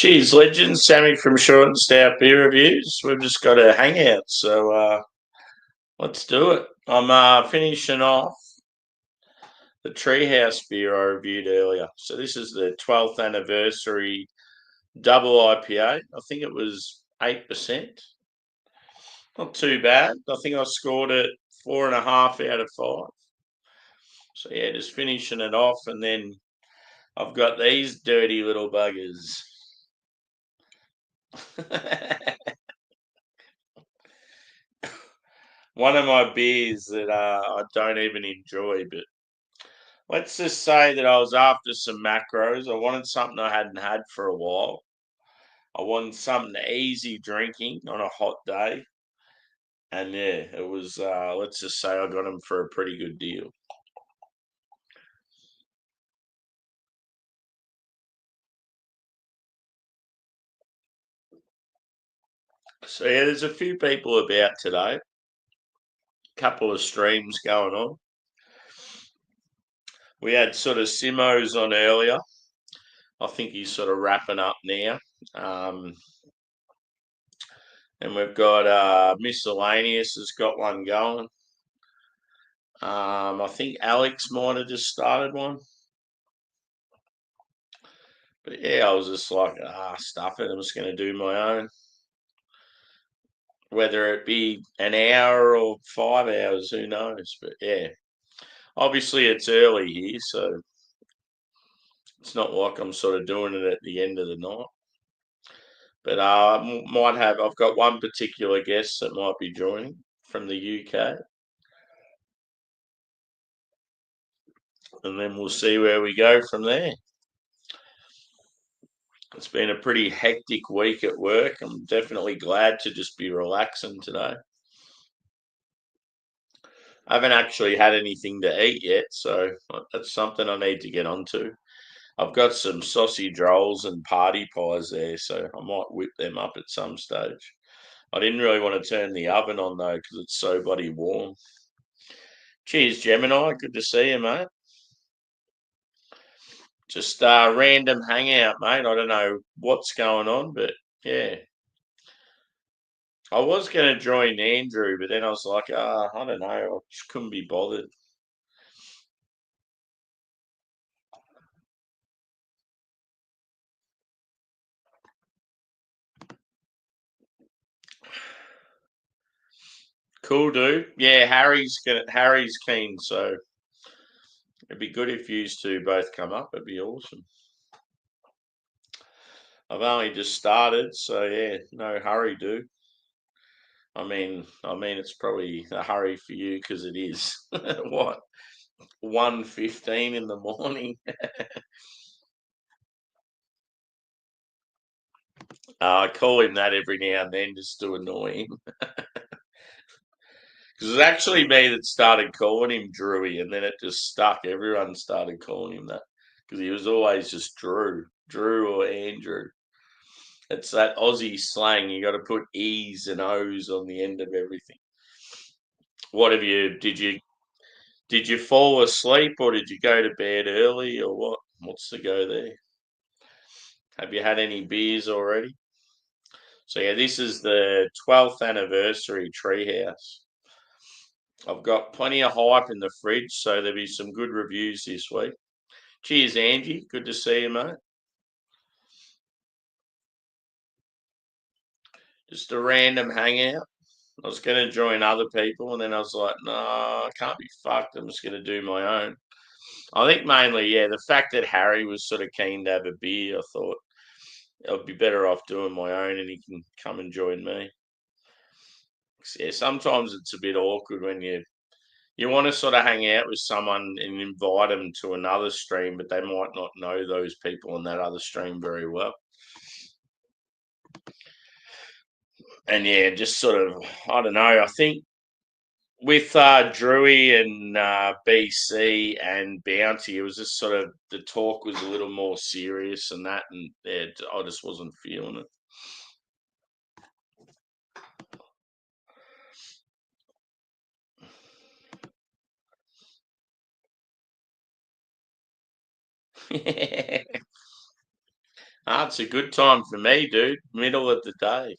Geez, legends, Sammy from Short and Stout Beer Reviews. We've just got a hangout, so let's do it. I'm finishing off the Treehouse beer I reviewed earlier. So this is the 12th anniversary double IPA. I think it was 8%. Not too bad. I think I scored it 4.5 out of 5. So yeah, just finishing it off, and then I've got these dirty little buggers. One of my beers that I don't even enjoy, but let's just say that I was after some macros. I wanted something I hadn't had for a while. I wanted something easy drinking on a hot day. And yeah, it was, let's just say I got them for a pretty good deal. So yeah, there's a few people about today. Couple of streams going on. We had sort of Simo's on earlier. I think he's sort of wrapping up now. Um, and we've got Miscellaneous has got one going. I think Alex might have just started one. But yeah, I was just like, stuff it. I'm just going to do my own. Whether it be an hour or 5 hours, who knows? But yeah, obviously it's early here, so it's not like I'm sort of doing it at the end of the night. But I've got one particular guest that might be joining from the UK. And then we'll see where we go from there. It's been a pretty hectic week at work. I'm definitely glad to just be relaxing today. I haven't actually had anything to eat yet, so that's something I need to get onto. I've got some sausage rolls and party pies there, so I might whip them up at some stage. I didn't really want to turn the oven on though because it's so bloody warm. Cheers, Gemini. Good to see you, mate. Just random hangout, mate. I don't know what's going on, but yeah. I was going to join Andrew, but then I was like, I don't know. I just couldn't be bothered. Cool, dude. Yeah, Harry's keen, so it'd be good if you two both come up. It'd be awesome. I've only just started, so yeah, no hurry, dude. I mean, it's probably a hurry for you because it is what 1:15 in the morning. I call him that every now and then just to annoy him because it's actually me that started calling him Drewy, and then it just stuck. Everyone started calling him that because he was always just Drew or Andrew. It's that Aussie slang. You got to put E's and O's on the end of everything. What have you? Did you fall asleep or did you go to bed early or what? What's the go there? Have you had any beers already? So yeah, this is the 12th anniversary Treehouse. I've got plenty of hype in the fridge, so there'll be some good reviews this week. Cheers, Angie. Good to see you, mate. Just a random hangout. I was going to join other people, and then I was like, no, I can't be fucked. I'm just going to do my own. I think mainly, yeah, the fact that Harry was sort of keen to have a beer, I thought I'd be better off doing my own, and he can come and join me. Yeah, sometimes it's a bit awkward when you want to sort of hang out with someone and invite them to another stream, but they might not know those people in that other stream very well. And yeah, just sort of, I don't know. I think with Drewy and BC and Bounty, it was just sort of the talk was a little more serious and that, and yeah, I just wasn't feeling it. It's a good time for me, dude. Middle of the day.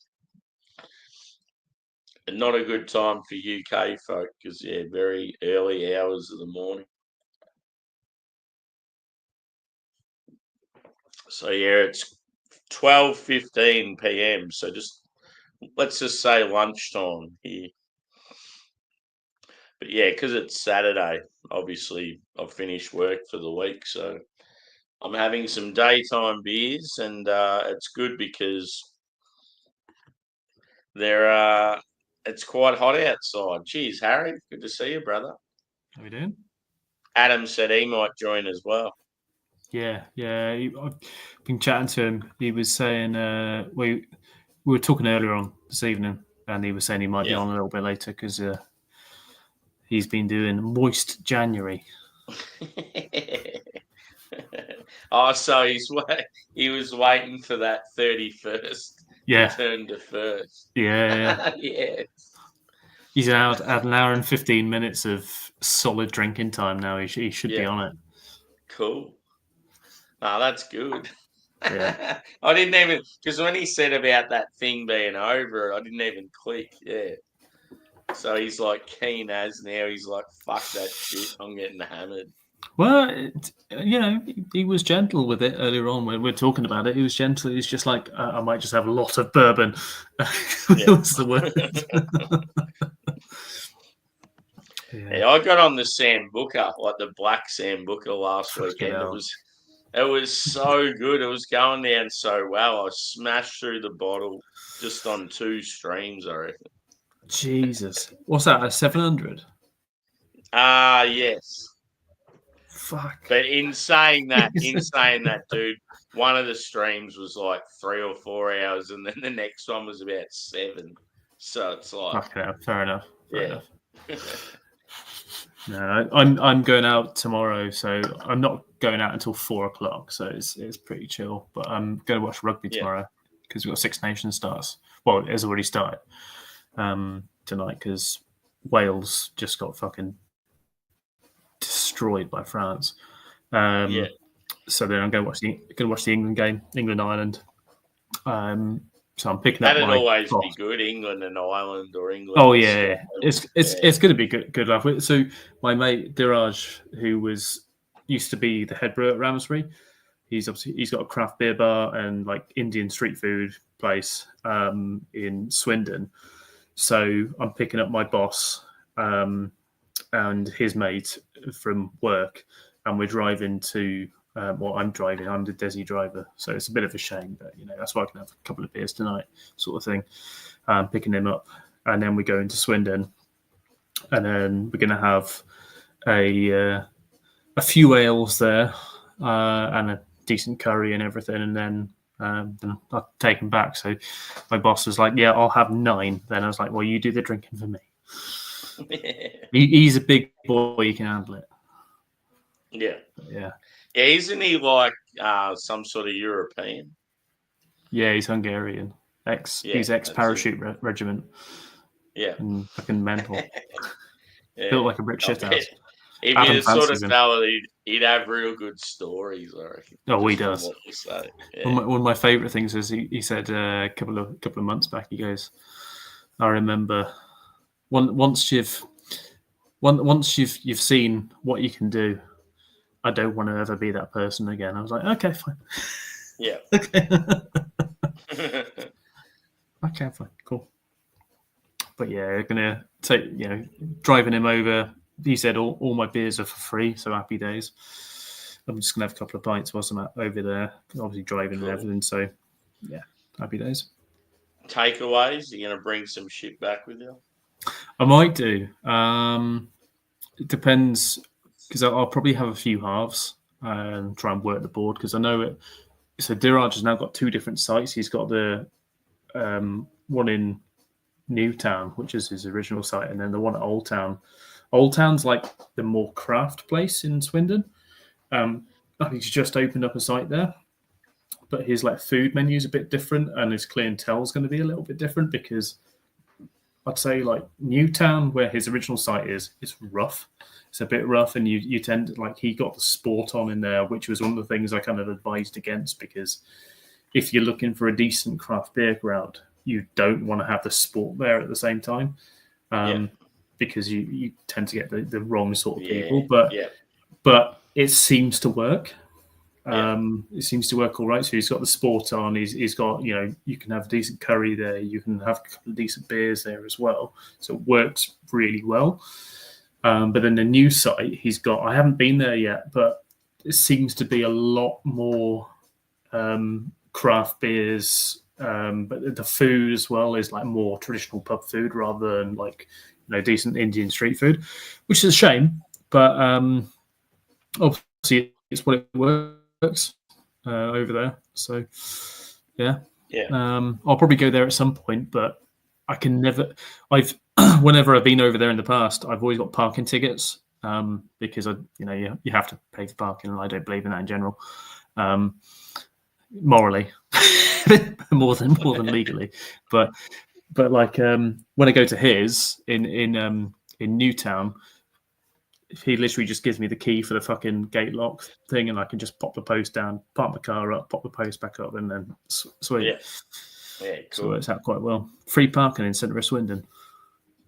And not a good time for UK folk because, very early hours of the morning. So, it's 12:15 p.m. So let's just say lunchtime here. But because it's Saturday, obviously I've finished work for the week, so I'm having some daytime beers, and it's good because it's quite hot outside. Cheers, Harry. Good to see you, brother. How we doing? Adam said he might join as well. Yeah. I've been chatting to him. He was saying we were talking earlier on this evening, and he was saying he might be on a little bit later because he's been doing moist January. So he was waiting for that 31st to turn to 1st. Yeah. Yes. He's out at an hour and 15 minutes of solid drinking time now. He should be on it. Cool. That's good. Yeah. I didn't even, because when he said about that thing being over, I didn't even click. Yeah. So he's like keen as now. He's like, fuck that shit. I'm getting hammered. Well, he was gentle with it earlier on when we were talking about it. He was gentle. He's just like, I might just have a lot of bourbon. What's the word? I got on the Sambuca, like the black Sambuca last weekend. It was so good. It was going down so well. I smashed through the bottle just on 2 streams, I reckon. Jesus. What's that, a 700? Yes. Fuck. But in saying that, dude, one of the streams was like 3 or 4 hours, and then the next one was about 7. So it's like, fair enough. No, I'm going out tomorrow, so I'm not going out until 4:00. So it's pretty chill. But I'm going to watch rugby tomorrow because we've got Six Nations starts. Well, it has already started tonight because Wales just got fucking destroyed by France. So then I'm going to watch the England game, England Ireland. So I'm picking up. That'd always be good, England and Ireland, or England. Oh yeah, it's going to be good laugh. So my mate Diraj, who used to be the head brewer at Ramsbury, he's got a craft beer bar and like Indian street food place in Swindon. So I'm picking up my boss and his mate from work, and we're driving to. I'm driving. I'm the Desi driver, so it's a bit of a shame, but that's why I can have a couple of beers tonight, sort of thing. Picking him up, and then we go into Swindon, and then we're going to have a few ales there and a decent curry and everything, and then I'll take him back. So my boss was like, "Yeah, I'll have 9." Then I was like, "Well, you do the drinking for me." He's a big boy; he can handle it. Yeah. Isn't he like some sort of European? Yeah, he's Hungarian. He's ex-parachute regiment. Yeah. And fucking mental. Built like a brick shit house. If you're the sort of fella, he'd have real good stories, I reckon. Oh, he does. What you say. Yeah. One of my favourite things is he said a couple of months back, he goes, I remember once you've seen what you can do, I don't want to ever be that person again. I was like, okay, fine. Yeah. Okay, fine, cool. But yeah, gonna take driving him over. He said all my beers are for free, so happy days. I'm just gonna have a couple of pints whilst I'm over there. Obviously driving and everything, so yeah, happy days. Takeaways? Are you gonna bring some shit back with you? I might do. It depends. Because I'll probably have a few halves and try and work the board because I know it. So Diraj has now got 2 different sites. He's got the one in Newtown, which is his original site, and then the one at Old Town. Old Town's like the more craft place in Swindon. I think he's just opened up a site there, but his like food menu is a bit different, and his clientele is going to be a little bit different because I'd say like Newtown, where his original site is, it's rough. It's a bit rough, and you tend to, like, he got the sport on in there, which was one of the things I kind of advised against because if you're looking for a decent craft beer crowd, you don't want to have the sport there at the same time, because you tend to get the wrong sort of people. But it seems to work. It seems to work all right. So he's got the sport on. He's got, you can have decent curry there. You can have a couple of decent beers there as well. So it works really well. But then the new site he's got, I haven't been there yet, but it seems to be a lot more craft beers. But the food as well is like more traditional pub food rather than like, decent Indian street food, which is a shame. But obviously it's what it works over there. So I'll probably go there at some point, but I can never. Whenever I've been over there in the past, I've always got parking tickets because you have to pay for parking, and I don't believe in that in general. Morally, more than legally, but like when I go to his in Newtown, he literally just gives me the key for the fucking gate lock thing, and I can just pop the post down, park my car up, pop the post back up, and then sweet. Yeah, cool. So it works out quite well. Free parking in centre of Swindon.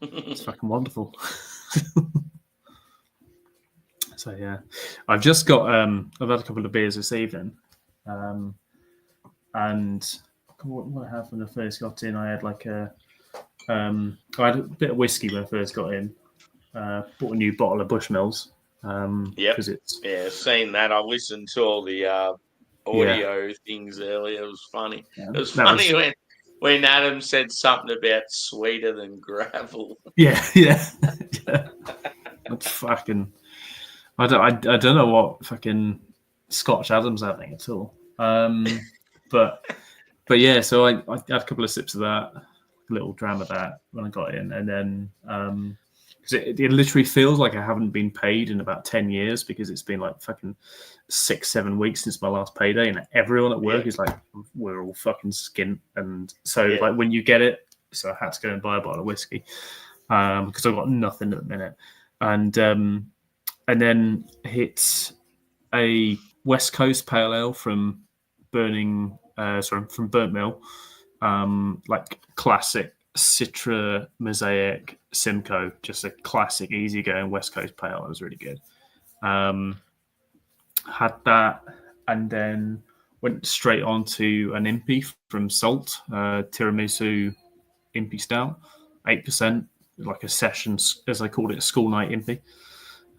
It's fucking wonderful. So yeah, I've just got I've had a couple of beers this evening, and what I had when I first got in, I had I had a bit of whiskey when I first got in. Bought a new bottle of Bushmills. Because it's seen that. I listened to all the audio things earlier. It was funny. Yeah, it was funny when Adam said something about sweeter than gravel. Yeah. That's fucking. I don't know what fucking Scotch Adam's having at all. But yeah. So I had a couple of sips of that, a little dram of that when I got in, and then because it literally feels like I haven't been paid in about 10 years because it's been like fucking 6-7 weeks since my last payday, and everyone at work is like, we're all fucking skint. And so like when you get it, so I had to go and buy a bottle of whiskey because I've got nothing at the minute. And then hit a West Coast Pale Ale from from Burnt Mill, like classic Citra Mosaic Simcoe, just a classic easygoing West Coast Pale. It was really good. Had that, and then went straight on to an Impy from Salt, Tiramisu Impy Stout, 8%, like a session, as I called it, a school night Impy.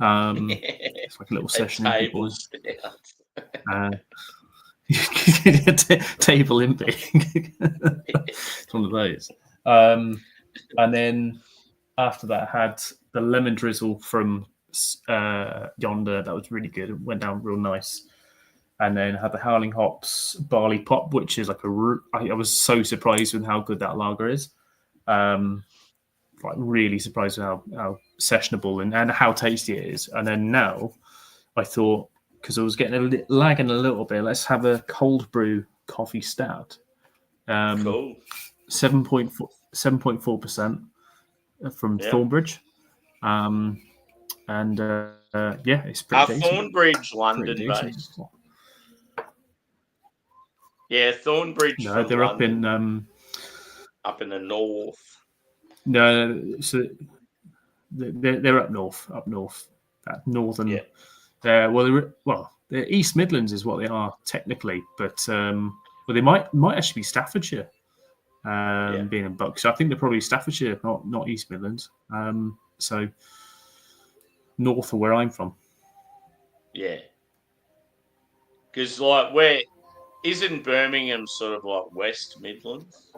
It's like a little session Impy, boys. Table Impy. It's one of those. And then after that, I had the lemon drizzle from Yonder. That was really good. It went down real nice. And then had the Howling Hops Barley Pop, which is like I was so surprised with how good that lager is. Like really surprised with how sessionable and how tasty it is. And then now I thought, because I was getting lagging a little bit, let's have a cold brew coffee stout. Cool. 7.4% from Thornbridge. It's pretty decent. Thornbridge London based. Yeah, Thornbridge. No, they're London. up in the north. No, so they're up north, that northern. Yeah. They're East Midlands is what they are technically, but they might actually be Staffordshire, being in Bucks. So I think they're probably Staffordshire, not East Midlands. So north of where I'm from. Yeah, because like where isn't Birmingham sort of like West Midlands?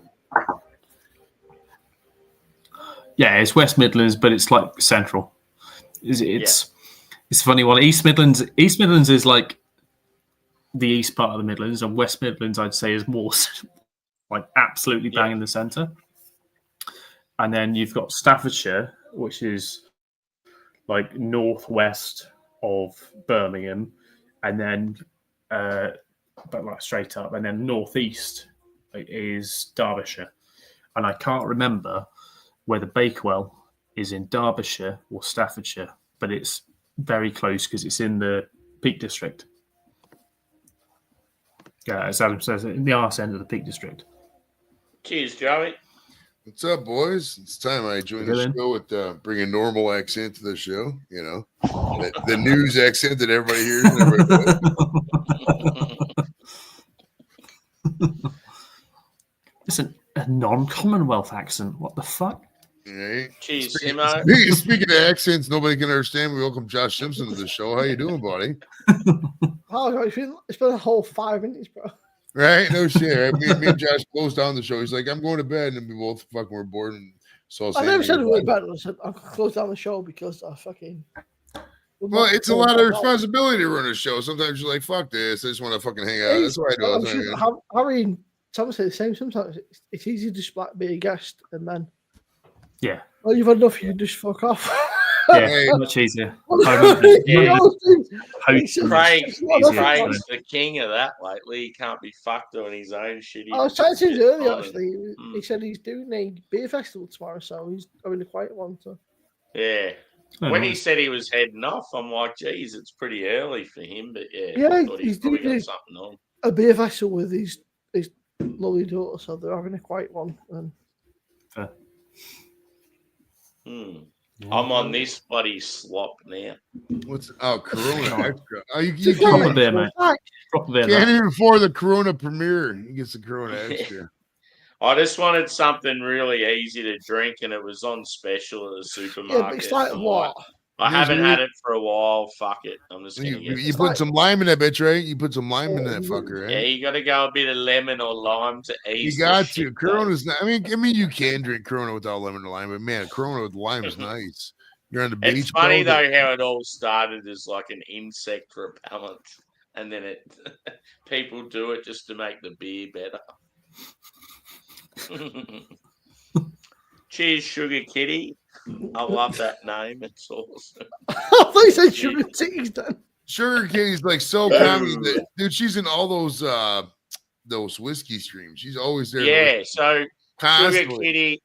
Yeah, it's West Midlands, but it's like central. It's a funny one. East Midlands is like the east part of the Midlands, and West Midlands, I'd say, is more like absolutely bang in the centre. And then you've got Staffordshire, which is like northwest of Birmingham, and then but like straight up, and then northeast is Derbyshire. And I can't remember whether Bakewell is in Derbyshire or Staffordshire, but it's very close because it's in the Peak District. Yeah, as Adam says, in the arse end of the Peak District. Cheers, Joey. What's up, boys? It's time I join the Good. show with bring a normal accent to the show. You know, the news accent that everybody hears. And everybody It's a non-Commonwealth accent. What the fuck? right? Cheers, Speaking, Simo. speaking of accents, nobody can understand. We welcome Josh Simpson to the show. How you doing, buddy? Oh, it's been a whole 5 minutes, bro. Right? No shit. Right? Me and Josh closed down the show. He's like, I'm going to bed, and we both fucking were bored and saw. I never said we were bad. I said I closed down the show because I fucking. Well, it's a lot of responsibility to run a show. Sometimes you're like, fuck this. I just want to fucking hang out. That's what I do all the time. Man. Harry and Tom say the same. Sometimes it's easy to just like be a guest and then. Yeah. Well, you've had enough. You just fuck off. Yeah, Hey. much easier. Craig's Easier. the king of that lately. He can't be fucked on his own shit. I was chatting to him earlier, on actually. He said he's doing a beer festival tomorrow, so he's having a quiet one. So. Yeah. Oh, When he nice. said he was heading off, I'm like, geez, it's pretty early for him. But yeah, Yeah, I thought he's he's probably doing got something on. A beer festival with his lovely daughter, so they're having a quiet one. And Fair. I'm on this bloody slop now. What's Corona Extra? Oh, you Drop a can't, beer, mate. Drop a beer. can't mate. even afford the Corona premiere. He gets the Corona Extra. I just wanted something really easy to drink, and it was on special at the supermarket. yeah, but it's like I'm what? I haven't had it for a while. Fuck it. I'm just going to You, get you it. put some lime in that bitch, right? You put some lime in that fucker, Yeah, right? you got to go a bit of lemon or lime to ease You got the to. shit, Corona's not. I mean, you can drink Corona without lemon or lime, but man, Corona with lime is nice. You're on the beach. It's funny bro, though how it all started as like an insect repellent, and then it people do it just to make the beer better. Cheers, Sugar Kitty. I love that name. It's awesome. I thought you said sugar titties then. Sugar Kitty's like so common that dude, she's in all those whiskey streams. She's always there. Yeah, so Constantly.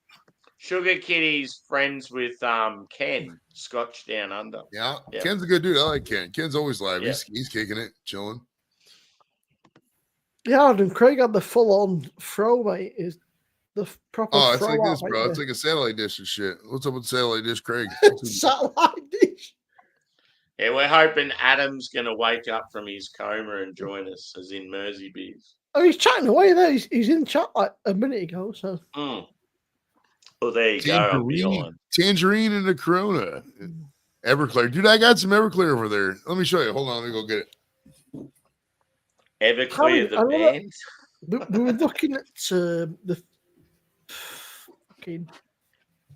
Sugar Kitty's friends with Ken, Scotch Down Under. Yeah. Yep. Ken's a good dude. I like Ken. Ken's always live. Yep. He's kicking it, chilling. Yeah, and Craig had the full-on throw, mate. Is the proper Oh, it's throw like this, out, bro. mate, It's like a satellite dish and shit. What's up with satellite dish, Craig? satellite dish. Yeah, we're hoping Adam's going to wake up from his coma and join us, as in Mersey Beers. Oh, he's chatting away there. He's in chat like a minute ago. So Well, there you go. I'll be on. Tangerine and a Corona. Everclear. Dude, I got some Everclear over there. Let me show you. Hold on. Let me go get it. Everclear, the band. We were looking at the fucking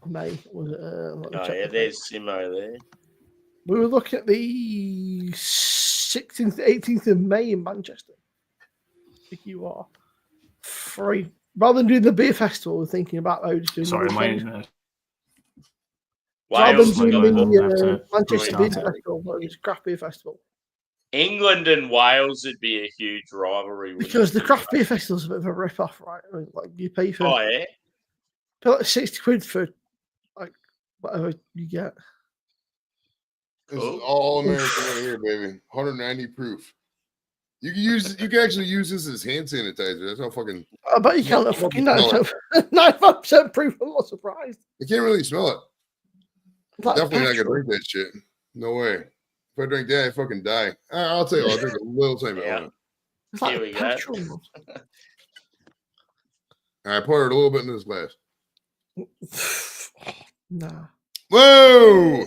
May. Was it? Let me Oh, check yeah, the there's Simo there. We were looking at the 16th, 18th of May in Manchester. I think you are free. Rather than doing the beer festival, we're thinking about just doing Sorry, the my weekend. internet. Rather Wales than got doing booked. the Manchester Beer Brewing Festival, but it's craft beer festival. England and Wales would be a huge rivalry. wouldn't Because the it? craft beer festival is a bit of a rip-off, right? I mean, like you pay for Oh, yeah? pay like 60 quid for like whatever you get. This Cool. is all American right here, baby. 190 proof. You can actually use this as hand sanitizer. That's how fucking I bet you can't fucking smell 95% proof. I'm not surprised. I can't really smell it. Like Definitely not gonna petrol. drink that shit. No way. If I drink that, I fucking die. I'll tell you, I'll drink a little tiny bit. Yeah. Hold on. It's like Here we go. petrol. All right, pour it a little bit in this glass. Nah. Whoa!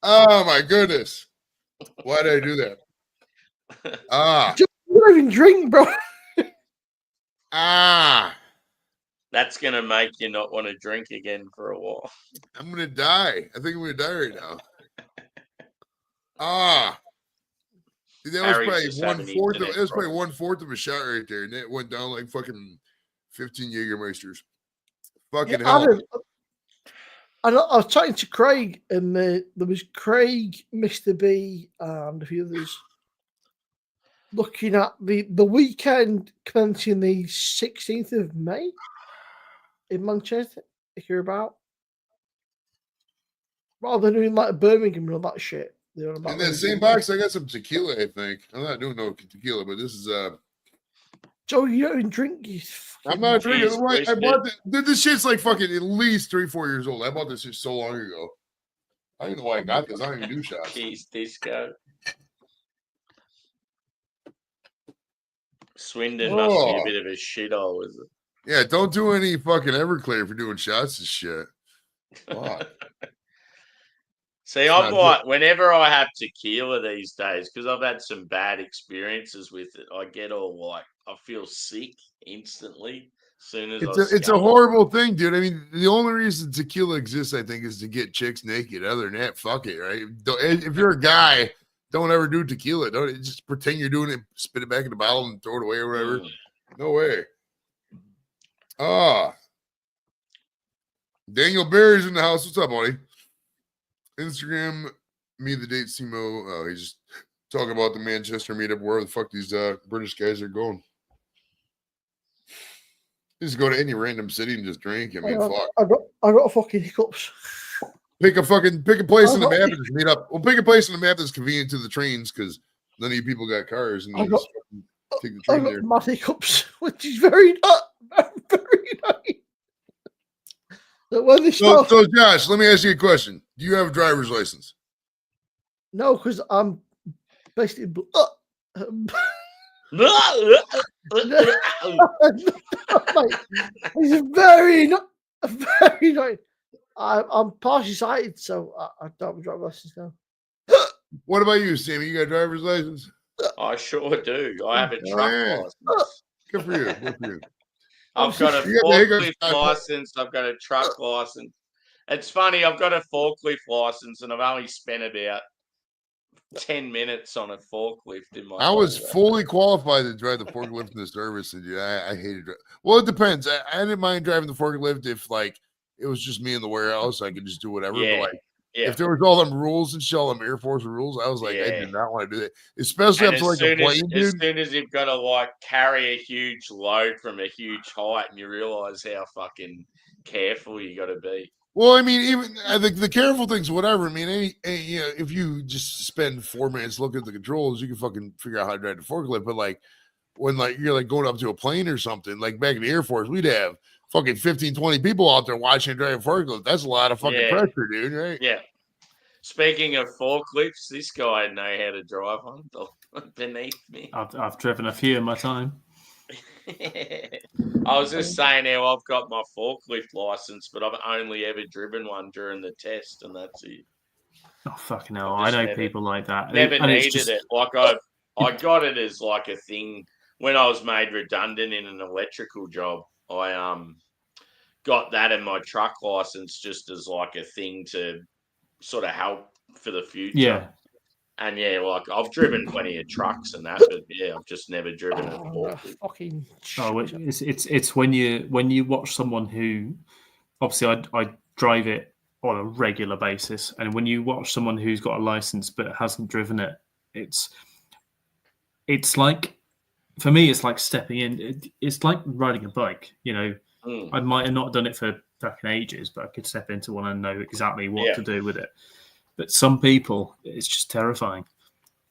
Oh my goodness. Why did I do that? You don't even drink, bro. That's going to make you not want to drink again for a while. I'm gonna die. I think I'm gonna die right now. Dude, that was Harry's probably just having 1/4 of internet that was probably problems. 1/4 of a shot right there, and it went down like fucking 15 Jägermeisters. Yeah, Fucking hell. I was talking to Craig, and there was Craig, Mr. B, and a few others looking at the weekend commencing the 16th of May in Manchester, if you're about. Rather than doing like Birmingham and all that shit, They're on about In that those same ones. box, I got some tequila. I think I'm not doing no tequila, but this is Joe, you don't even drink. I'm not drinking. Cheers, Right, I Christian. bought this shit's like fucking at least 3-4 years old. I bought this shit so long ago. I don't even know why I got this. I don't even do shots. Cheese disco. Swindon must be a bit of a shithole, is it? Yeah, don't do any fucking Everclear for doing shots and shit. Fuck. See, It's I'm not like, whenever I have tequila these days, because I've had some bad experiences with it, I get all like, I feel sick instantly as soon as It's a horrible thing, dude. I mean, the only reason tequila exists, I think, is to get chicks naked. Other than that, fuck it, right? If you're a guy, don't ever do tequila. Don't just pretend you're doing it, spit it back in the bottle and throw it away or whatever. No way. Daniel Barry's in the house. What's up, buddy? Instagram me the date Simo. Oh, he's just talking about the Manchester meetup. Where the fuck these British guys are going? Just go to any random city and just drink. I mean, fuck. I got fucking hiccups. Pick a place on the map and just meet up. Well, pick a place on the map that's convenient to the trains because none of you people got cars and you just take the I train got there. mad hiccups, which is very nice. But when they So, start, Josh, let me ask you a question. Do you have a driver's license? no, because I'm basically. Mate, it's very nice. I'm partially sighted, so I don't have a driver's license now. What about you, Sammy? You got a driver's license? I sure do. I have a truck yeah. license. Good for you. Good for you. I've got a You got the hiccups, forklift license. I've got a truck license. It's funny. I've got a forklift license, and I've only spent about 10 minutes on a forklift in my. I was life. fully qualified to drive the forklift in the service, and I hated it. Well, it depends. I didn't mind driving the forklift if like it was just me in the warehouse. I could just do whatever. Yeah. But like Yeah. if there was all them rules and shit, all them Air Force rules, I was like, I did not want to do that. Especially And up to like a plane, as dude. soon as you've got to like carry a huge load from a huge height, and you realize how fucking careful you got to be. Well, I mean, even I think the careful things, whatever. I mean, you know, if you just spend 4 minutes looking at the controls, you can fucking figure out how to drive the forklift. But like when like you're like going up to a plane or something, like back in the Air Force, we'd have fucking 15, 20 people out there watching drive a forklift. That's a lot of fucking pressure, dude, right? Yeah. Speaking of forklifts, this guy know how to drive one beneath me. I've driven a few in my time. I was just saying how I've got my forklift license, but I've only ever driven one during the test, and that's it. Oh fucking hell! I know people like that. Never And it's needed just- it. Like I got it as like a thing when I was made redundant in an electrical job. I got that in my truck license just as like a thing to sort of help for the future. Yeah. And yeah, like I've driven plenty of trucks and that, but yeah, I've just never driven a forklift. Fucking. Oh, it's when you watch someone who, obviously, I drive it on a regular basis, and when you watch someone who's got a license but hasn't driven it, it's like, for me, it's like stepping in. It's like riding a bike. You know, I might have not done it for fucking ages, but I could step into one and know exactly what to do with it. But some people, it's just terrifying.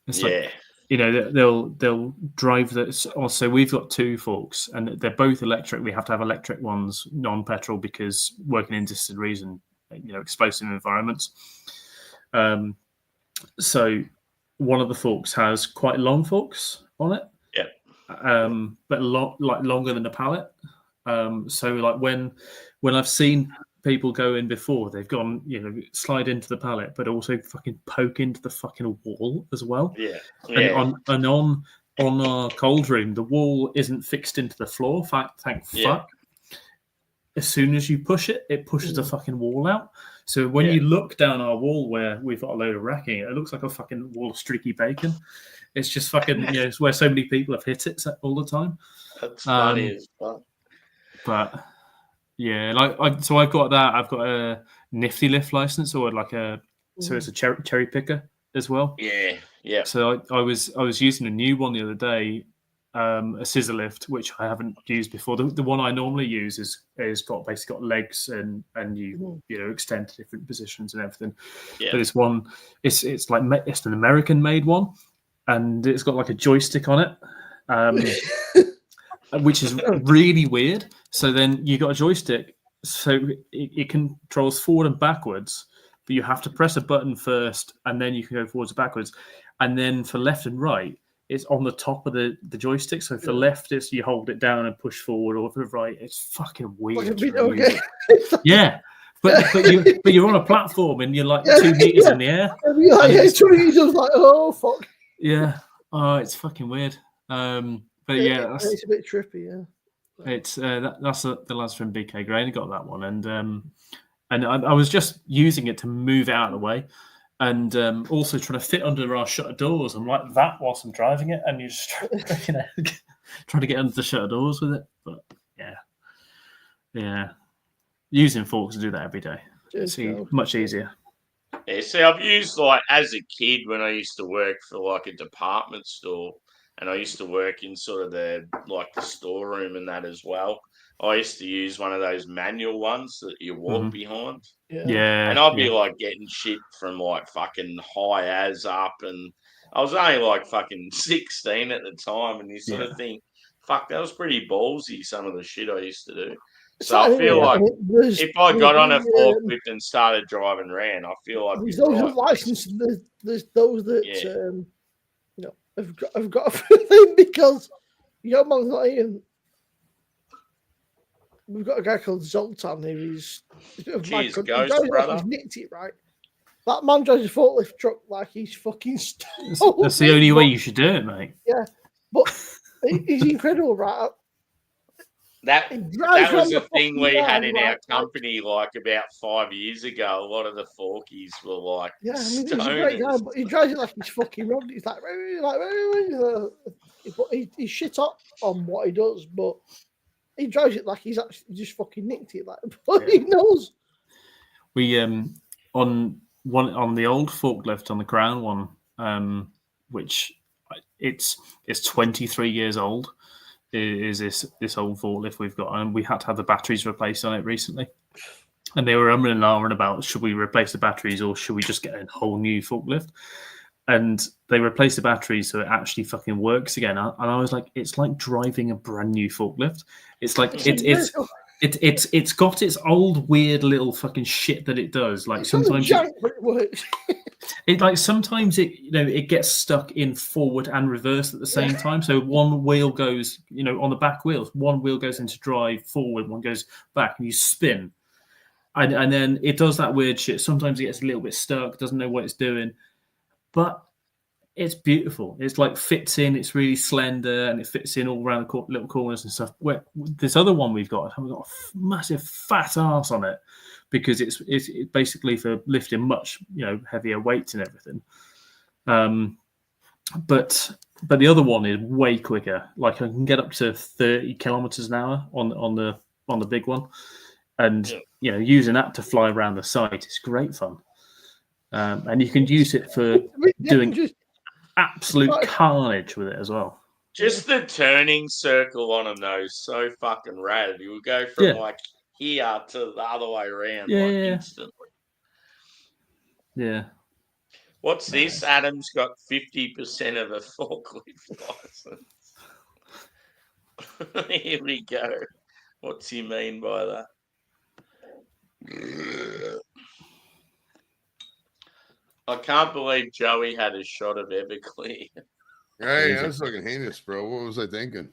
It's like, you know, they'll drive this. Also, we've got two forks, and they're both electric. We have to have electric ones, non-petrol, because working in distilleries and, you know, explosive environments. So one of the forks has quite long forks on it. But longer than a pallet. So like when I've seen people go in before, they've gone, you know, slide into the pallet, but also fucking poke into the fucking wall as well. And on our cold room, the wall isn't fixed into the floor. Thank fuck. As soon as you push it, it pushes the fucking wall out. So when you look down our wall where we've got a load of racking, it looks like a fucking wall of streaky bacon. It's just fucking, you know, it's where so many people have hit it all the time. That's funny as fuck. But yeah, like so I've got that. I've got a Nifty Lift license, or like so it's a cherry picker as well. Yeah. So I was using a new one the other day, a scissor lift, which I haven't used before. The one I normally use is basically got legs and you extend to different positions and everything. Yeah. But this one, it's an American made one, and it's got like a joystick on it, which is really weird. So then you got a joystick, so it controls forward and backwards, but you have to press a button first, and then you can go forwards and backwards, and then for left and right, it's on the top of the joystick. So for left, it's you hold it down and push forward, or for right, it's fucking weird. Okay. Yeah, but you're on a platform and you're like 2 meters in the air. You're like, it's like, oh fuck. Yeah, oh, it's fucking weird. But yeah, it's a bit trippy. Yeah, it's that's the lads from BK Grain got that one, and I was just using it to move it out of the way. And also trying to fit under our shutter doors. I'm like that whilst I'm driving it, and you're just trying to get under the shutter doors with it. But yeah, using forks to do that every day. It's much easier. Yeah, see, I've used like as a kid when I used to work for like a department store, and I used to work in sort of the storeroom and that as well. I used to use one of those manual ones that you walk behind. Yeah. And I'd be like getting shit from like fucking high as up. And I was only like fucking 16 at the time. And you sort of think, fuck, that was pretty ballsy, some of the shit I used to do. So I feel like if I got on a forklift and started driving around, I feel like there's those with license. There's those that have got a feeling because your man's not even. We've got a guy called Zoltan who is a bit of Cheers, mad. Ghost, brother. He's nicked it, right? That man drives a forklift truck like he's fucking stoned. That's the only way you should do it, mate. Yeah, but he's incredible, right? That was a thing we had in our company like about 5 years ago. A lot of the forkies were like, yeah, I mean, he's a great guy, but he drives it like he's fucking robbed. He's like, he's shit up on what he does, but he drives it like he's actually just fucking nicked it. Like, but he knows. We on the old forklift on the Crown one, which it's 23 years old. Is this old forklift we've got, and we had to have the batteries replaced on it recently, and they were umming and ahhing about should we replace the batteries or should we just get a whole new forklift, and they replaced the batteries so it actually fucking works again. And I was like, it's like driving a brand new forklift. It's like it's got its old weird little fucking shit that it does. Like sometimes it works. Sometimes it gets stuck in forward and reverse at the same time. So one wheel goes, on the back wheels, one wheel goes into drive forward, one goes back, and you spin. And then it does that weird shit. Sometimes it gets a little bit stuck, doesn't know what it's doing. But it's beautiful. It's like fits in. It's really slender, and it fits in all around the little corners and stuff. Where this other one we've got a massive fat ass on it because it's basically for lifting much heavier weights and everything. But the other one is way quicker. Like I can get up to 30 kilometers an hour on the big one, and using that to fly around the site is great fun. And you can use it for doing absolute carnage with it as well. Just the turning circle on them, though, so fucking rad. You would go from like here to the other way around instantly. Yeah. What's this? Adam's got 50% of a forklift license. Here we go. What's he mean by that? I can't believe Joey had a shot of Everclear. Hey, that's fucking heinous, bro. What was I thinking?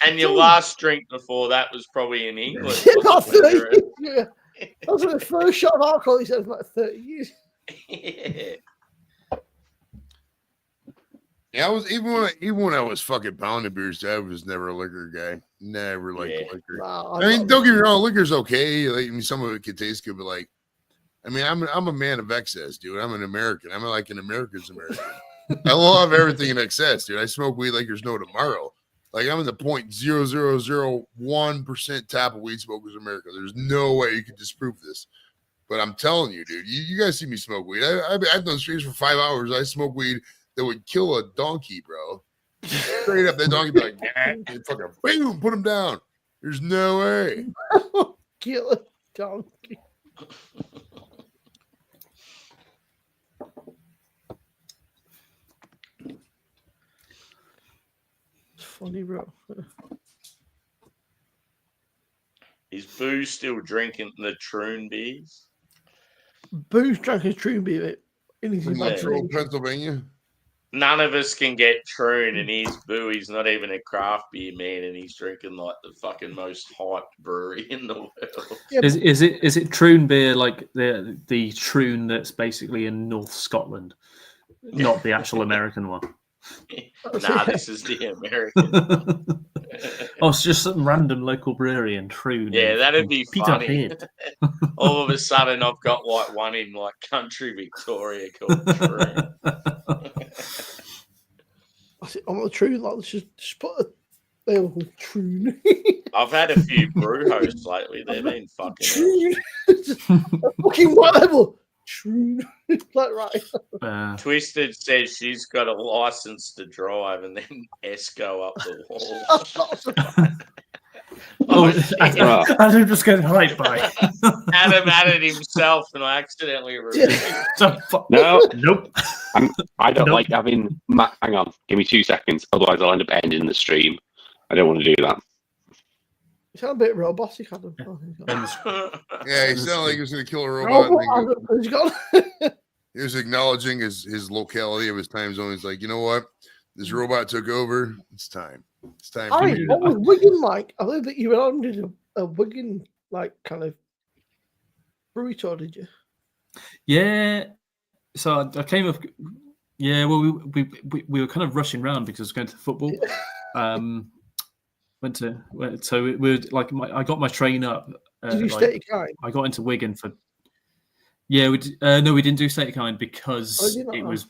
And your last drink before that was probably in England. About 30 years. That was the first shot of alcohol he said was like 30 years. Yeah, I was even when I was fucking pounding beers, I was never a liquor guy. Never liked liquor. Wow, I mean, don't get me wrong, liquor's okay. Like, some of it can taste good, but like, I mean, I'm a man of excess, dude. I'm an American. I'm like an American's American. I love everything in excess, dude. I smoke weed like there's no tomorrow. Like I'm in the 0.0001% top of weed smokers in America. There's no way you can disprove this. But I'm telling you, dude, you guys see me smoke weed. I've done streams for 5 hours. I smoke weed that would kill a donkey, bro. Straight up, that donkey be like, and fucking boom, put him down. There's no way. Kill a donkey. It's funny, bro. Is Boo still drinking the Troon beers? Boo's drank his Troon beer in his In Montreal, imagination. Pennsylvania. None of us can get Troon, and he's Boo. He's not even a craft beer man, and he's drinking like the fucking most hyped brewery in the world. Yeah, Is it Troon beer like the Troon that's basically in North Scotland, not the actual American one? Nah, this is the American. Oh, it's just some random local brewery in Troon. Yeah, that'd be funny. Peterhead. All of a sudden, I've got like one in like country Victoria called Troon. I said, I'm not Troon. Like, let's just put a label called Troon. I've had a few brew hosts lately. They've been fucking. Troon. Fucking whatever. Troon. Like, right. Twisted says she's got a license to drive, and then Esco up the wall. Oh, shit. Adam just getting hyped by. Adam added himself, and I accidentally removed him. No, Nope. I don't Nope. like having. Hang on, give me 2 seconds. Otherwise, I'll end up ending the stream. I don't want to do that. You sound a bit robotic, Adam. Yeah, he sounded like he was going to kill a robot. Oh, and Adam has gone. he was acknowledging his locality of his time zone. He's like, you know what? This robot took over. It's time. It's time. All for right, me to- what was Wigan like? I heard that you went on to a Wigan like kind of brewery tour, did you? Yeah. So I came up. Yeah. Well, we were kind of rushing around because I was going to football. So we were like I got my train up. Did you like, state your kind? I got into Wigan for. Yeah, no, we didn't do State of Kind because Oh, did you not? it was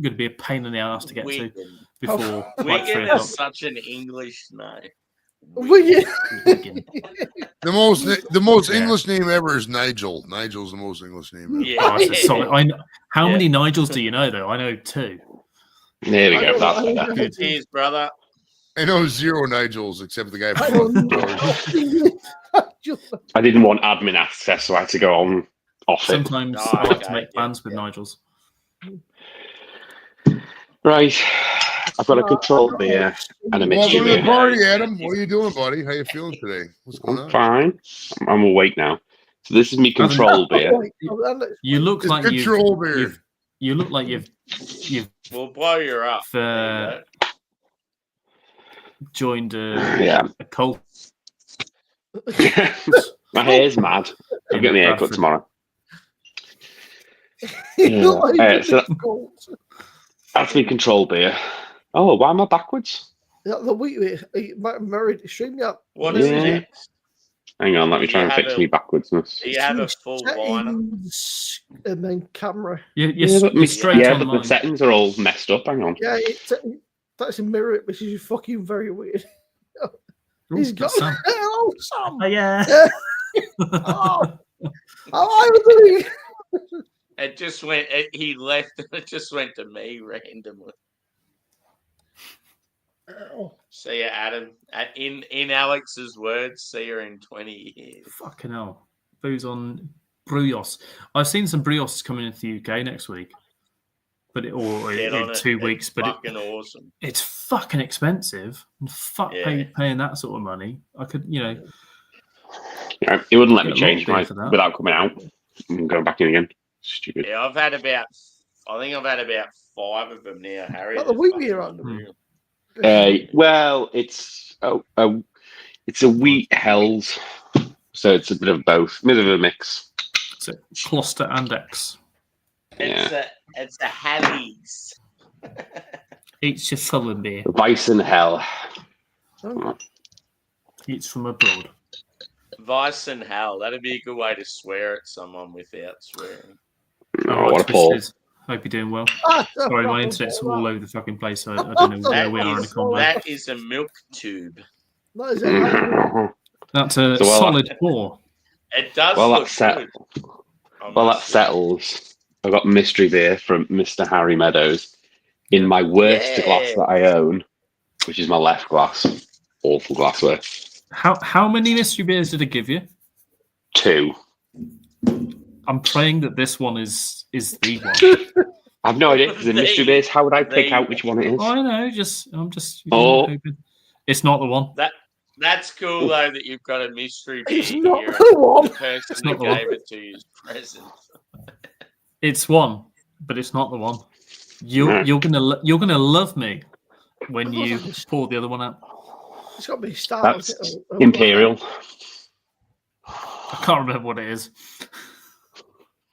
going to be a pain in the ass to get to Wigan. before like 3 Wigan o'clock. is such an English name. Wigan. Wigan. The most Yeah. English name ever is Nigel. Nigel's the most English name ever. Yeah. Oh, it's a solid. I know, how Yeah. many Nigels do you know though? I know 2. There we I go. don't That's know. better. Good. Cheers, brother. I know 0 Nigels except the guy I from don't know. I didn't want admin access, so I had to go on off it. Sometimes Oh, I like okay, to make yeah, plans with yeah. Nigels. Right, I've got a control beer and a mystery Welcome to the beer. party, Adam. What are you doing, buddy? How you feeling today? What's going I'm on? fine. I'm awake now. So this is me control beer. You look It's like control beer. you look like you've We'll blow you up. There joined Yeah. a cult. My hair's mad. I'm getting a haircut Bradford. tomorrow. That's me control beer. Oh, why am I backwards? The week he might have married extremely up. What is Yeah. next? Hang on, let me try You and have fix a- me backwardsness. Do you have a full liner? Settings and then camera. You're but straight yeah, on but line. the settings are all messed up. Hang on. Yeah, that's a mirror, which is fucking very weird. Ooh, He's got that's Sam. hello, Sam. Oh, yeah. Oh, I was doing. It just went. He left, and it just went to me randomly. See you, Adam. In Alex's words, see you in 20 years. Fucking hell. Booze on Brewos. I've seen some Brewos coming into the UK next week. But or Get on in it. 2 It's weeks. But fucking awesome. it's fucking expensive. And fuck Yeah. paying that sort of money. I could, Yeah, it wouldn't let me Get a lot change of beer my for that. without coming out. I'm going back in again. Stupid. Yeah, I think I've had about 5 of them now, Harry. Like the They're wheat fucking beer on. unreal. Well, it's a wheat hells, so it's a bit of both, bit of a mix. it's a cluster and X. It's a Harry's. Eats your sullen beer. Vice and hell. Eats from abroad. Vice and hell. That'd be a good way to swear at someone without swearing. Oh, what a ball! Hope you're doing well. Ah, Sorry, my internet's all over the fucking place. So I don't know where we are in the combo. That is a milk tube. That is it. That's a So, well, solid 4. It does Well, look that's set. good. I Well, that must say. settles. I've got mystery beer from Mr. Harry Meadows. in my worst glass Yeah. that I own, which is my left glass. Awful glassware. How many mystery beers did it give you? 2. I'm praying that this one is the one. I have no idea because the mystery beers. How would I pick They- out which one it is? I don't know. I'm just Oh. hoping. It's not the one. That's cool though that you've got a mystery beer It's not here. the one. The person It's that not the one. gave it to you is present. It's one, but it's not the one. You're gonna love me when you pour the other one out. It's got to be stout. That's Imperial. I can't remember what it is.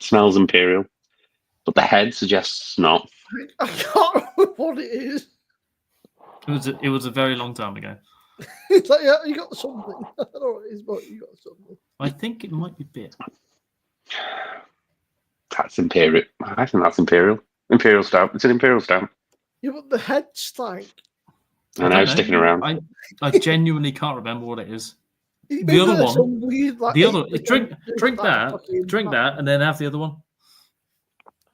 Smells Imperial, but the head suggests not. I can't remember what it is. It was a very long time ago. It's like, yeah, you got something. I don't know what it is, but you got something. I think it might be beer. That's Imperial. I think that's Imperial. Imperial Stout. It's an Imperial Stout. Yeah, but the head stank. I know, sticking around. I genuinely can't remember what it is. Maybe other there's one- some weird, like, The other 8% drink that, fucking- drink that, and then have the other one.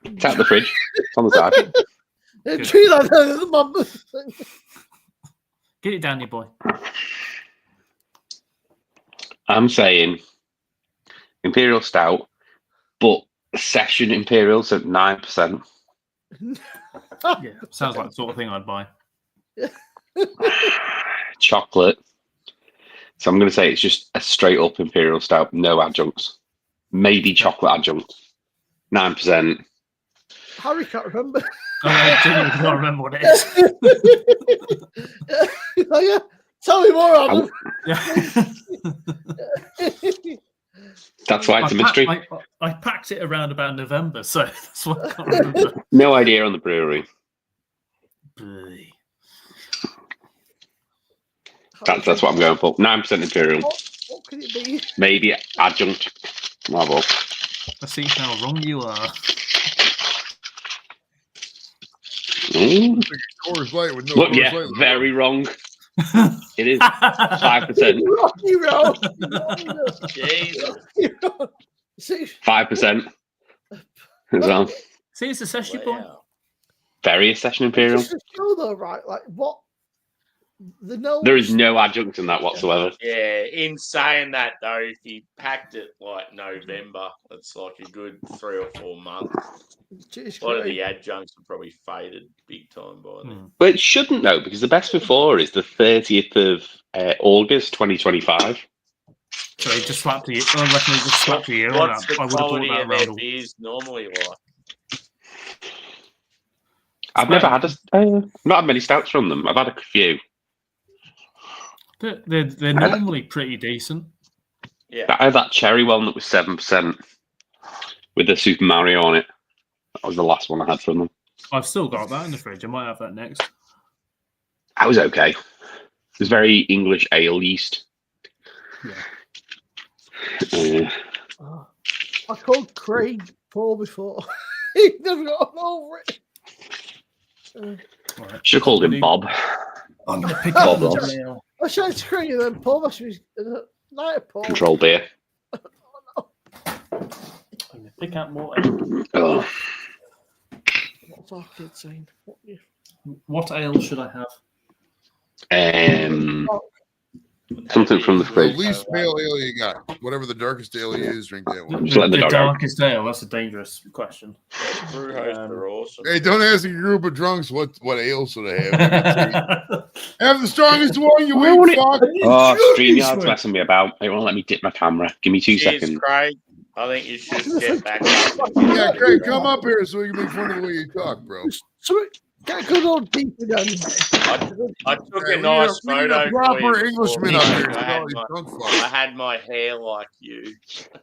It's out the fridge. It's on the side. Yeah, Good. true, that, the mum thing. Get it down, you boy. I'm saying Imperial Stout, but Session Imperial, so 9%. Yeah, sounds like the sort of thing I'd buy. Chocolate. So I'm going to say it's just a straight up Imperial Stout, no adjuncts. Maybe chocolate adjunct. 9%. Harry can't remember. I genuinely can't remember what it is. Oh, yeah. Tell me more, Adam. Yeah. That's why it's a mystery. I packed it around about November, so that's what I can't remember. No idea on the brewery. Bleh. That's what I'm going for. 9% Imperial. What could it be? Maybe adjunct. Bravo. I see how wrong you are. Ooh. Coors Light with no Look, Coors yeah, Light. very wrong. It is 5%. You're wrong. Jesus. You're wrong. See, 5%. As well. See, it's a session boy. Wow. Very Session Imperial. just to show though, right? Like what? The nose. There is no adjunct in that whatsoever. Yeah, in saying that though, if he packed it like November, it's like a good 3 or 4 months. Jeez, A lot of Craig. the adjuncts are probably faded big time by then. But it shouldn't, though, because the best before is the 30th of August 2025. So he just slapped the. I reckon he just slapped the year on What's that. the I would have quality bought that of their around. beers normally like? I've never had not had many stouts from them. I've had a few. They're normally pretty decent. Yeah. I had that cherry one that was 7% with the Super Mario on it. That was the last one I had from them. I've still got that in the fridge. I might have that next. That was okay. It was very English ale yeast. Yeah. Oh, I called Craig Paul before. He never got over it. All right. Should have called him Bob. I'm gonna pick Bob up Ross. the I tried to Craig and then Paul must be night Paul. Control beer. I'm gonna pick out more. Oh, What's our kid saying? What ale should I have? something from the The fridge. least pale ale you got. Whatever the darkest ale you use, drink that one. Just let the dog out. darkest ale. That's a dangerous question. Brew hosts are awesome. Hey, don't ask a group of drunks what ale should I have. Have the strongest one, you I want weak it- fuck. Oh, StreamYard's messing me about. It won't let me dip my camera. Give me 2 Cheers, seconds. Craig. I think you should get back up. Yeah, Craig, come up here so we can make fun of the way you talk, bro. So get a good old deep again. I took Hey, a nice we need photo. a proper for you Englishman before. up here. I had These my- drunk I fucks. had my hair like you.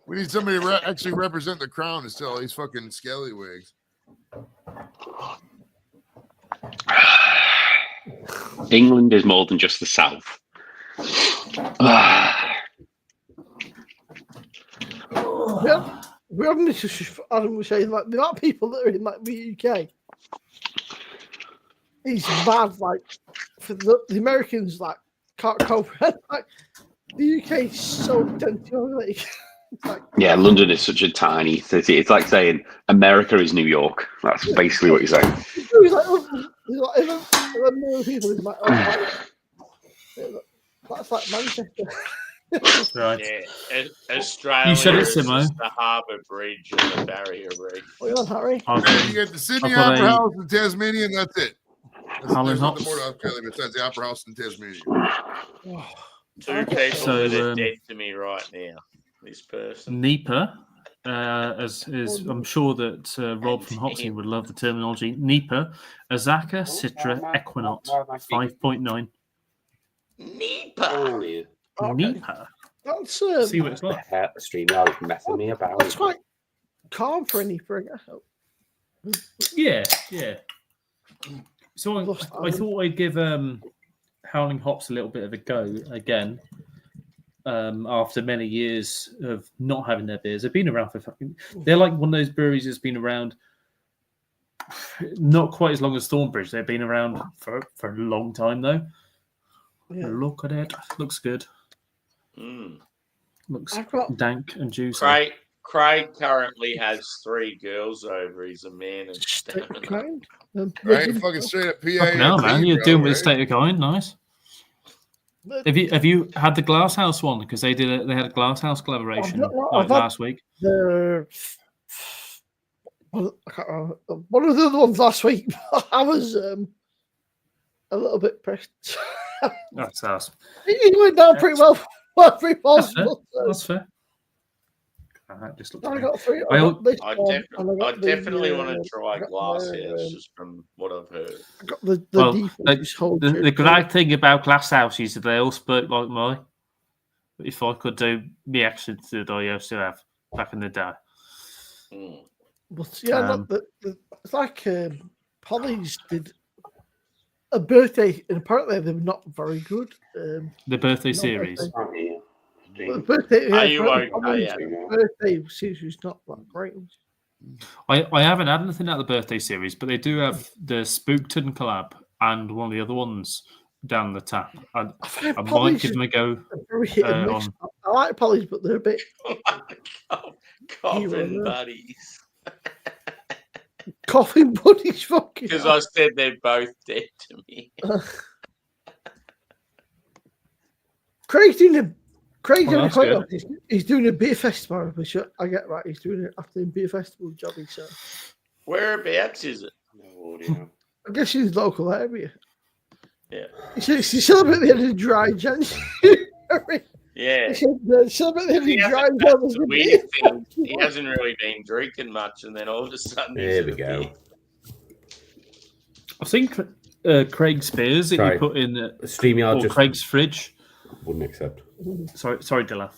We need somebody to actually represent the crown instead of these fucking scallywags. England is more than just the South. We haven't just Adam was saying like the amount of people that are in like the UK. He's mad. Like for the Americans, like can't comprehend. Like the UK is so dense. Like, like Yeah, London is such a tiny city. It's like saying America is New York. That's basically what you're saying. it was like If more people is like, that's like Manchester. Right. Yeah, Australia You said it, is Simo. just the Harbour Bridge and the Barrier Reef. What on, Harry? You got the Sydney I've got Opera a- House in Tasmania, and that's it. Harlan There's nothing Hops. more to Australia besides the Opera House in Tasmania. Two people So, that are dead to me right now. This person. NEPA, as is, I'm sure that Rob from Hoxie would love the terminology. NEPA, Azaka Citra Equinox 5.9. Nipa. NEPA. That's See what it's like. StreamYard is messing me about. that's quite calm for any spring. Yeah, yeah. So I thought I'd give Howling Hops a little bit of a go again. After many years of not having their beers, they've been around for fucking. They're like one of those breweries that's been around, not quite as long as Thornbridge. They've been around for a long time though. Yeah. Look at it, looks good. Looks I've got dank and juicy. Craig currently has 3 girls over. He's a man of stamina. kind. Right? Fucking straight up PA. Fucking hell, man, you're doing with the state of kind. Nice. Have you had the Glass House one? Because they had a Glass House collaboration last week. One of the other ones last week. I was a little bit pressed. That's us. He went down pretty well. Pretty That's fair. possible. That's fair. That just looks I good. got 3. I definitely want to try Glasshouse just from what I've heard. I got the Well, default. The great thing about Glass House is that they all spoke like me. If I could do the accents that I used to have back in the day. But yeah, it's like Polly's did a birthday, and apparently they were not very good. The birthday series. Birthday, Are you okay? Birthday series was not that great. I haven't had anything out of the birthday series, but they do have the Spookton collab and one of the other ones down the tap. I might give them a go. Very hit and miss. I like Polly's, but they're a bit Coffin buddies. coughing buddies. Fucking. Because I said they're both dead to me. Craig's doing a that's quite good. well. He's doing a beer festival, which I get right. He's doing it after the beer festival jobbing. So Whereabouts is it? I guess he's local area. Yeah. He celebrate the end of dry January. Yeah. Celebrate the end of dry That's the January. weird thing. He hasn't really been drinking much, and then all of a sudden, There we go. I think Craig Spears that Sorry. you put in the StreamYard just Craig's fridge. wouldn't accept. Sorry, Dilaf.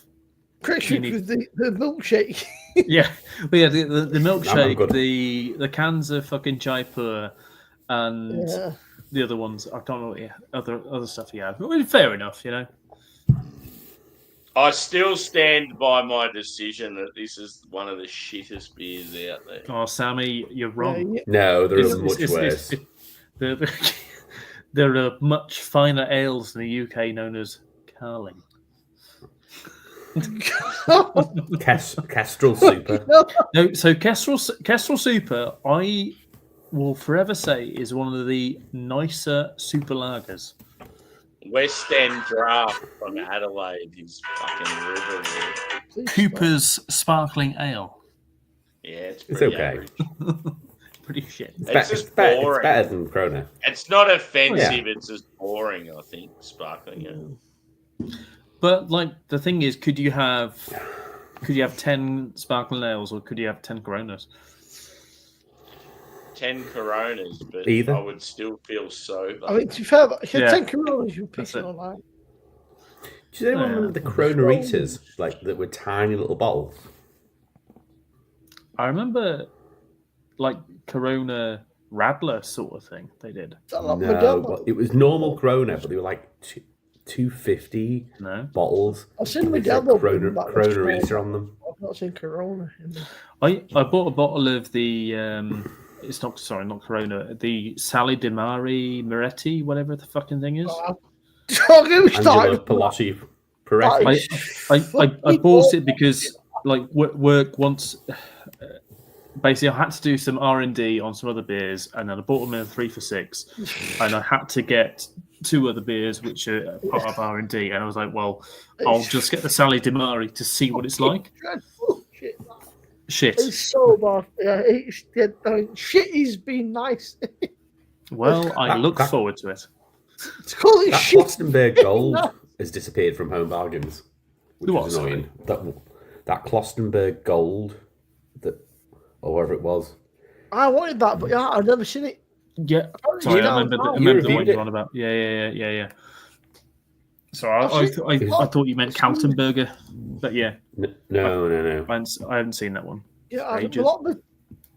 Craig You need- with the milkshake. Yeah, but yeah, the I'm milkshake, good. the cans of fucking Jaipur, and Yeah. the other ones. I don't know what other stuff he had. Well, fair enough, you know. I still stand by my decision that this is one of the shittest beers out there. Oh, Sammy, you're wrong. Yeah, No, there It's- are much it's- worse. there are much finer ales in the UK known as Carling. Kestrel Super. No, so Kestrel Super, I will forever say, is one of the nicer super lagers. West End Draft from Adelaide is fucking river. Cooper's Sparkling Ale. Yeah, it's It's pretty okay. average. Pretty shit. It's just It's boring. better than Corona. It's not offensive. It's just boring. I think sparkling. Yeah. But like the thing is, could you have 10 sparkling ales or could you have 10 Coronas? 10 Coronas, but Either. I would still feel sober. I mean, to be fair, if you're Yeah. 10 Coronas, you're That's pissing it. all night. Do you Yeah. remember the Corona Eaters, like that were tiny little bottles? I remember like Corona Radler sort of thing they did. Is that like No, Modelo? but it was normal Corona, but they were like 250 No, bottles. I've seen with like Modelo. Corona, but that's Corona small. Eater on them. I've not seen Corona. In there. I bought a bottle of the it's not Corona, the Sally Di Mare Moretti, whatever the fucking thing is. Don't get me Angelo started. Pelosi Peretti. I bought it because like work once basically I had to do some R&D on some other beers, and then I bought them in a 3 for $6, and I had to get 2 other beers which are part of R&D, and I was like, well, I'll just get the Sally DiMare to see what it's like. Dreadful shit. Shit. It's so bad. Yeah, shit is being nice. Well, I look that- forward to it. To call it That shit. Klostenberg Gold has disappeared from Home Bargains, which What, is annoying. That Klostenberg Gold, or whatever it was. I wanted that, but yeah, I've never seen it. Yeah. Apparently Sorry, it's I down remember, now. I remember the reviewed one it. you're on about. Yeah. So I've I thought you meant Kaltenberger, but yeah, No. I haven't seen that one. Yeah, a Ages. lot of the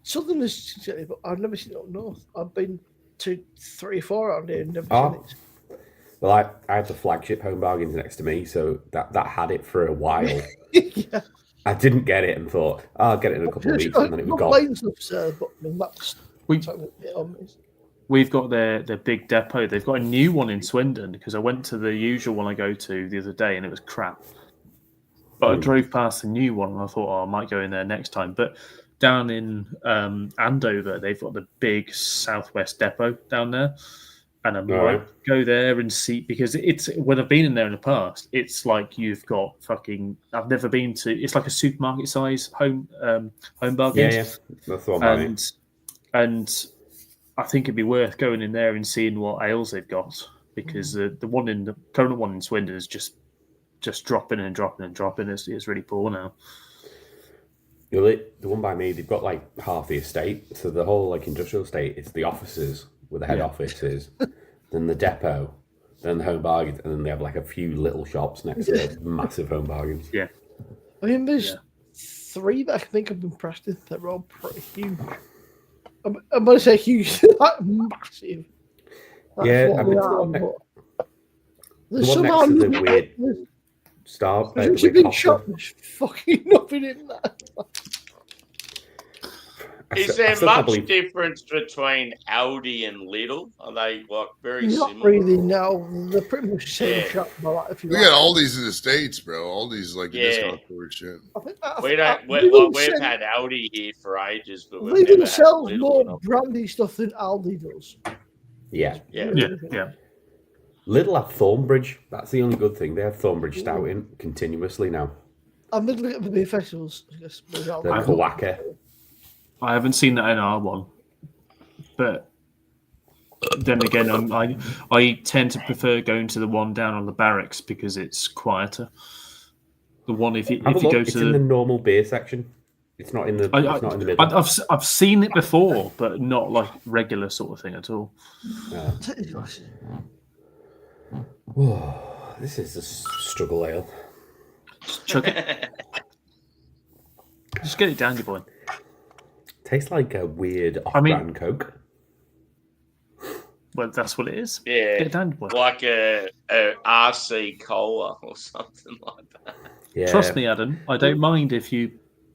southerners see it, but I've never seen it up north. I've been to 3 or 4 around here and never Oh. seen Well, I had the flagship Home Bargains next to me, so that had it for a while. it. Yeah. I didn't get it and thought, I'll get it in a couple of weeks, and then it was gone. Lanes upstairs, but I mean, that's We something on me. we've got their big depot. They've got a new one in Swindon because I went to the usual one I go to the other day and it was crap. But I drove past the new one and I thought, I might go in there next time. But down in Andover, they've got the big Southwest depot down there. And I might Right. go there and see, because it's when I've been in there in the past, it's like you've got fucking. I've never been to. It's like a supermarket size home bargains. Yeah, that's the one by me. And I think it'd be worth going in there and seeing what ales they've got, because the one in the current one in Swindon is just dropping and dropping and dropping. It's really poor now. You know, the one by me, they've got like half the estate, so the whole like industrial estate is the offices where the head office is, then the depot, then the Home Bargains, and then they have like a few little shops next to the massive Home Bargains. Yeah. I mean, there's 3 that I think I've been impressed with. They're all pretty huge. I'm going to say huge, like massive. That's Yeah, what I mean, they the are, one but The there's one some next to the out- weird there's- Star, there's the actually weird been Costa. shot. There's fucking nothing in there. Is there much difference between Aldi and Lidl? Are they like very Not similar? really, no. They're pretty much the same Yeah. shop. But like, if you We like, got all these in the States, bro. All these like Yeah. discount store shit. I think We've had Aldi here for ages, but we've Lidl never had sells Lidl. more brandy stuff than Aldi does. Yeah. Yeah. Yeah. Lidl have Thornbridge. That's the only good thing. They have Thornbridge Stout in continuously now. I'm looking at the beer festivals. I guess, The Aldi. Kawaka. I haven't seen that in our one, but then again, I tend to prefer going to the one down on the barracks because it's quieter. The one if you Have a look. go It's to in the normal beer section. It's not in the. It's not in the middle. I've seen it before, but not like regular sort of thing at all. This is a struggle ale. Just chug it. Just get it down, you boy. Tastes like a weird I mean- off-brand Coke. Well, that's what it is. Yeah. Get it down, you boy. Like a RC cola or something like that. Yeah. Trust me, Adam. I don't mind if you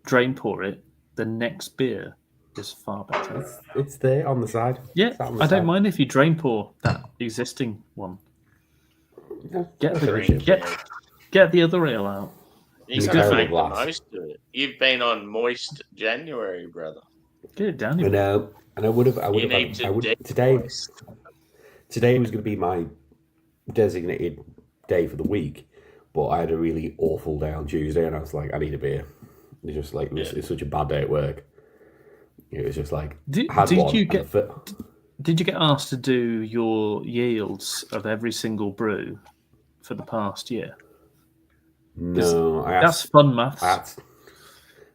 drain pour it. The next beer is far better. It's there on the side. Yeah, It's on the I don't side. mind if you drain pour that existing one. Get That's the, an issue. get the other ale out. You It's got to terrible make the glass. most of it. You've been on moist January, brother. Get it down. I You know, and I would have. You need to today. moist. Today was going to be my designated day for the week, but I had a really awful day on Tuesday, and I was like, I need a beer. It's just like it's such a bad day at work. It was just like Did I had you one, and get- the Did you get asked to do your yields of every single brew for the past year? No, That's fun maths.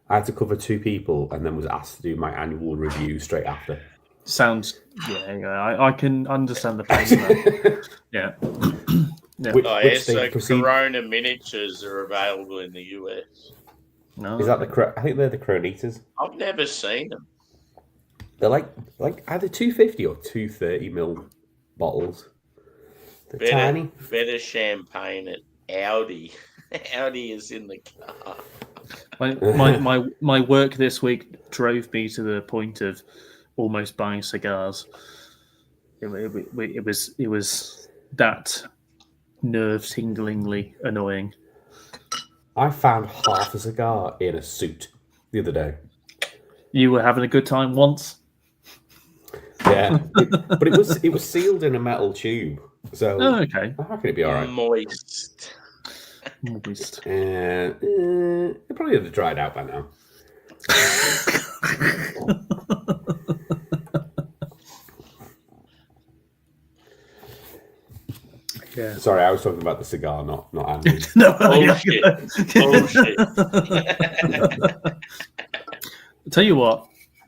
I had to cover 2 people, and then was asked to do my annual review straight after. Sounds I can understand the pain of that. Yeah. Yeah. Which, Oh, which yeah, so they proceed. Corona miniatures are available in the US. No. Is that I think they're the Cronitas. I've never seen them. They're like either 250 or 230 ml bottles. They're tiny. Better champagne at Audi. Audi is in the car. My work this week drove me to the point of almost buying cigars. It was that nerve-tinglingly annoying. I found half a cigar in a suit the other day. You were having a good time once. Yeah, but it was sealed in a metal tube, so Oh, okay. how can it be all right? Moist. Moist. It probably would have dried out by now. Yeah. Sorry, I was talking about the cigar, not Andy. No. Bullshit. Bullshit. Tell you what,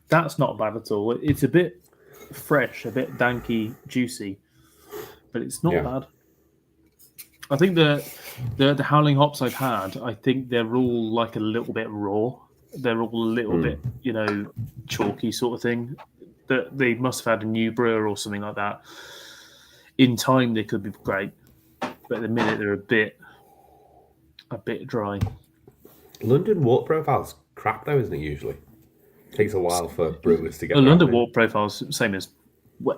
that's not bad at all. It's a bit fresh, a bit danky, juicy, but it's not Yeah. bad. I think the howling hops I've had, I think they're all like a little bit raw. They're all a little bit, chalky sort of thing. That they must have had a new brewer or something like that. In time, they could be great, but at the minute they're a bit dry. London wort profile's crap though, isn't it? Usually takes a while for brewers to get. The London around it. wort profile's same as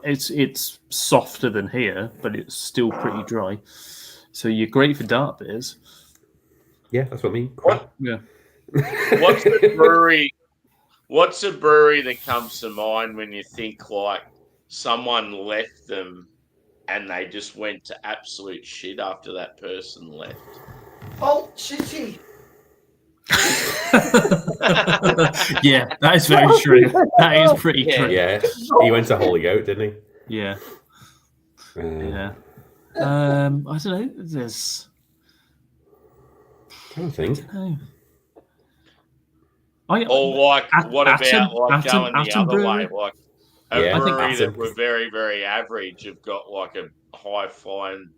it's softer than here, but it's still pretty dry. So you're great for dark beers. Yeah, that's what I mean. Crap. Yeah. What's the brewery? What's a brewery that comes to mind when you think like someone left them and they just went to absolute shit after that person left? Alt City. Yeah, that is very true. That is pretty true. Yeah, he went to Holy Goat, didn't he? Yeah. Yeah. I don't know. There's. I don't think. Or like, what about like Atom going the other Brewery? way? Like a Yeah, I think brewery that Atom. were very, very average have got like a high fine.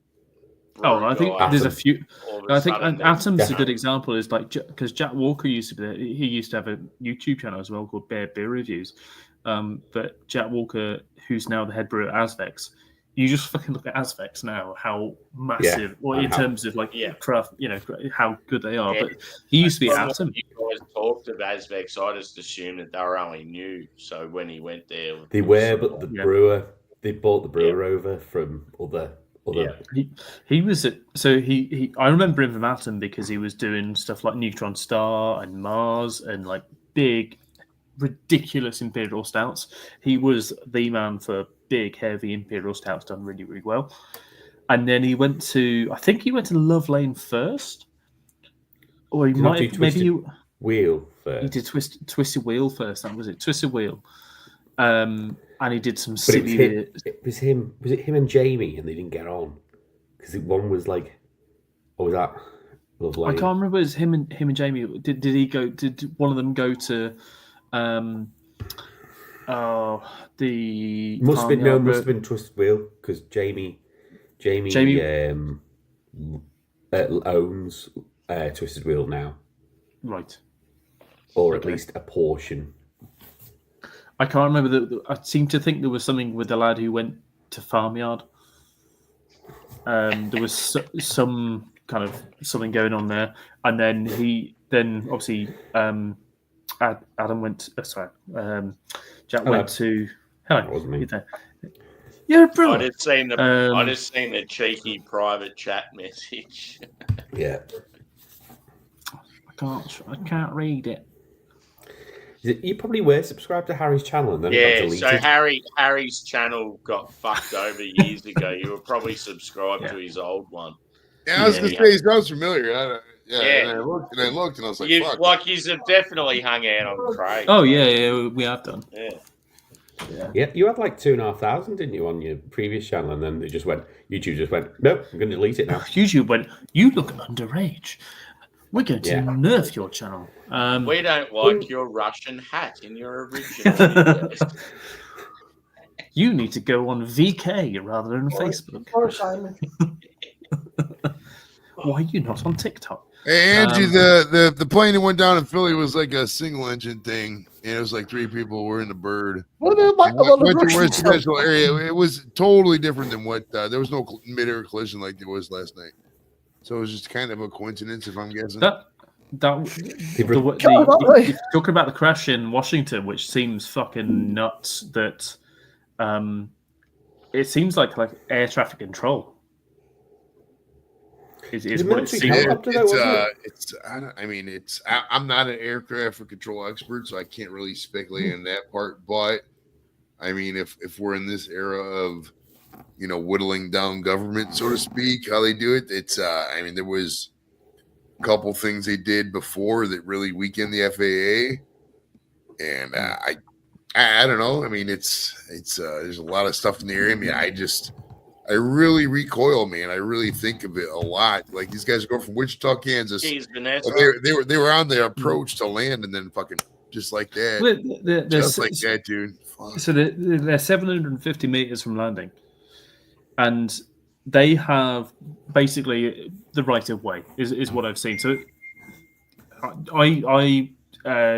Oh, I think there's a few. I think Atom's a good example. Is like because Jack Walker used to be there. He used to have a YouTube channel as well called Bear Beer Reviews. But Jack Walker, who's now the head brewer at Azvex, you just fucking look at Azvex now, how massive, or in terms of like craft, how good they are. Yeah. But he used to be From at Atom. what you guys talked of Azvex, I just assumed that they were only new. So when he went there, They were, but the brewer, they bought the brewer over from other. He was at, so he I remember him from Atom because he was doing stuff like Neutron Star and Mars and like big, ridiculous imperial stouts. He was the man for big, heavy imperial stouts done really, really well. And then he went to, I think he went to Love Lane first, or he might have, maybe Wheel first. He did Twisted Wheel first. That was it, Twisted Wheel. And he did some silly. It was him. Was it him and Jamie? And they didn't get on because one was like, what was that? Love Lane. I can't remember. It was him and Jamie. Did he go? Did one of them go to? The must have been Twisted Wheel because Jamie owns Twisted Wheel now, right? Or at least a portion. I can't remember. I seem to think there was something with the lad who went to Farmyard. There was some kind of something going on there, and then obviously Adam went. Jack went to. Hello, that wasn't me. You're a brewer. I just seen the cheeky private chat message. Yeah, I can't read it. You probably were subscribed to Harry's channel and then it got deleted. So Harry's channel got fucked over years ago. You were probably subscribed to his old one. Yeah, I was gonna say he sounds familiar. And I looked and I was like, you, fuck. like you've definitely hung out on Craig. Oh yeah, we have done. Yeah, you had like 2,500, didn't you, on your previous channel? And then YouTube just went, nope, I'm going to delete it now. YouTube went, you look underage. We're going to nerf your channel. We don't like your Russian hat in your original. You need to go on VK rather than Facebook. Or Simon. Why are you not on TikTok? Hey, Angie, the plane that went down in Philly was like a single engine thing, and it was like 3 people were in the bird. What about like a lot of Russian residential area? It was totally different than what there was no mid-air collision like there was last night. So it was just kind of a coincidence, if I'm guessing. Talking about the crash in Washington, which seems fucking nuts. That it seems like air traffic control. Is The what it military seems. helicopter, though, wasn't it? I'm not an air traffic control expert, so I can't really speculate on that part. But I mean, if we're in this era of, whittling down government, so to speak, how they do it, it's I mean, there was a couple things they did before that really weakened the FAA, and I don't know. I mean, it's there's a lot of stuff in the area. I mean, I really recoil, man. I really think of it a lot. Like, these guys go from Wichita, Kansas. Jeez, Vanessa. They were on the approach to land, and then fucking just like that, just like that, dude. Fuck. So they're 750 meters from landing, and they have basically the right of way. Is what I've seen. So I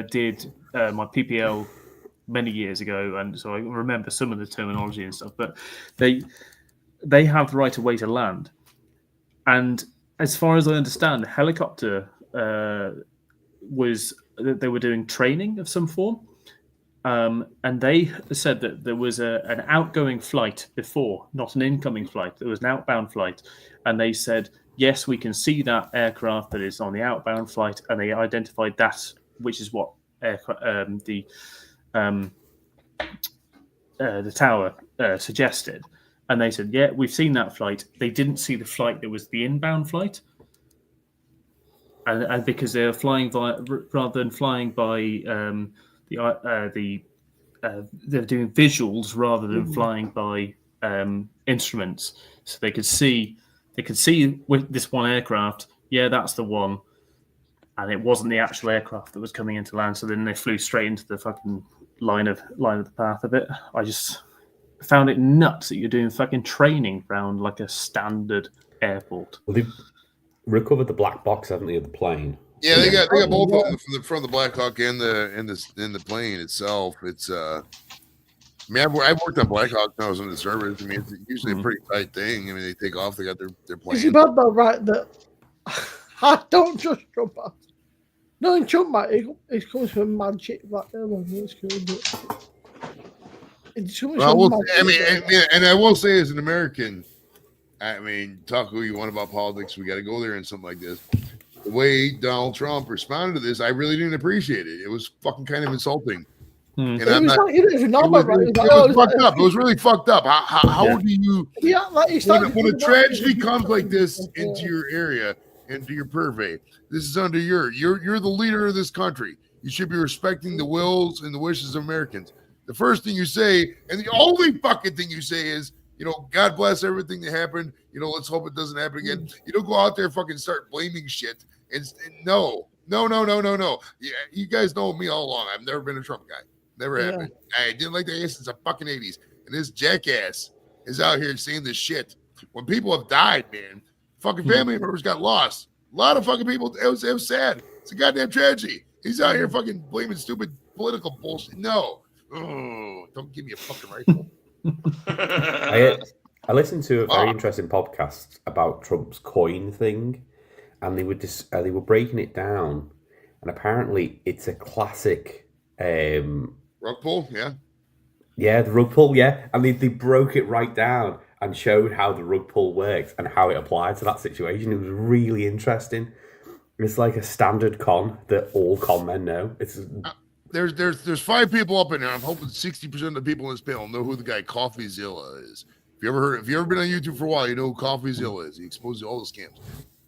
did my PPL many years ago, and so I remember some of the terminology and stuff. But they have the right of way to land, and as far as I understand, the helicopter they were doing training of some form, and they said that there was an outgoing flight before, not an incoming flight. There was an outbound flight, and they said, yes, we can see that aircraft that is on the outbound flight, and they identified that, which is what the tower suggested. And they said, yeah, we've seen that flight. They didn't see the flight that was the inbound flight. And because they were flying rather than flying by they're doing visuals rather than flying by instruments. So they could see with this one aircraft, yeah, that's the one. And it wasn't the actual aircraft that was coming into land. So then they flew straight into the fucking line of the path of it. I just found it nuts that you're doing fucking training around like a standard airport. Well, they've recovered the black box, haven't they, of the plane? Yeah, they got both of them from the Black Hawk and the plane itself. It's I mean, I've worked on Black Hawk when I was in the service. I mean, it's usually a pretty tight thing. I mean, they take off, they got their plane. It's about that, right? That I don't just jump out. No, jump out. It comes from mad shit back there. It's cool, and I will say, as an American, I mean, talk who you want about politics, we got to go there and something like this. The way Donald Trump responded to this, I really didn't appreciate it. It was fucking kind of insulting. And it was fucked up. It was really fucked up. How do you? Yeah, when a tragedy comes like this into your area, into your purvey, this is under you're the leader of this country. You should be respecting the wills and the wishes of Americans. The first thing you say, and the only fucking thing you say is, God bless everything that happened. Let's hope it doesn't happen again. You don't go out there and fucking start blaming shit. And no. Yeah, you guys know me all along. I've never been a Trump guy. Never happened. I didn't like the guy since the fucking 80s. And this jackass is out here saying this shit. When people have died, man, fucking family members got lost. A lot of fucking people. It was sad. It's a goddamn tragedy. He's out here fucking blaming stupid political bullshit. No. Oh, don't give me a fucking rifle. I listened to a very interesting podcast about Trump's coin thing, and they were breaking it down, and apparently it's a classic rug pull, yeah, the rug pull, and they broke it right down and showed how the rug pull works and how it applied to that situation. It was really interesting. It's like a standard con that all con men know. It's There's 5 people up in there. I'm hoping 60% of the people in this panel know who the guy CoffeeZilla is. If you ever been on YouTube for a while, you know who CoffeeZilla is. He exposes all the scams.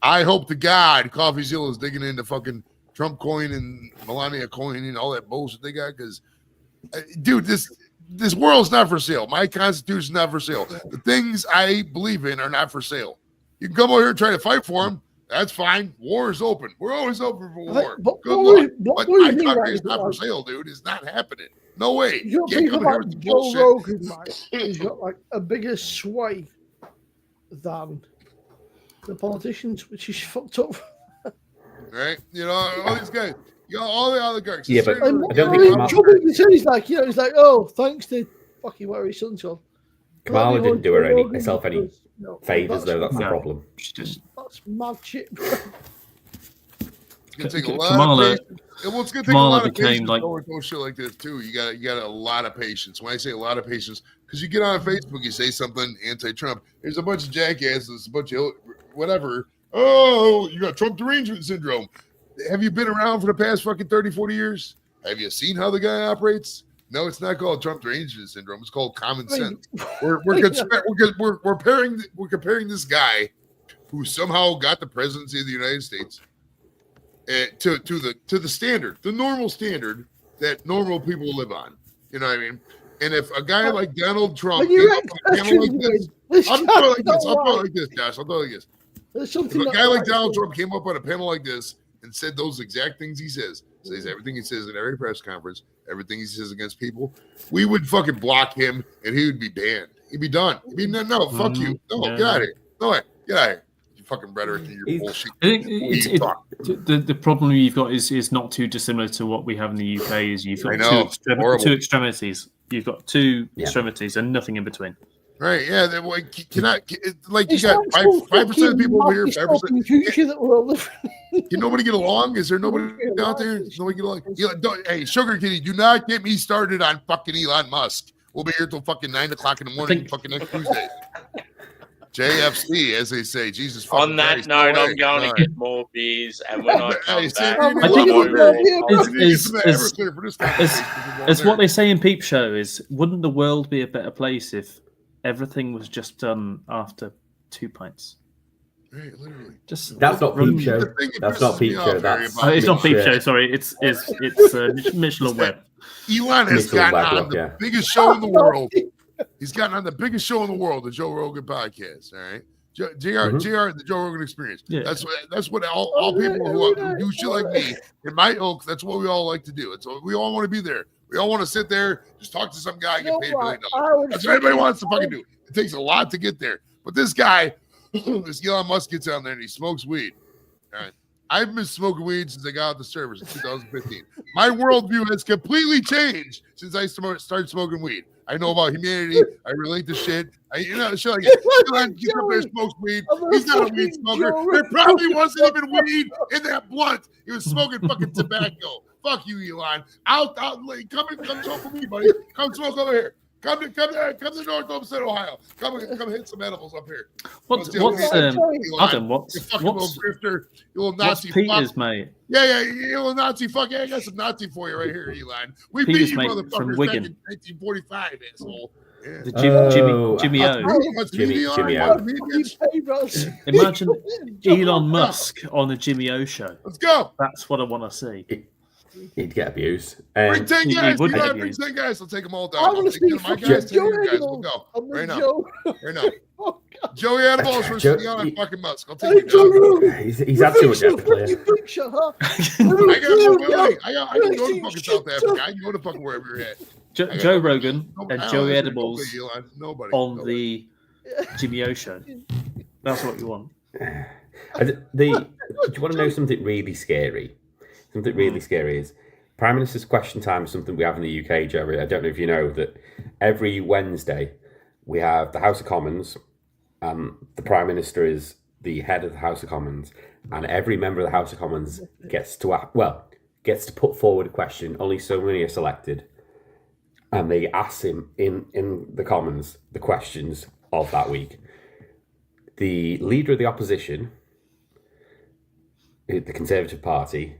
I hope to God CoffeeZilla is digging into fucking Trump coin and Melania coin and all that bullshit they got. Because, dude, this world's not for sale. My constitution's not for sale. The things I believe in are not for sale. You can come over here and try to fight for them. That's fine. War is open. We're always open for war. Good luck. But my country is not for sale, dude. It's not happening. No way. You can't come here with Joe Rogan, man. He's got like a bigger sway than the politicians, which is fucked up. Right? All these guys. All the oligarchs. Yeah, but I don't think he's like, oh, thanks to fucking where his son's on. Kamala didn't do herself any favors, though. That's the problem. That's mad shit. It's gonna take a lot of patience. It's gonna take a lot of patience to go shit like this too. You got a lot of patience. When I say a lot of patience, because you get on Facebook, you say something anti-Trump. There's a bunch of jackasses, a bunch of whatever Oh, you got Trump derangement syndrome. Have you been around for the past fucking 30, 40 years? Have you seen how the guy operates? No, it's not called Trump derangement syndrome. It's called common sense. We're comparing this guy who somehow got the presidency of the United States to the standard, the normal standard that normal people live on. You know what I mean? And if a guy like Donald Trump, I'll throw it like this, Josh. I'll throw it like this. If a guy like Donald Trump came up on a panel like this and said those exact things he says everything he says in every press conference, everything he says against people, we would fucking block him and he would be banned. He'd be done. He'd be no, fuck you. No, get out of here. No way. Get out of here. You fucking rhetoric and your bullshit. I think the problem you've got is not too dissimilar to what we have in the UK. Is you've got two extremities. You've got two extremities and nothing in between. Right? Yeah. You got 5% of people over here. 5%. Can nobody get along? Is there nobody out there? Does nobody get along? Hey, Sugar Kitty, do not get me started on fucking Elon Musk. We'll be here till fucking 9 o'clock in the morning, fucking next Tuesday. JFC, as they say. Jesus. On that note, I'm going to get more beers, and when I come back, it's what they say in Peep Show is, wouldn't the world be a better place if everything was just done after 2 pints? Right, literally. That's not Peep Show. That's not Peep Show. It's not Peep Show. Sorry, it's Michelin Web. Elon has gotten on the biggest show in the world. He's gotten on the biggest show in the world, the Joe Rogan podcast. All right, JR, the Joe Rogan Experience. Yeah. That's what all people who do shit like me in my ilk. That's what we all like to do. It's we all want to be there. We all want to sit there, just talk to some guy, get paid $1 million. That's what everybody wants to fucking do. It takes a lot to get there. But this guy, this Elon Musk, gets on there and he smokes weed. All right. I've been smoking weed since I got out the service in 2015. My worldview has completely changed since I started smoking weed. I know about humanity. I relate to shit. Shit like that. Elon gets up there, smokes weed. He's not a weed smoker. There probably wasn't even weed in that blunt. He was smoking fucking tobacco. Fuck you, Elon. I'll come smoke with me, buddy. Come smoke over here. Come to North Homestead, Ohio. Come hit some edibles up here. What's grifter, you little Nazi Peter's, fuck. mate? Yeah, you little Nazi fuck. Yeah, I got some Nazi for you right here, Elon. We beat you motherfuckers back in 1945, asshole. Yeah. The Jimmy O. Imagine Elon Musk on the Jimmy O show. Let's go. That's what I want to see. He'd get abused. Bring 10 guys. Bring 10 guys. I'll take them all down. I'll take my guys. 10 guys. We'll go. Right now. Right now. Joey Animals versus Elon fucking Musk. I'll take you down. He's had too much player. I can go to fucking South Africa. I can go to fucking wherever you're at. Joe Rogan and Joey Edibles on the Jimmy O show. That's what you want. Do you want to know something really scary? Something really scary is Prime Minister's Question Time is something we have in the UK, Jerry. I don't know if you know that every Wednesday we have the House of Commons. The Prime Minister is the head of the House of Commons, and every member of the House of Commons gets to put forward a question. Only so many are selected, and they ask him in the Commons the questions of that week. The leader of the opposition, the Conservative Party,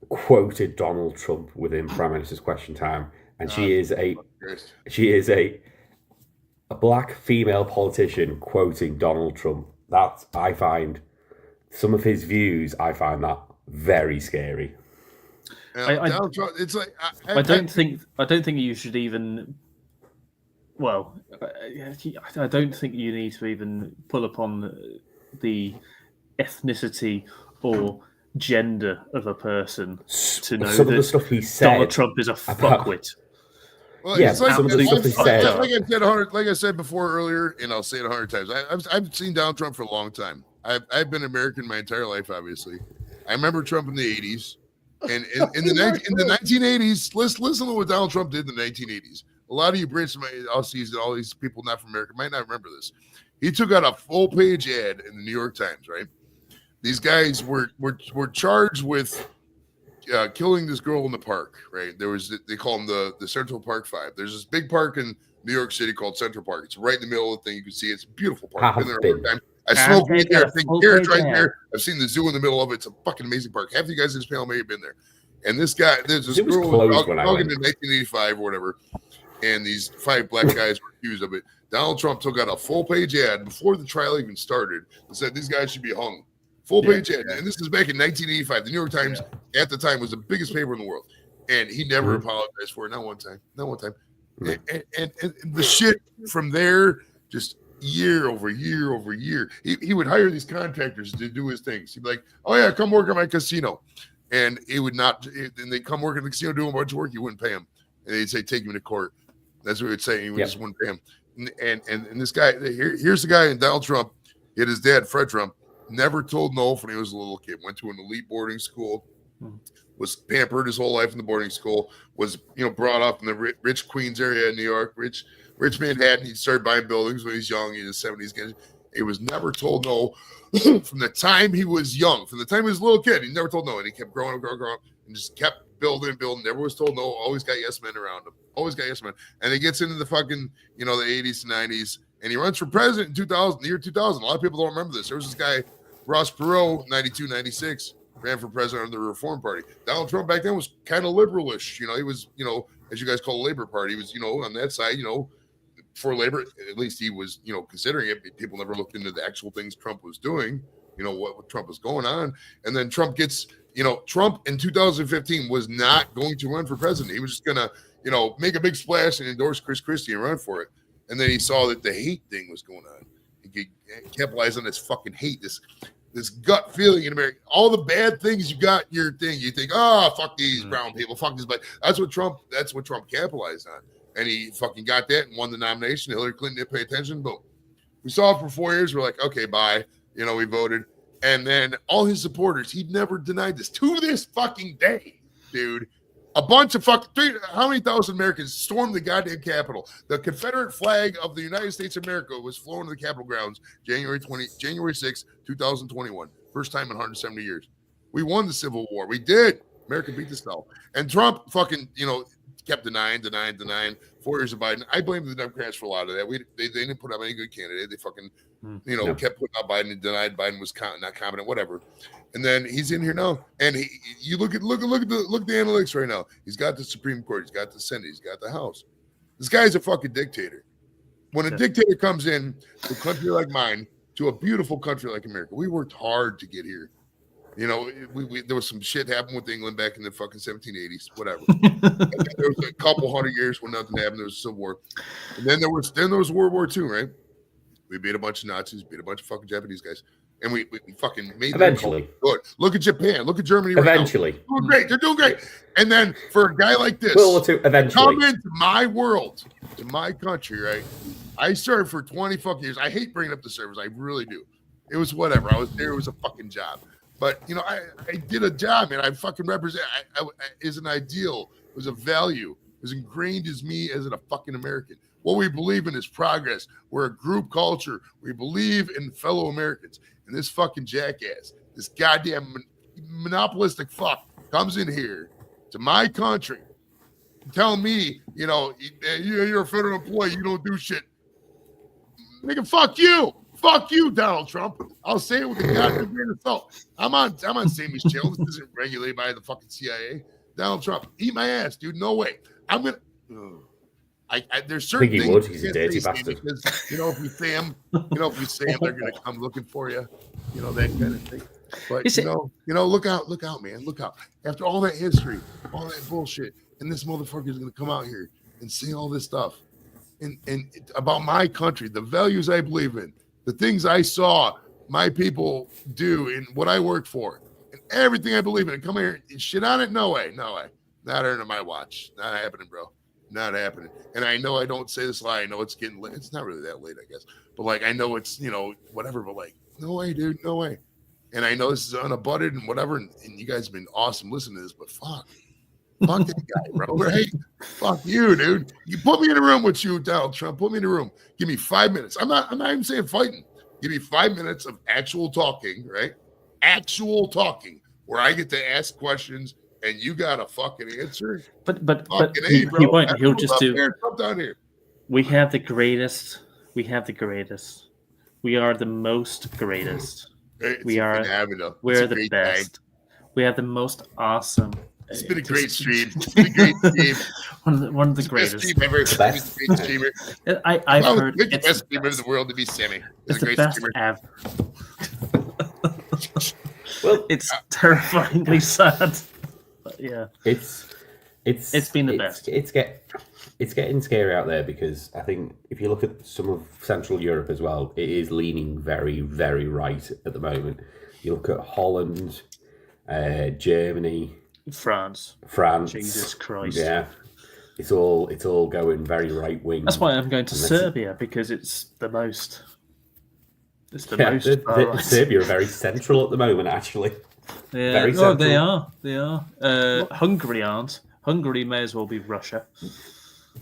quoted Donald Trump within Prime Minister's Question Time, and she is a black female politician quoting Donald Trump. That I find some of his views. I find that very scary. It's like I don't think you should even. Well, I don't think you need to even pull upon the ethnicity or gender of a person to know some of the stuff he said. Donald Trump is a fuckwit. Well, yeah, some of the stuff he said. Like I said before earlier, and I'll say it 100 times. I've seen Donald Trump for a long time. I've been American my entire life, obviously. I remember Trump in the 80s, and in the 1980s. Listen to what Donald Trump did in the 1980s. A lot of you Brits, Aussies, and all these people not from America might not remember this. He took out a full-page ad in the New York Times, right? These guys were charged with killing this girl in the park, right? They call them the Central Park Five. There's this big park in New York City called Central Park. It's right in the middle of the thing. You can see it's a beautiful park. I Been have there all the been. time. I smoked weed there. I've taken carrots right there. there. I've seen the zoo in the middle of it. It's a fucking amazing park. Half of you guys in this panel may have been there. And this guy, there's this It was girl closed when I in went. 1985 or whatever, and these 5 black guys were accused of it. Donald Trump took out a full-page ad before the trial even started and said these guys should be hung. Full-page ad. And this is back in 1985. The New York Times at the time was the biggest paper in the world. And he never apologized for it. Not one time. Not one time. And the shit from there, just year over year over year, he would hire these contractors to do his things. He'd be like, oh, yeah, come work at my casino. And he would not, and they'd come work at the casino doing a bunch of work. You wouldn't pay him. And they'd say, take him to court. That's what he would say. He would just wouldn't pay him. And this guy, here's the guy in Donald Trump. He had his dad, Fred Trump, never told no when he was a little kid. Went to an elite boarding school, was pampered his whole life in the boarding school, was brought up in the rich Queens area in New York, rich Manhattan. He started buying buildings when he was young in his 70s. He was never told no from the time he was young, from the time he was a little kid. He never told no, and he kept growing up, and just kept building. Never was told no. Always got yes men around him. Always got yes men. And he gets into the fucking, the 80s and 90s, and he runs for president in 2000, the year 2000. A lot of people don't remember this. There was this guy, Ross Perot, 92, 96, ran for president of the Reform Party. Donald Trump back then was kind of liberalish. He was, as you guys call the Labor Party, he was, on that side, for labor, at least he was, considering it. People never looked into the actual things Trump was doing, what Trump was going on. And then Trump gets, Trump in 2015 was not going to run for president. He was just going to, make a big splash and endorse Chris Christie and run for it. And then he saw that the hate thing was going on. He capitalized on this fucking hate, this gut feeling in America. All the bad things, you got your thing. You think, fuck these brown people, fuck this. But that's what Trump capitalized on. And he fucking got that and won the nomination. Hillary Clinton didn't pay attention. Boom. We saw it for 4 years. We're like, okay, bye. We voted. And then all his supporters, he'd never denied this to this fucking day, dude. A bunch of how many thousand Americans stormed the goddamn Capitol? The Confederate flag of the United States of America was flown to the Capitol grounds January 6, 2021. First time in 170 years. We won the Civil War. We did. America beat the South. And Trump fucking, kept denying. 4 years of Biden. I blame the Democrats for a lot of that. They didn't put up any good candidate. They fucking, kept putting out Biden and denied Biden was not competent, whatever. And then he's in here now, and you look at the analytics right now. He's got the Supreme Court, he's got the Senate, he's got the House. This guy's a fucking dictator. When a dictator comes in to a country like mine, to a beautiful country like America, we worked hard to get here. There was some shit happened with England back in the fucking 1780s, whatever. There was a couple hundred years when nothing happened. There was a Civil War, and then there was World War II, right? We beat a bunch of Nazis, beat a bunch of fucking Japanese guys. And we fucking made them good. Look at Japan. Look at Germany. Eventually. Right now. Doing great. They're doing great. And then for a guy like this, World War II, eventually. Come into my world, to my country, right? I served for 20 fucking years. I hate bringing up the service. I really do. It was whatever. I was there. It was a fucking job. But, I did a job, and I fucking represent. I is an ideal. It was a value. It was ingrained as me as a fucking American. What we believe in is progress. We're a group culture. We believe in fellow Americans. And this fucking jackass, this goddamn monopolistic fuck comes in here to my country telling me, you're a federal employee, you don't do shit. Nigga, fuck you. Fuck you, Donald Trump. I'll say it with a goddamn grain of salt. I'm on Sammy's channel. This isn't regulated by the fucking CIA. Donald Trump, eat my ass, dude. No way. I'm going to... there's certain things. I think he would. He's a dirty bastard. Because, if we say him, they're going to come looking for you. That kind of thing. But look out, man. Look out. After all that history, all that bullshit, and this motherfucker is going to come out here and say all this stuff, and about my country, the values I believe in, the things I saw my people do, and what I work for, and everything I believe in. And come here and shit on it? No way. Not under my watch. Not happening, bro. Not happening. And I know I don't say this lie. I know it's getting late. It's not really that late, I guess. But I know it's, whatever. But no way, dude. No way. And I know this is unabutted and whatever. And you guys have been awesome listening to this. But fuck that guy, bro. Right? Fuck you, dude. You put me in a room with you, Donald Trump. Put me in a room. Give me 5 minutes. I'm not even saying fighting. Give me 5 minutes of actual talking, right? Actual talking where I get to ask questions. And you got a fucking answer. But he won't. He'll just do. Come down here. We have the greatest. We have the greatest. We are the most greatest. We are. We're the best. We have the most awesome. It's been a great stream. It's been a great stream. one of the Best greatest. stream ever. The best. Great streamer. I've heard Pick the it's best the streamer in best. the world to be Sammy. It's He's a the great best streamer. ever. Well, It's terrifyingly sad. But yeah, it's been the best. It's getting scary out there because I think if you look at some of Central Europe as well, it is leaning very, very right at the moment. You look at Holland, Germany, France. France. Jesus Christ. Yeah, it's all going very right wing. That's why I'm going to And that's- Serbia because it's the most. It's the Yeah, most. Serbia are very central at the moment, actually. Yeah. very Oh, they central. are. They are. Hungary aren't. Hungary may as well be Russia.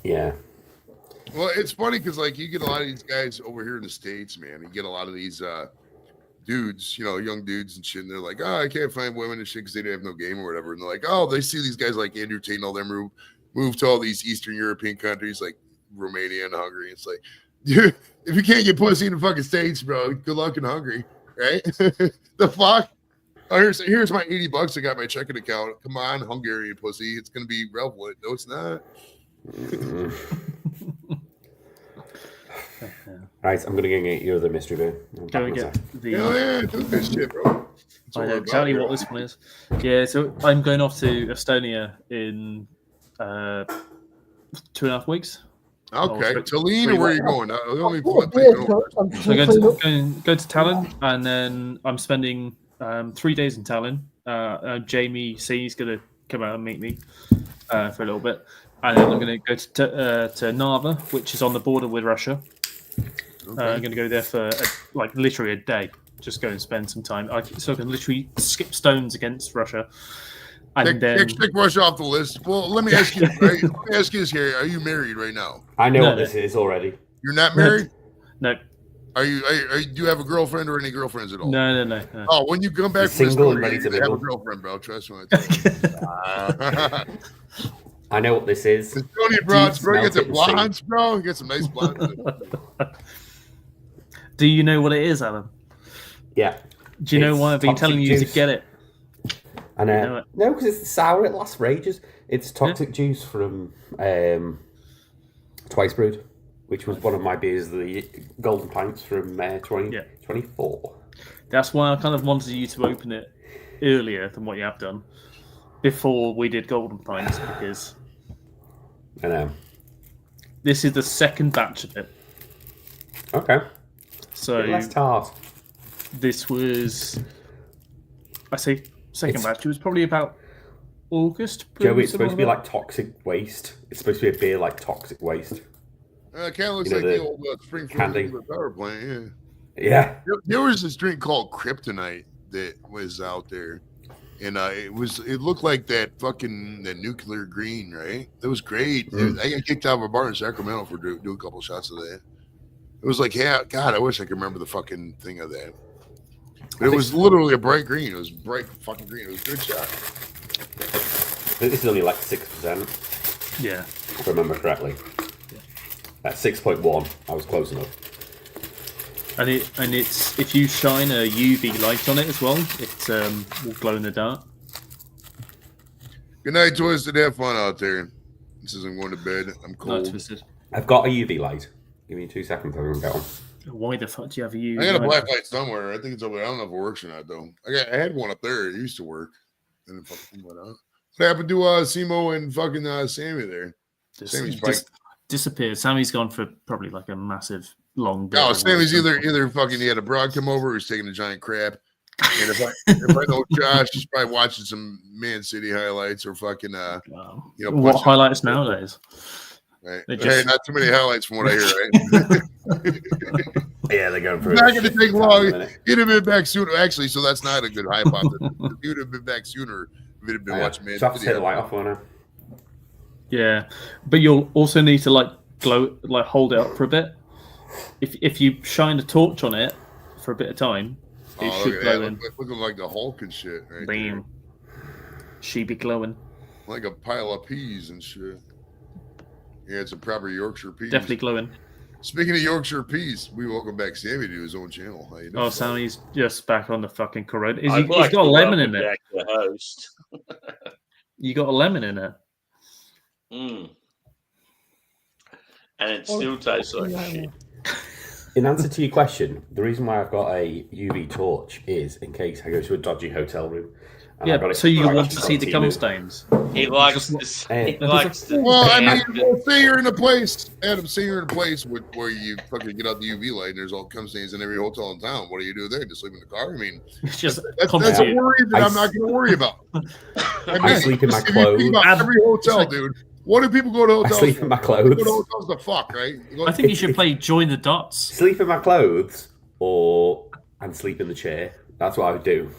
Yeah. Well, it's funny because like you get a lot of these guys over here in the States, man. You get a lot of these dudes, young dudes and shit, and they're like, oh, I can't find women and shit because they have no game or whatever. And they're like, oh, they see these guys like Andrew Tate and all them move to all these Eastern European countries like Romania and Hungary. It's like, dude, if you can't get pussy in the fucking States, bro, good luck in Hungary, right? The fuck? Oh, here's my $80 I got my checking account. Come on, Hungarian pussy. It's gonna be relevant. No, it's not. Right, I'm gonna go get you the mystery beer. Go and get the. Hell yeah, do this shit, bro. That's I what know we're exactly about what here. this one is. Yeah, so I'm going off to Estonia in 2.5 weeks. Okay, Oh, Tallinn, three or where are you weeks. going? Let me Oh, play yeah, over. I'm So I'm just going clean up. to Tallinn, and then I'm spending 3 days in Tallinn. Jamie C is going to come out and meet me for a little bit, and then I'm going to go to Narva, which is on the border with Russia. I'm going to go there for literally a day. Just go and spend some time. So I can literally skip stones against Russia, and then Take Russia off the list. Well, let me ask you. Right? Let me ask you this here: are you married right now? I know No, what this is already. You're not married. no, Are you? Do you have a girlfriend or any girlfriends at all? no. Oh, when you come back He's from single and Estonia, ready you're to gonna have a mingle. girlfriend, bro. Trust me. When I tell you. I know what this is. Estonia broads, bro. You Melt get it the and see. blondes, bro. You get some nice blondes. Do you know what it is, Alan? Yeah. Do you know It's why I've been toxic telling you to juice. get it? And know it. no, because it's sour. It lasts for ages. It's toxic juice from Twice Brewed, which was one of my beers, the Golden Pints from 2024. That's why I kind of wanted you to open it earlier than what you have done before we did Golden Pints, because I know. this is the second batch of it. Okay. So Less tart. this was, I say second It's- batch. It was probably about August. Joey, it's something supposed to be that. like toxic waste. It's supposed to be a beer like toxic waste. Kind of looks You know, like the the old Springfield candy. nuclear power plant. Yeah. Yeah. There was this drink called Kryptonite that was out there, and it looked like that nuclear green, right? That was great. I got kicked out of a bar in Sacramento for doing a couple shots of that. It was like, yeah, God, I wish I could remember the fucking thing of that. But it was literally a bright green. It was bright fucking green. It was a good shot. I think this is only like 6%, Yeah. if I remember correctly. That's 6.1. I was close enough. And it's if you shine a UV light on it as well, it will glow in the dark. Good night, Twisted. Have fun out there. This is I'm going to bed. I'm Not cold. twisted. I've got a UV light. Give me 2 seconds. I'm going to get on. Why the fuck do you have a UV I got a light? black light somewhere. I think it's over there. I don't know if it works or not, though. I had one up there. It used to work. And it fucking went out. What happened to Simo and fucking Sammy there? Sammy's Just disappeared. Sammy's gone for probably like a massive long day. Oh, Sammy's either fucking he had a broad come over or he's taking a giant crap. And if I know Josh, he's probably watching some Man City highlights or fucking Wow. you know, What punching- highlights nowadays? right? They Hey, just- not too many highlights from what I hear, right? Yeah, they're going for It's it. not gonna take Time long. in a minute. He'd have been back sooner. Actually, so that's not a good hypothesis. He would have been back sooner if he'd have been Yeah. watching Man So I have to City. take the light off, won't I? Yeah, but you'll also need to hold it up for a bit. If you shine a torch on it for a bit of time, it Oh, should look at that. glow in. Looking like the Hulk and shit, right? there. Bam. She be glowing. Like a pile of peas and shit. Yeah, it's a proper Yorkshire peas. Definitely glowing. Speaking of Yorkshire peas, we welcome back Sammy to his own channel. How you doing? Oh, Sammy's just back on the fucking Corona. I'd He's like got a to lemon in welcome it. back the host. You got a lemon in it. Mm. And it still tastes like Yeah. shit. In answer to your question, the reason why I've got a UV torch is in case I go to a dodgy hotel room. And I've got Yeah, it so you right want up to the see the TV. cum stains. He likes Just- to. He Hey. likes to. Well, I stand mean, well, say you're in a place, Adam. Say you're in a place where you fucking get out the UV light and there's all cum stains in every hotel in town. What do you do there? Just sleep in the car? I mean, It's just that's a contribute. worry that I I'm not going to worry about. I sleep in my if you think clothes. about every hotel, dude. What do people go to I hotels? sleep for? in my They go to clothes. hotels to fuck, right? You go- I think you should play Join the Dots. Sleep in my clothes and sleep in the chair. That's what I would do.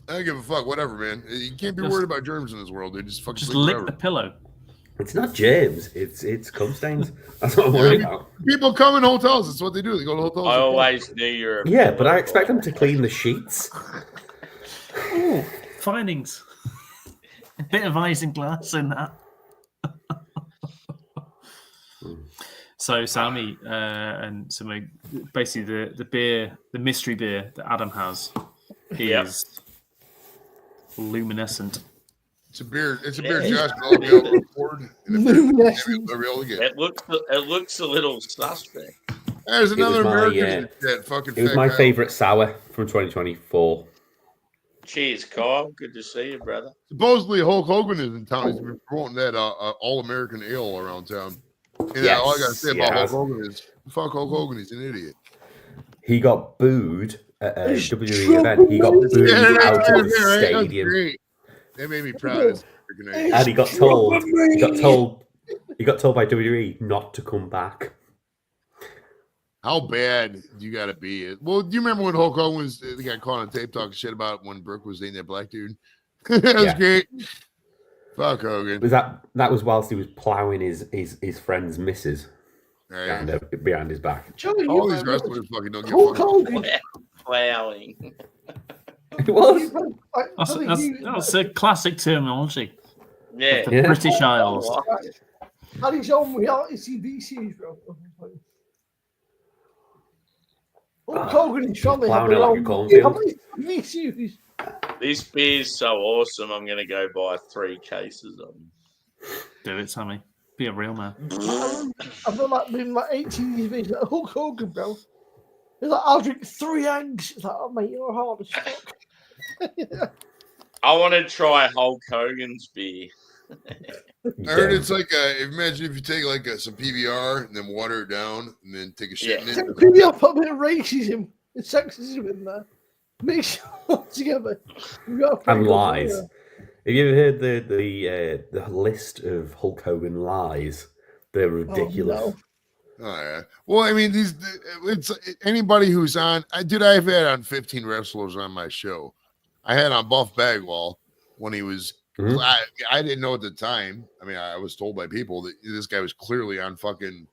I don't give a fuck. Whatever, man. You can't be Just- worried about germs in this world, dude. Just fucking Just sleep lick forever. the pillow. It's not germs. It's cum stains. That's what I'm worried about. People come in hotels. That's what they do. They go to hotels. I to fuck. always knew you're. a Yeah, but I pillow expect boy. them to clean the sheets. Ooh, findings. A bit of isinglass in that. So Sammy and Sammy, basically the beer, the mystery beer that Adam has Yep. is luminescent. It's a beer. It's a beer. Yeah. Josh will be able to afford. And a beer Luminescent. they'll be able to get. It looks a little suspect. There's another my, American. That fucking. It was fat my guy. favourite sour from 2024. Cheers, Kyle. Good to see you, brother. Supposedly Hulk Hogan is in town. He's been promoting that All American Ale around town. And Yes, all I gotta say about yes. Hulk Hogan is fuck Hulk Hogan. He's an idiot. He got booed at a It's WWE true. event. He got booed Yeah, out that's of right, the right? That's stadium, great. That made me proud. As a freaking idiot. and he got told. He got told by WWE not to come back. How bad do you got to be? Well, do you remember when Hulk Hogan was? They got caught on tape talking shit about when Brooke was dating that black dude. That was Yeah. great. Fuck Hogan. Was that was whilst he was ploughing his friend's missus Right. behind his back. Joey, All you these remember wrestlers fucking don't get Hulk fucking. Hogan. Plowing. It was. That's a classic terminology. Yeah. The Yeah. British Isles. Had his own reality TV series, bro. Hulk Hogan and Charlie had Plowing their it like a own cornfield. TV series. This beer's so awesome. I'm gonna go buy 3 cases of them. Do it, Sammy. Be a real man. I've been like in my 18 years of age, like Hulk Hogan, bro. He's like, I'll drink 3 eggs. It's like, oh, mate, you're hard as fuck. I want to try Hulk Hogan's beer. I heard it's like imagine if you take like some PBR and then water it down and then take a shit in Yeah. it. Maybe I'll put a bit of racism and sexism in there. Mix it all together. We got a pretty And good lies. beer. Have you ever heard the list of Hulk Hogan lies? They're ridiculous. Oh, Oh yeah. Well, I mean, it's anybody who's on. Dude, I've had on 15 wrestlers on my show. I had on Buff Bagwell when he was. Mhm. I didn't know at the time. I mean, I was told by people that this guy was clearly on fucking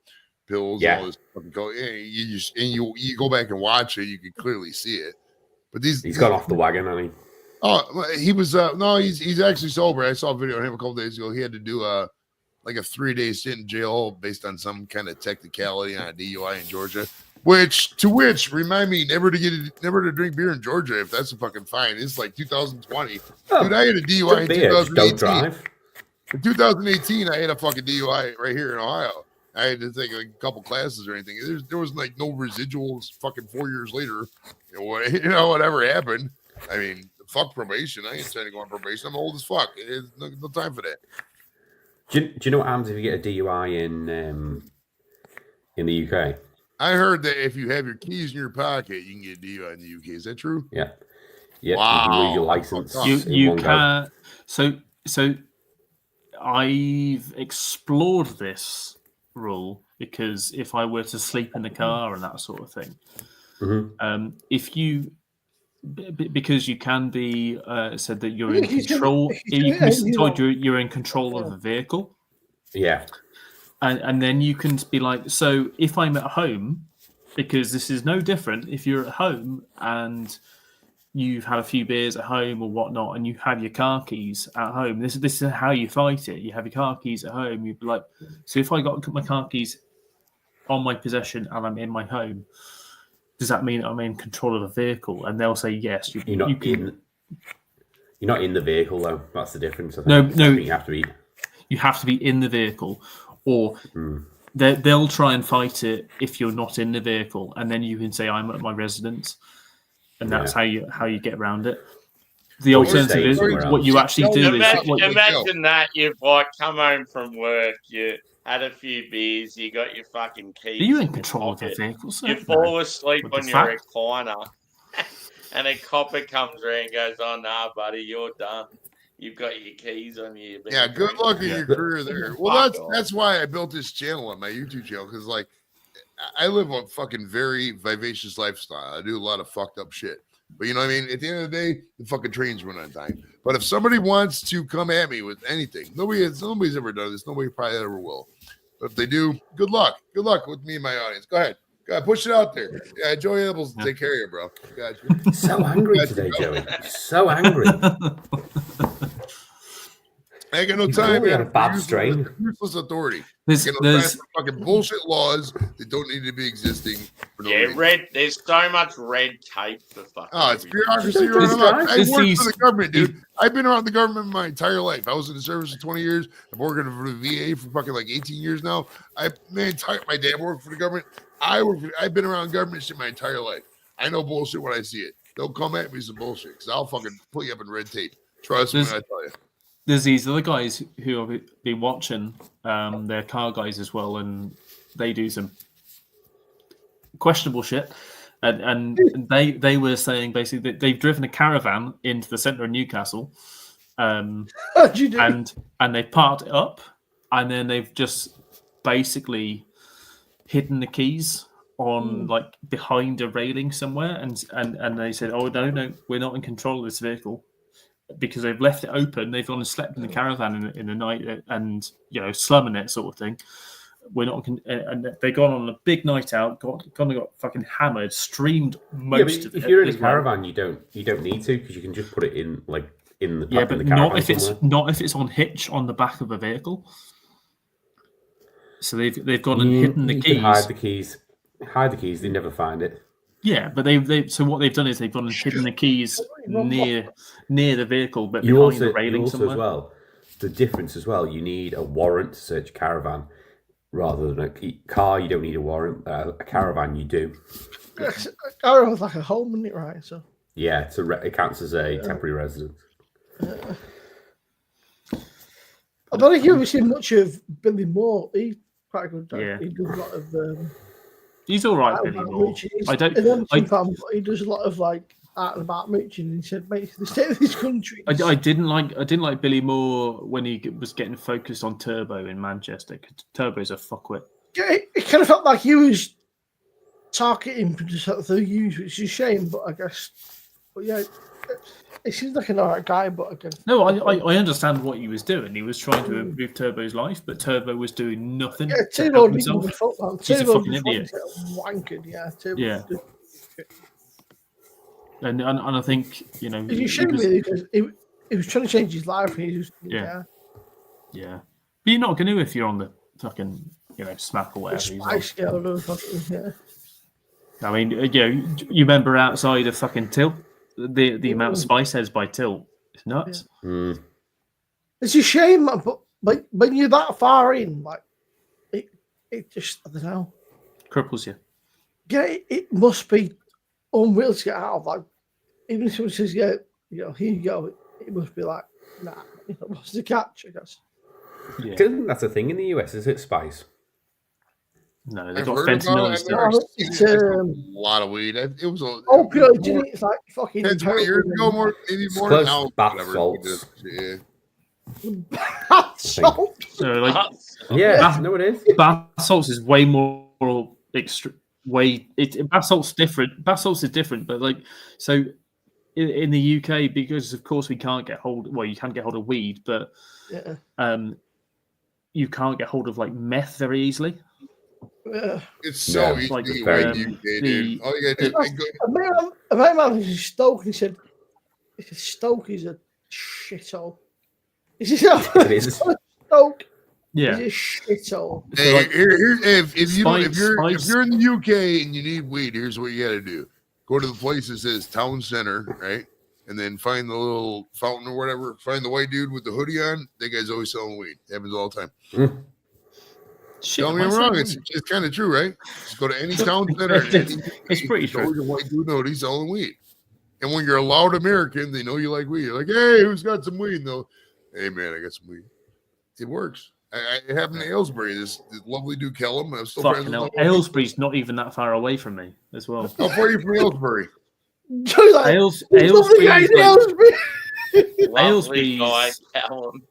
pills. Yeah. And all this fucking you go back and watch it, you can clearly see it. But He's gone off the wagon, I mean. Oh, he was no, he's actually sober. I saw a video of him a couple days ago. He had to do like a 3-day stint in jail based on some kind of technicality on a DUI in Georgia. Which remind me never to drink beer in Georgia if that's a fucking fine. It's like 2020. Oh, Dude, I had a DUI in beer, just don't 2018. drive. In 2018, I had a fucking DUI right here in Ohio. I had to take like a couple classes or anything. There was like no residuals. Fucking 4 years later, whatever happened. I mean, fuck probation. I ain't trying to go on probation. I'm old as fuck. There's no time for that. Do you know what happens if you get a DUI in the UK? I heard that if you have your keys in your pocket, you can get a DUI in the UK. Is that true? Yeah. Yeah, you can Wow. lose your license. Oh, in You one go. can. So I've explored this rule because if I were to sleep in the car and that sort of thing, Mhm. if you because you can be said that you're Yeah, in he's gonna- control. he's You gonna can end be you told up. you're in control of the vehicle, Yeah. and then you can be like, so if I'm at home, because this is no different if you're at home and you've had a few beers at home or whatnot, and you have your car keys at home. This is how you fight it. You have your car keys at home. You'd be like, so if I got my car keys on my possession and I'm in my home, does that mean I'm in control of a vehicle? And they'll say yes. You're not in the vehicle though. That's the difference. I think. No. You have to be. You have to be in the vehicle, or they'll try and fight it if you're not in the vehicle, and then you can say I'm at my residence, and that's how you get around it. The alternative is what you actually do. Imagine that you've like come home from work, you had a few beers, you got your fucking keys. Are you in control of the vehicle? Sir? You fall asleep on your recliner, and a copper comes around and goes, "Oh nah, buddy, you're done. You've got your keys on you." Yeah, good luck in your career there. Well, that's why I built this channel on my YouTube channel, because like I live a fucking very vivacious lifestyle. I do a lot of fucked up shit. But you know what I mean? At the end of the day, the fucking trains run on time. But if somebody wants to come at me with anything, nobody's ever done this. Nobody probably ever will. But if they do, good luck. Good luck with me and my audience. Go ahead. Push it out there. Yeah, Joey Edels, take care of you, bro. Gotcha. So angry today, Joey. So angry. I ain't got no time, man. A bad strain. Useless authority. There's fucking bullshit laws that don't need to be existing. For no reason. There's so much red tape for fucking. Oh, it's bureaucracy. I work for the government, dude. I've been around the government my entire life. I was in the service for 20 years. I'm working for the VA for fucking like 18 years now. My dad worked for the government. I've been around government shit my entire life. I know bullshit when I see it. Don't come at me with some bullshit, because I'll fucking put you up in red tape. Trust me when I tell you. There's these other guys who have been watching. They're car guys as well, and they do some questionable shit. And they were saying basically that they've driven a caravan into the centre of Newcastle, and they parked it up, and then they've just basically hidden the keys on like behind a railing somewhere, and they said, "Oh no, we're not in control of this vehicle." Because they've left it open, they've gone and slept in the caravan in the night, and slumming it sort of thing. We're not, and they've gone on a big night out, got fucking hammered, streamed most of it. If you're in a caravan, you don't need to, because you can just put it in like in the but in the caravan not if it's on hitch on the back of a vehicle. So they've gone and hidden the keys. Hide the keys. They never find it. Yeah, but so what they've done is they've gone and hidden the keys near the vehicle, but you behind the railing somewhere. As well, the difference as well, you need a warrant to search a caravan rather than a car. You don't need a warrant. A caravan, you do. A caravan's like a home, isn't it, right? So yeah, it counts as a temporary residence. I don't think you've ever seen much of Billy Moore. He's quite a good. Yeah. He does a lot of. He's all right, Billy Moore. He does a lot of like art about mooching, and he said, "Mate, the state of this country." I didn't like Billy Moore when he was getting focused on Turbo in Manchester. Turbo's a fuckwit. Yeah, it kind of felt like he was targeting producers through use, which is a shame. But I guess, it seems like an alright guy. But I guess I understand what he was doing. He was trying to improve Turbo's life, but Turbo was doing nothing. Yeah, Turbo he's a fucking idiot. Wankered, yeah. Turbo. Yeah. And I think you showed me because he was trying to change his life. And he was yeah. But you're not going to if you're on the fucking smack or whatever. Spice Girl, yeah. I mean, you remember outside of fucking Tilt, the amount of spice heads by Tilt, it's nuts. Yeah. Mm. It's a shame, but like when you're that far in, like it just I don't know, cripples you. Yeah, it must be unreal to get out of. Like even if someone says, here you go, it must be like, nah, what's the catch? I guess. Yeah. I don't think that's a thing in the US, is it? Spice. No, they've got fentanyl and stuff. It's a lot of weed. It was opioid. It's like fucking 10, 20 years ago, maybe more now. Bath salts. Yeah. Bath salts. So, like, no, it is. Bath salts is way more extra. Bath salt's different. Bath salts is different, but like so in the UK, because of course we can't get hold. Well, you can get hold of weed, but you can't get hold of like meth very easily. It's so easy. Like, dude. All you gotta do a man was stoked. He said, Stoke is a shithole. Is it? It is. Stoke Yeah. is a shithole. So, Hey, like, if you're in the UK and you need weed, here's what you got to do: go to the place that says Town Center, right, and then find the little fountain or whatever. Find the white dude with the hoodie on. That guy's always selling weed. Happens all the time. shit, Don't get am me I wrong; saying- it's kind of true, right? Just go to any town center. and any- It's pretty there's true. always a white dude hoodie selling weed. And when you're a loud American, they know you like weed. You're like, hey, who's got some weed? No, hey man, I got some weed. It works. It happened to Aylesbury. This lovely dude, Kellum. I'm still friends Fucking with hell. him. Aylesbury's not even that far away from me as well. How far are you from Aylesbury? Joey's like, Aylesbury's nothing I like- Aylesbury. Lovely Aylesbury's- guy, Callum.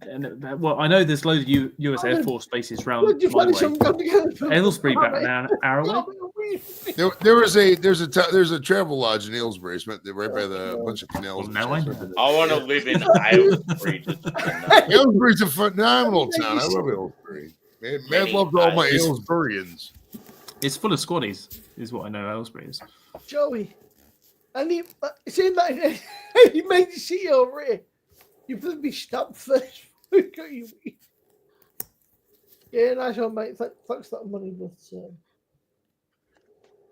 and, well, I know there's loads of US Air Force bases Would around you my find way. some good together? Aylesbury about an hour away. There's a travel lodge in Aylesbury. It's right by the bunch of canals. Well, now I know. I want to live in Aylesbury. Aylesbury's a phenomenal town. I love Aylesbury. Man, mad love to all my Aylesburyans. It's full of squaddies, is what I know Aylesbury is. Joey, and it's in that he made you see over here. You better be stabbed first. Yeah, nice one, mate. Thanks for that money, but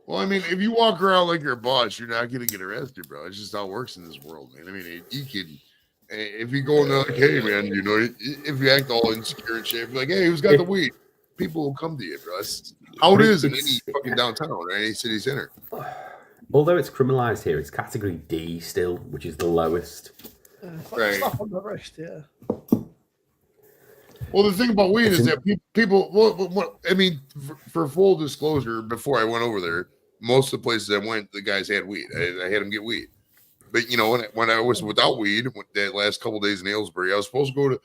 Well, I mean, if you walk around like you're a boss, you're not going to get arrested, bro. It's just how it works in this world, man. I mean, you can, if you go in there like, hey, man, you know, if you act all insecure and shit, if you're like, hey, who's got the weed? People will come to you, bro. That's how it is in any fucking downtown or any city center. Although it's criminalized here, it's category D still, which is the lowest. Right. slap on the wrist, yeah. Well, the thing about weed is that people well, I mean, for full disclosure, before I went over there, most of the places I went, the guys had weed. I had them get weed. But, you know, when I was without weed, that last couple of days in Aylesbury, I was supposed to go to,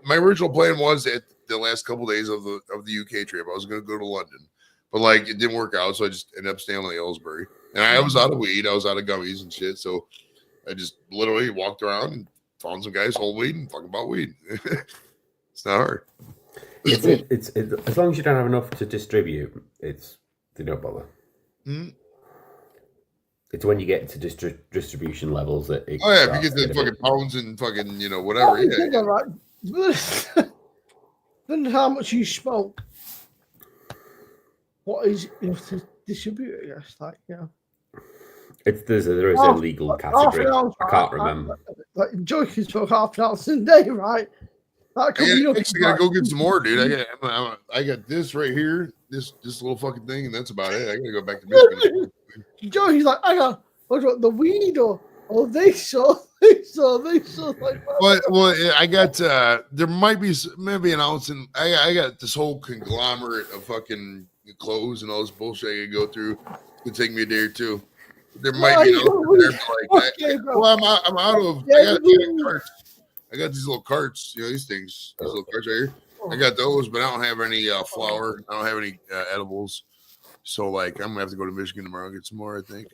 my original plan was at the last couple of days of the UK trip, I was going to go to London. But, like, it didn't work out, so I just ended up staying in Aylesbury. And I was out of weed. I was out of gummies and shit. So I just literally walked around and found some guys hold weed and fucking bought weed. It's not hard. It's as long as you don't have enough to distribute, they don't bother. Mm-hmm. It's when you get to distribution levels that it Oh, yeah, if starts you get to the get a fucking bit- pounds and fucking, you know, whatever. What do you Yeah. think of that? Then how much you smoke? What is to distribute? I guess, like, you know. there is a Half- legal half category. an ounce, I can't right? remember. Like Joey can smoke half an ounce a day, right? That could be I actually gotta go get some more, dude. I got this right here, this little fucking thing, and that's about it. I gotta go back to Michigan. Joey's like, I got the weed or this or this or this or like. Well, I got there might be maybe an ounce, and I got this whole conglomerate of fucking clothes and all this bullshit I could go through. It could take me a day or two. There might be an ounce in there, but like, Okay, bro. well, I'm out of. I got these little carts, you know, these little carts right here. I got those, but I don't have any flour. I don't have any edibles. So, like, I'm gonna have to go to Michigan tomorrow and get some more, I think.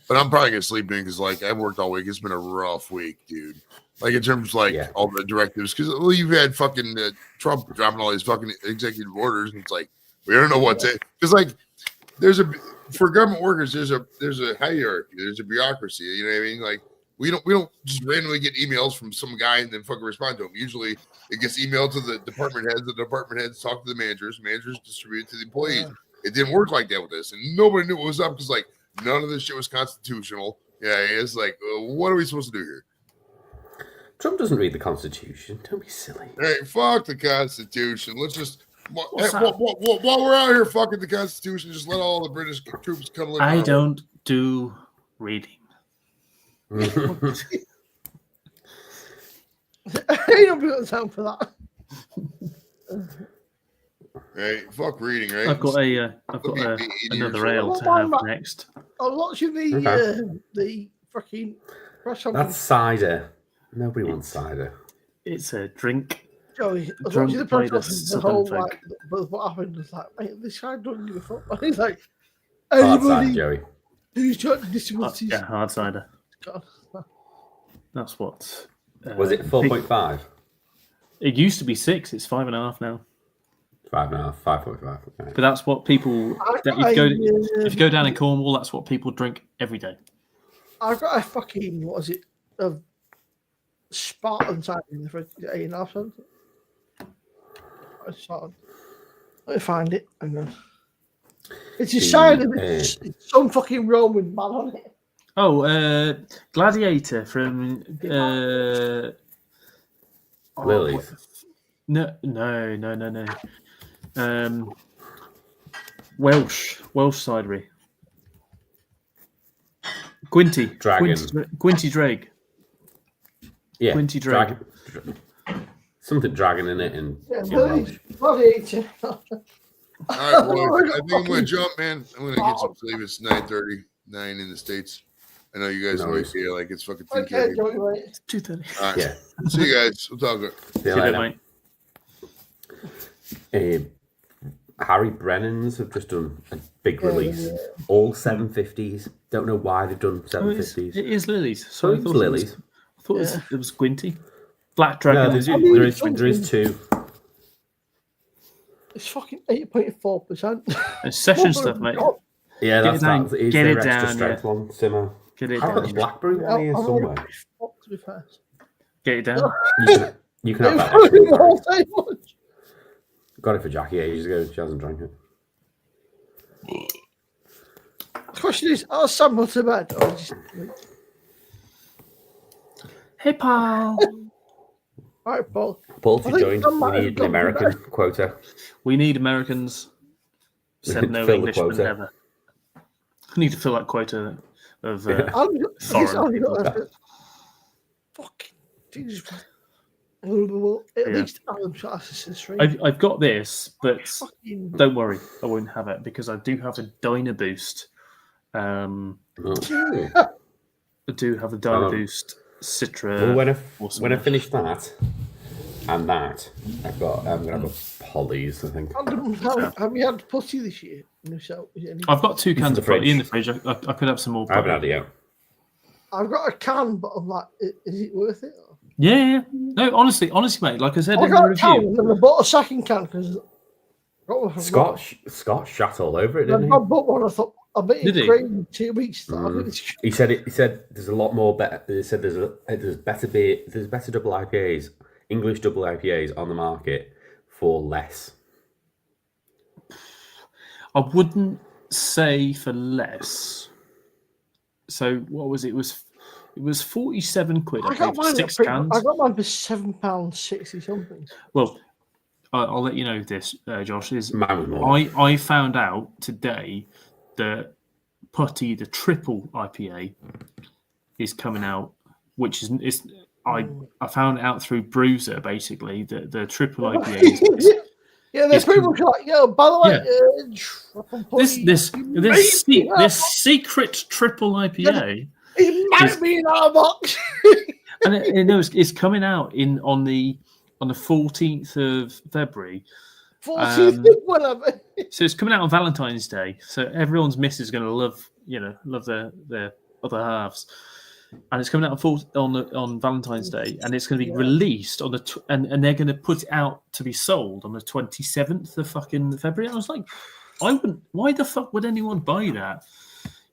But I'm probably gonna sleep in because, like, I've worked all week. It's been a rough week, dude. Like, in terms of, like, all the directives, because you've had fucking Trump dropping all these fucking executive orders, and it's like we don't know what to. Because, like, for government workers, there's a hierarchy, there's a bureaucracy. You know what I mean? Like, we don't just randomly get emails from some guy and then fucking respond to them. Usually, it gets emailed to the department heads. The department heads talk to the managers. Managers distribute it to the employees. It didn't work like that with this, and nobody knew what was up because, like, none of this shit was constitutional. Yeah, it's like, what are we supposed to do here? Trump doesn't read the Constitution. Don't be silly. All right, fuck the Constitution. Let's just while What's we're out here fucking the Constitution, just let all the British troops come live. I don't do reading. I don't got time for that. Right, fuck reading, right? I've got another ale to have next. I'm watching the fucking press That's conference. cider. Nobody wants cider. It's a drink. Joey, I was drunk watching the by press the conference. The Southern whole folk. like, but what happened was like, mate, this guy doesn't give a fuck. He's like, Hard cider, anybody Joey. who's got disabilities. Yeah, hard cider. God. That's what. Was it 4.5? It used to be 6. It's 5.5 now. 5.5, 5.5. Okay. But that's what people. If you go down in Cornwall, that's what people drink every day. I've got a fucking, what is it? A Spartan side in the fridge. 8.5 cents. Let me find it. Hang on. It's a sign of it's some fucking Roman man on it. Oh, Gladiator from Lily's. No. Welsh cidery. Gwinty. Dragon. Gwinty Drake. Yeah, Gwinty Drake. Something dragon in it and Gladiator. All right, boys. I think I'm gonna jump, man. I'm gonna get some sleep. It's 9:39 in the States. I know you guys No might worries. feel like it's fucking Okay, 2:30. don't wait. It's 2:30. All right. yeah. See you guys. We'll talk. See you See you, later. mate. Harry Brennan's have just done a big release. All 750s. Don't know why they've done Oh, it 750s. is Lily's. So I it's thought Lily's. I thought it was Gwinty. Black No, Dragon. there is two. It's fucking 8.4%. It's session stuff, mate. Yeah, Get that's it down. that. It's Get their it extra down, strength one, Simmer. Get it I've got the down. Blackberry one here somewhere. To be fair. Get it down. You can have that. It's extra all one. day much. Got it for Jackie ages ago. She hasn't drank it. The question is, are Sam go to bed? Or just, Hey, pal. all right, Paul. Paul, if I you think join, Sam might we have need an gone to American bed. quota. We need Americans. Said no Fill the Englishmen quota. ever. We need to fill that quota of. Fucking Jesus. Well, at Yeah. least Adam shot Assassin's Creed. I've got this, but Fucking don't worry, I won't have it because I do have a Dynaboost. Oh. I do have a Dynaboost Citra. Well, when I awesome. finish that and that, I'm gonna have a Polly's. I think. Adam, have you had putty this year? So, I've got 2 cans the of Polly in the fridge. fridge. I could have some more. I haven't Polly. had it yet. I've got a can, but I'm like, is it worth it? Yeah. No, honestly, mate. Like I said I in the got a can, review, and then I bought a second can because Scott shot all over it, I didn't he? bought one. I thought I bet Did it's he? great in 2 weeks. I think it's He said there's a lot more better. He said there's better double IPAs, English double IPAs on the market for less. I wouldn't say for less. So what was it? It was 47 quid. I paid for 6 cans. I got mine for £7.60 something. Well, I'll let you know this, Josh. Is Mine was more. I found out today that Putty, the triple IPA, is coming out, which is I found out through Bruiser basically that the triple IPA is Yeah, there's It's- people like, yo, by the way, Triple Putty, this secret triple IPA, it might be in our box. and it's coming out on the 14th of February. 14th, whatever. So it's coming out on Valentine's Day. So everyone's missus is going to love their other halves, and it's coming out on Valentine's Day, and it's going to be released on and they're going to put it out to be sold on the 27th of fucking February. I was like, why the fuck would anyone buy that?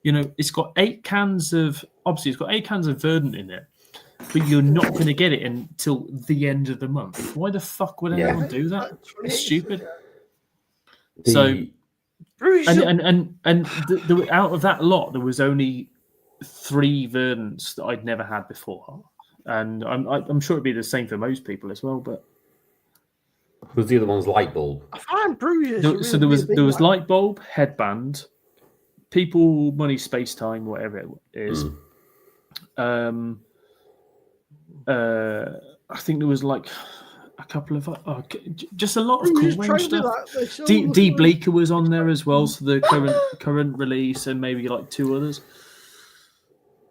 You know, it's got 8 cans of Verdant in it, but you're not going to get it until the end of the month. Why the fuck would anyone do that? It's stupid. So, and out of that lot, there was only 3 Verdants that I'd never had before, and I'm sure it'd be the same for most people as well. But Who's the other one's light bulb? I find Bruises. so there was Light Bulb, Headband, People, Money, Space Time, whatever it is. I think there was like a couple of just a lot of cool range stuff. D Bleaker was on there as well, so the current release, and maybe like 2 others.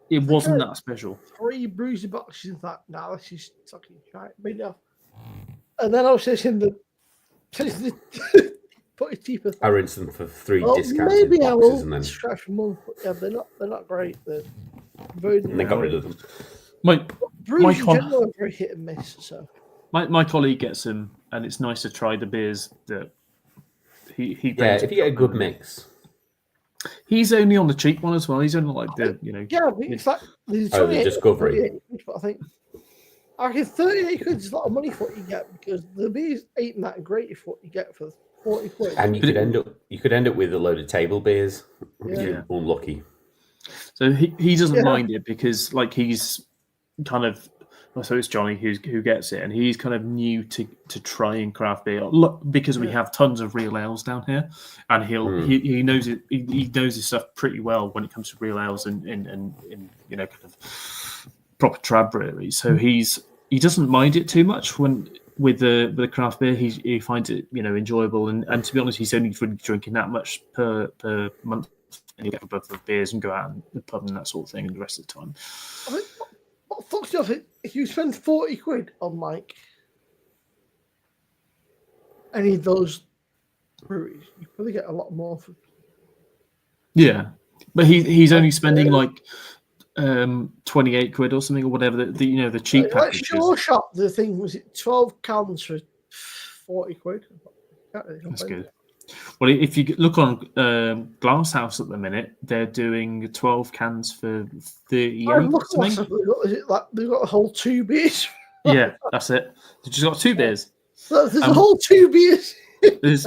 It wasn't that special. 3 Bruiser boxes. That now this is fucking right. Enough. And then I was saying put it cheaper. I rinsed them for 3 Well, discounted maybe I boxes, will and then scratch them all. Yeah, they're not great. They're very. and they got rid of them. Bruiser in general are very hit and miss. So my colleague gets them, and it's nice to try the beers that he Yeah, brings if you get a good mix, He's only on the cheap one as well. He's only like the Yeah, but it's like there's Oh, the 28 Discovery. 38 quid, but I reckon 38 quid is a lot of money for what you get because the beers ain't that great for what you get for 40 quid. And you could end up with a load of table beers if Yeah. you're unlucky. So he doesn't Yeah. mind it because like he's kind of so it's Johnny who gets it, and he's kind of new to trying craft beer. Look, because we have tons of real ales down here, and he knows it. He knows his stuff pretty well when it comes to real ales and kind of proper trad breweries. So he doesn't mind it too much when with the craft beer. He finds it enjoyable, and to be honest, he's only really drinking that much per month. And you get both the beers and go out and the pub and that sort of thing, and the rest of the time. I think, what fucks you off? If you spend 40 quid on like any of those breweries, you probably get a lot more for. Yeah, but he's only spending like 28 quid or something or whatever. The cheap Like packages. Sure Shop, the thing was it 12 cans for 40 quid. That's good. Well, if you look on Glass House at the minute, they're doing 12 cans for 38 or something. Is it like they've got a whole 2 beers? Yeah, that's it. They just got 2 beers. There's a whole 2 beers. You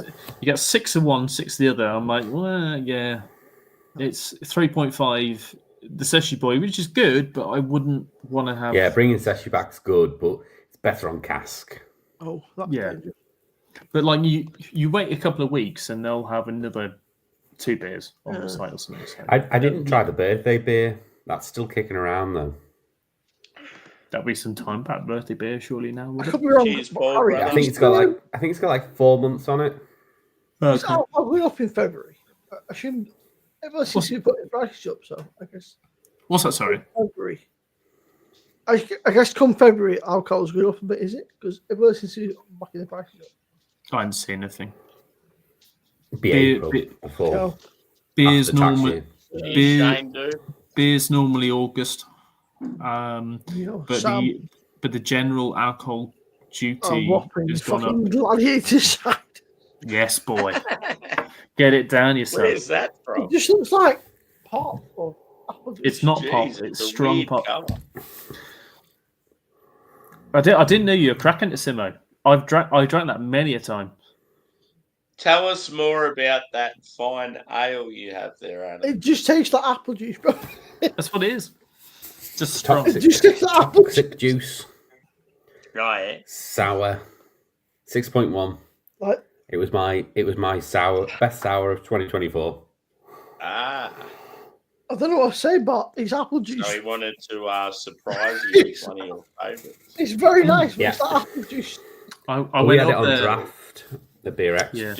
get 6 of one, 6 of the other. I'm like, well, yeah, it's 3.5. The Seshi Boy, which is good, but I wouldn't want to have. Yeah, bringing Seshi back's good, but it's better on cask. Oh, that's Yeah. dangerous. But like you wait a couple of weeks and they'll have another 2 beers on the site or something. So I didn't try the birthday beer. That's still kicking around though. that'll be some time back birthday beer, surely now. I Would could it? be wrong. Cheers, but Paul, Harry, brother. I think it's got like 4 months on it. It's alcohol up in February. I assume ever since you put the prices up, so I guess What's that? Sorry. February. I guess come February, alcohol's going up a bit, is it? Because ever since you back in the prices up. I haven't seen anything. Be Beer- April beer- before. So, Beers after tax normally. year. Cheers, Beer- Shane, dude. Beers normally August. But the general alcohol duty whopping has gone fucking up. gladiator side. Yes, boy. Get it down yourself. Where's that from? It just looks like pop or apple juice. It's not pop. Jeez, It's a strong weird pop. colour. I didn't know you were cracking it, Simo. I drank that many a time. Tell us more about that fine ale you have there, Anna. It just tastes like apple juice, bro. That's what it is. Just strong. It just tastes like apple juice. Toxic juice. Right. Sour. 6.1. Like, It was my best sour of 2024. Ah. I don't know what to say, but it's apple juice. So he wanted to surprise you with one of your favourites. It's very nice, but Yeah. it's like apple juice. I We went had it up on there. draft. The Beer X. Yeah.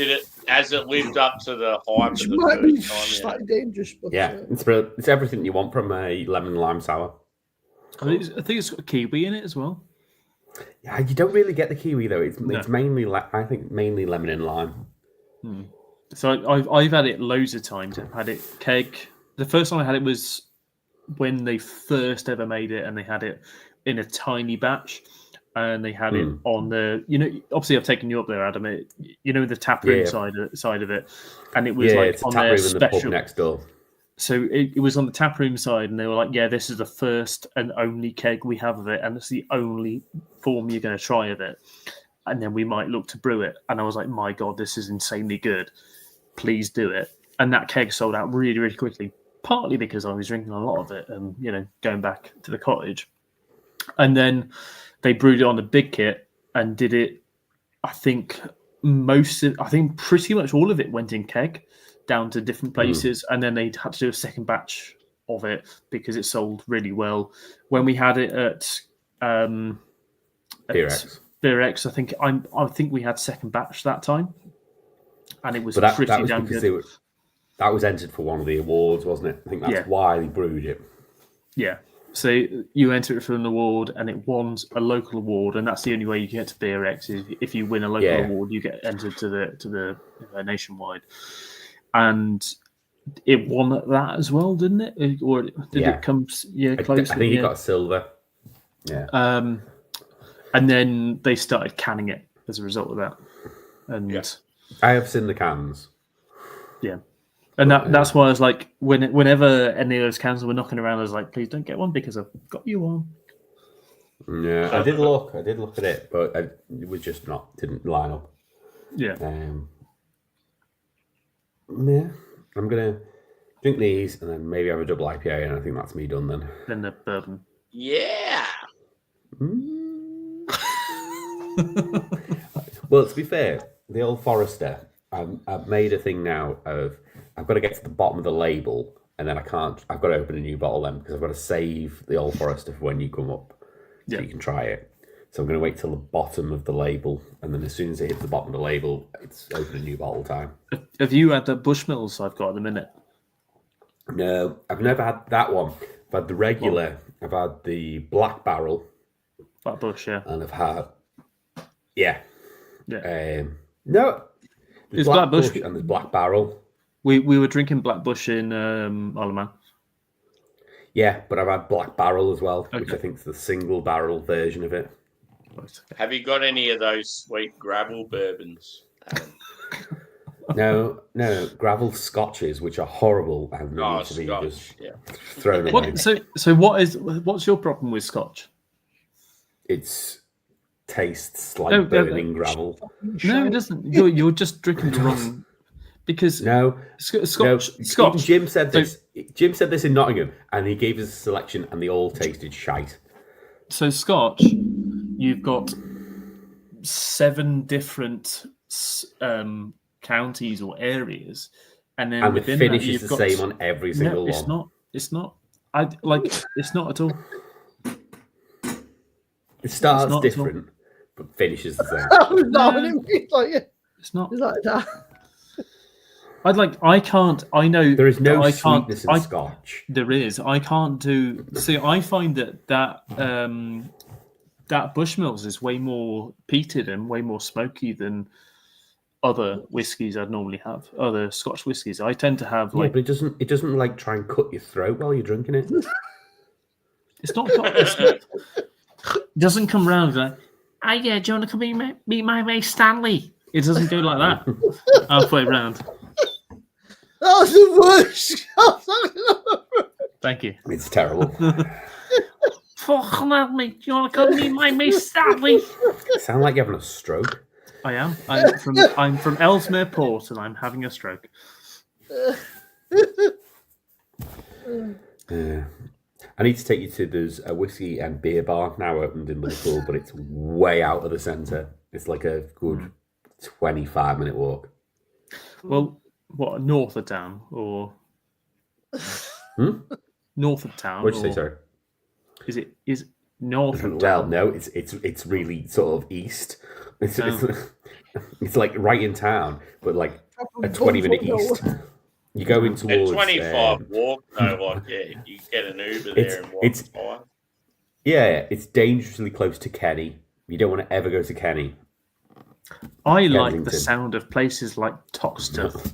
Has it lived up to the hype of Which the might be first time? Yeah. slightly dangerous, but Yeah, it's brilliant. It's everything you want from a lemon lime sour. I think it's got kiwi in it as well. Yeah, you don't really get the kiwi though. It's No. mainly I think mainly lemon and lime. So I've had it loads of times. I've had it keg. The first time I had it was when they first ever made it, and they had it in a tiny batch, and they had it on the. Obviously I've taken you up there, Adam. The tap room Yeah. side of it, and it was Yeah, like it's a on tap their room in the pub special. next door. So it was on the tap room side, and they were like, "Yeah, this is the first and only keg we have of it, and it's the only form you're going to try of it. And then we might look to brew it." And I was like, "My God, this is insanely good! Please do it." And that keg sold out really, really quickly, partly because I was drinking a lot of it, and going back to the cottage. And then they brewed it on the big kit and did it. I think pretty much all of it went in keg, down to different places, and then they had to do a second batch of it because it sold really well. When we had it at Beer X. Beer X, I think we had second batch that time, and it was But that pretty was damn because good. that was entered for one of the awards, wasn't it? I think that's Yeah. why they brewed it. Yeah. So you enter it for an award, and it won a local award, and that's the only way you can get to Beer X. Is if you win a local Yeah. award, you get entered to the nationwide. And it won at that as well, didn't it? Or did Yeah. it come? Yeah, I close. think it got a silver. Yeah. And then they started canning it as a result of that. And Yeah. I have seen the cans. yeah. And that's why I was like, whenever any of those cans were knocking around, I was like, please don't get one because I've got you one. Yeah, I did look at it, but it was just didn't line up. Yeah. Yeah, I'm gonna drink these and then maybe have a double IPA, and I think that's me done then. Then the bourbon. Yeah. Well, to be fair, the Old Forester, I've made a thing now of I've got to get to the bottom of the label, and then I've got to open a new bottle then because I've got to save the Old Forester for when you come up so you can try it. So I'm going to wait till the bottom of the label, and then as soon as it hits the bottom of the label, it's open a new bottle time. Have you had the Bushmills I've got at the minute? No, I've never had that one. I've had the regular. I've had the Black Barrel. Black Bush, yeah. And I've had, Yeah. no, there's It's Black Black Bush. Bush and there's Black Barrel. We were drinking Black Bush in Isle of Man. Yeah, but I've had Black Barrel as well, which Okay. I think is the single barrel version of it. Have you got any of those sweet gravel bourbons? No, gravel scotches, which are horrible and Oh, need to be Scotch. just Yeah. thrown away. So what's your problem with Scotch? It tastes like No, burning gravel. No, it doesn't. You're just drinking the wrong. Because No, Scotch. Even Jim said this. Jim said this in Nottingham, and he gave us a selection, and they all tasted shite. So Scotch, you've got 7 different counties or areas, and then And the within finish that, is you've the got same on every single it's one. not. It's not. It's not at all. It starts not at all. different, but finishes the same. It's not. It's like that. I can't. I know There is no that I can't. sweetness in Scotch. There is. I can't do. See, I find that Bushmills is way more peated and way more smoky than other whiskies I'd normally have. Other Scotch whiskies. I tend to have Yeah, but it doesn't like try and cut your throat while you're drinking it. It's not. It doesn't come round like, "Ah, yeah, do you want to come meet my mate Stanley?" It doesn't go like that halfway round. That was the worst. Thank you. It's terrible. Fucking hell, mate. Do you want to come meet my mate Stanley? You sound like you're having a stroke. I am. I'm from Ellesmere Port, and I'm having a stroke. I need to take you to there's a whiskey and beer bar now opened in Liverpool, but it's way out of the centre. It's like a good 25-minute walk. Well, what, north of town or north of town? What'd you say, sorry? Is north of Well, town? no, it's really sort of east. It's like right in town, but like a 20-minute east. You go in A towards 25 walk, though, like, yeah, you get an Uber there and walk by. Yeah, it's dangerously close to Kenny. You don't want to ever go to Kenny. I like the Kensington. sound of places like Toxteth.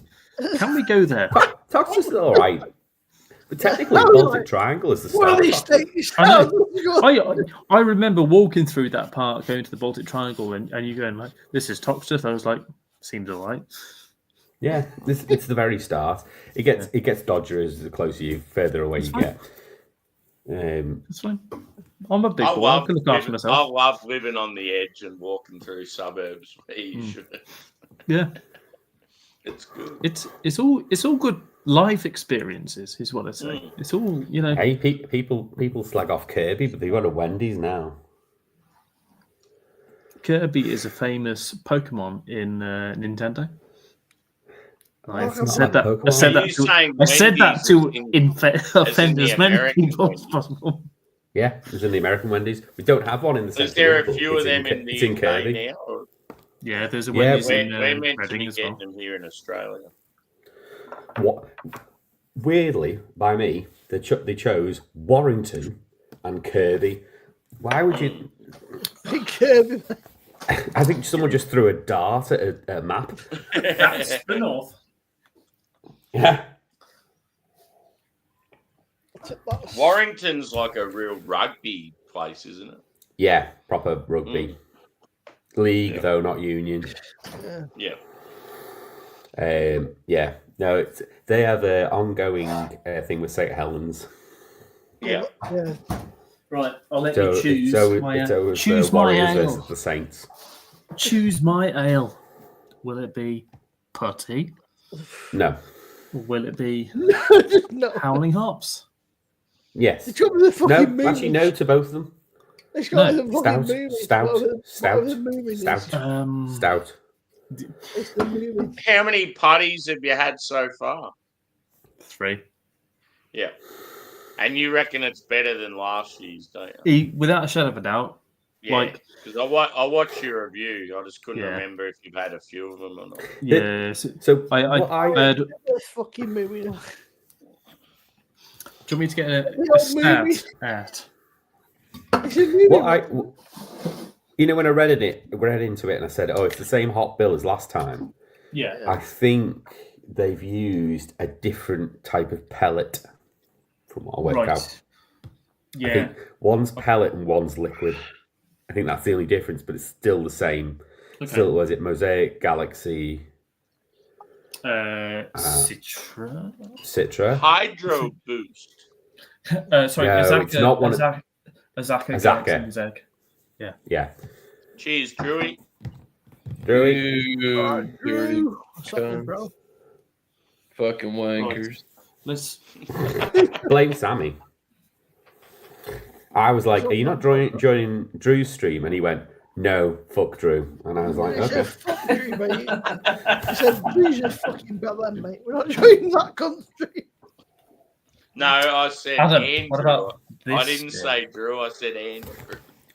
Can we go there? Toxteth's all right, but technically Baltic Triangle is the One of start. these things. I know. I remember walking through that park, going to the Baltic Triangle, and you going like, "This is Toxteth." I was like, "Seems all right." Yeah, it's the very start. It gets dodgier as the closer you, further away you get. It's fine. I'm a big boy. I can look after I myself. love living on the edge and walking through suburbs where you should. Yeah, It's good. it's all good life experiences, is what I say. It's all Hey, people slag off Kirby, but they've got a Wendy's now. Kirby is a famous Pokemon in Nintendo. I It's not said like that. Pokemon. I said Are that you to. saying I said that Wendy's to offend the as many American people as Wendy's? possible. Yeah, it's in the American Wendy's. We don't have one in the Is centre there of a Liverpool. few of them It's in the It's in UK Kirby. now? Or Yeah, there's a Yeah, Wendy's in we're meant to Reading be as getting well. them here in Australia. What? Weirdly, by me, they chose Warrington and Kirby. Why would you? Kirby. I think someone just threw a dart at a map. That's the north. Yeah. Warrington's like a real rugby place, isn't it? Yeah, proper rugby. League, Yeah. though, not union. Yeah. Yeah. No, they have an ongoing thing with St. Helens. Yeah. Yeah. Right, I'll let So you choose. it's always choose the my Warriors ale. versus the Saints. Choose my ale. Will it be putty? No. Or will it be No. Howling Hops? Yes. It's got the fucking No. Actually, no to both of them. It's got No, the fucking movie. Stout. Stout. It's the movie. How many putties have you had so far? 3. Yeah. And you reckon it's better than last year's, don't you? Without a shadow of a doubt. Yeah. Like, because I watched your review. I just couldn't Yeah. remember if you've had a few of them or not. yeah. So I had. This fucking movie. Do you want me to get a old stat movie. at? It's a movie. when I read into it and I said, "Oh, it's the same hot bill as last time." Yeah. I think they've used a different type of pellet, from what I worked out. I Yeah. think one's pellet and one's liquid. I think that's the only difference, but it's still the same. Okay. Still, was it Mosaic, Galaxy, Citra? Hydro Boost. Sorry, No, Azaka, it's not one of- Azaka. Azaka. Mosaic. Yeah. Cheers, Drewy. Drewy? Drew. Something, bro. Fucking wankers. Let's. Blame Sammy. I was like, "Are you not joining Drew's stream?" And he went, "No, fuck Drew." And I was like, He said, "Okay." fuck Drew, mate. He said, Drew's a fucking bellend, mate. We're not joining that country. No, I said Adam, Andrew. what about I this? didn't say Drew. I said Andrew.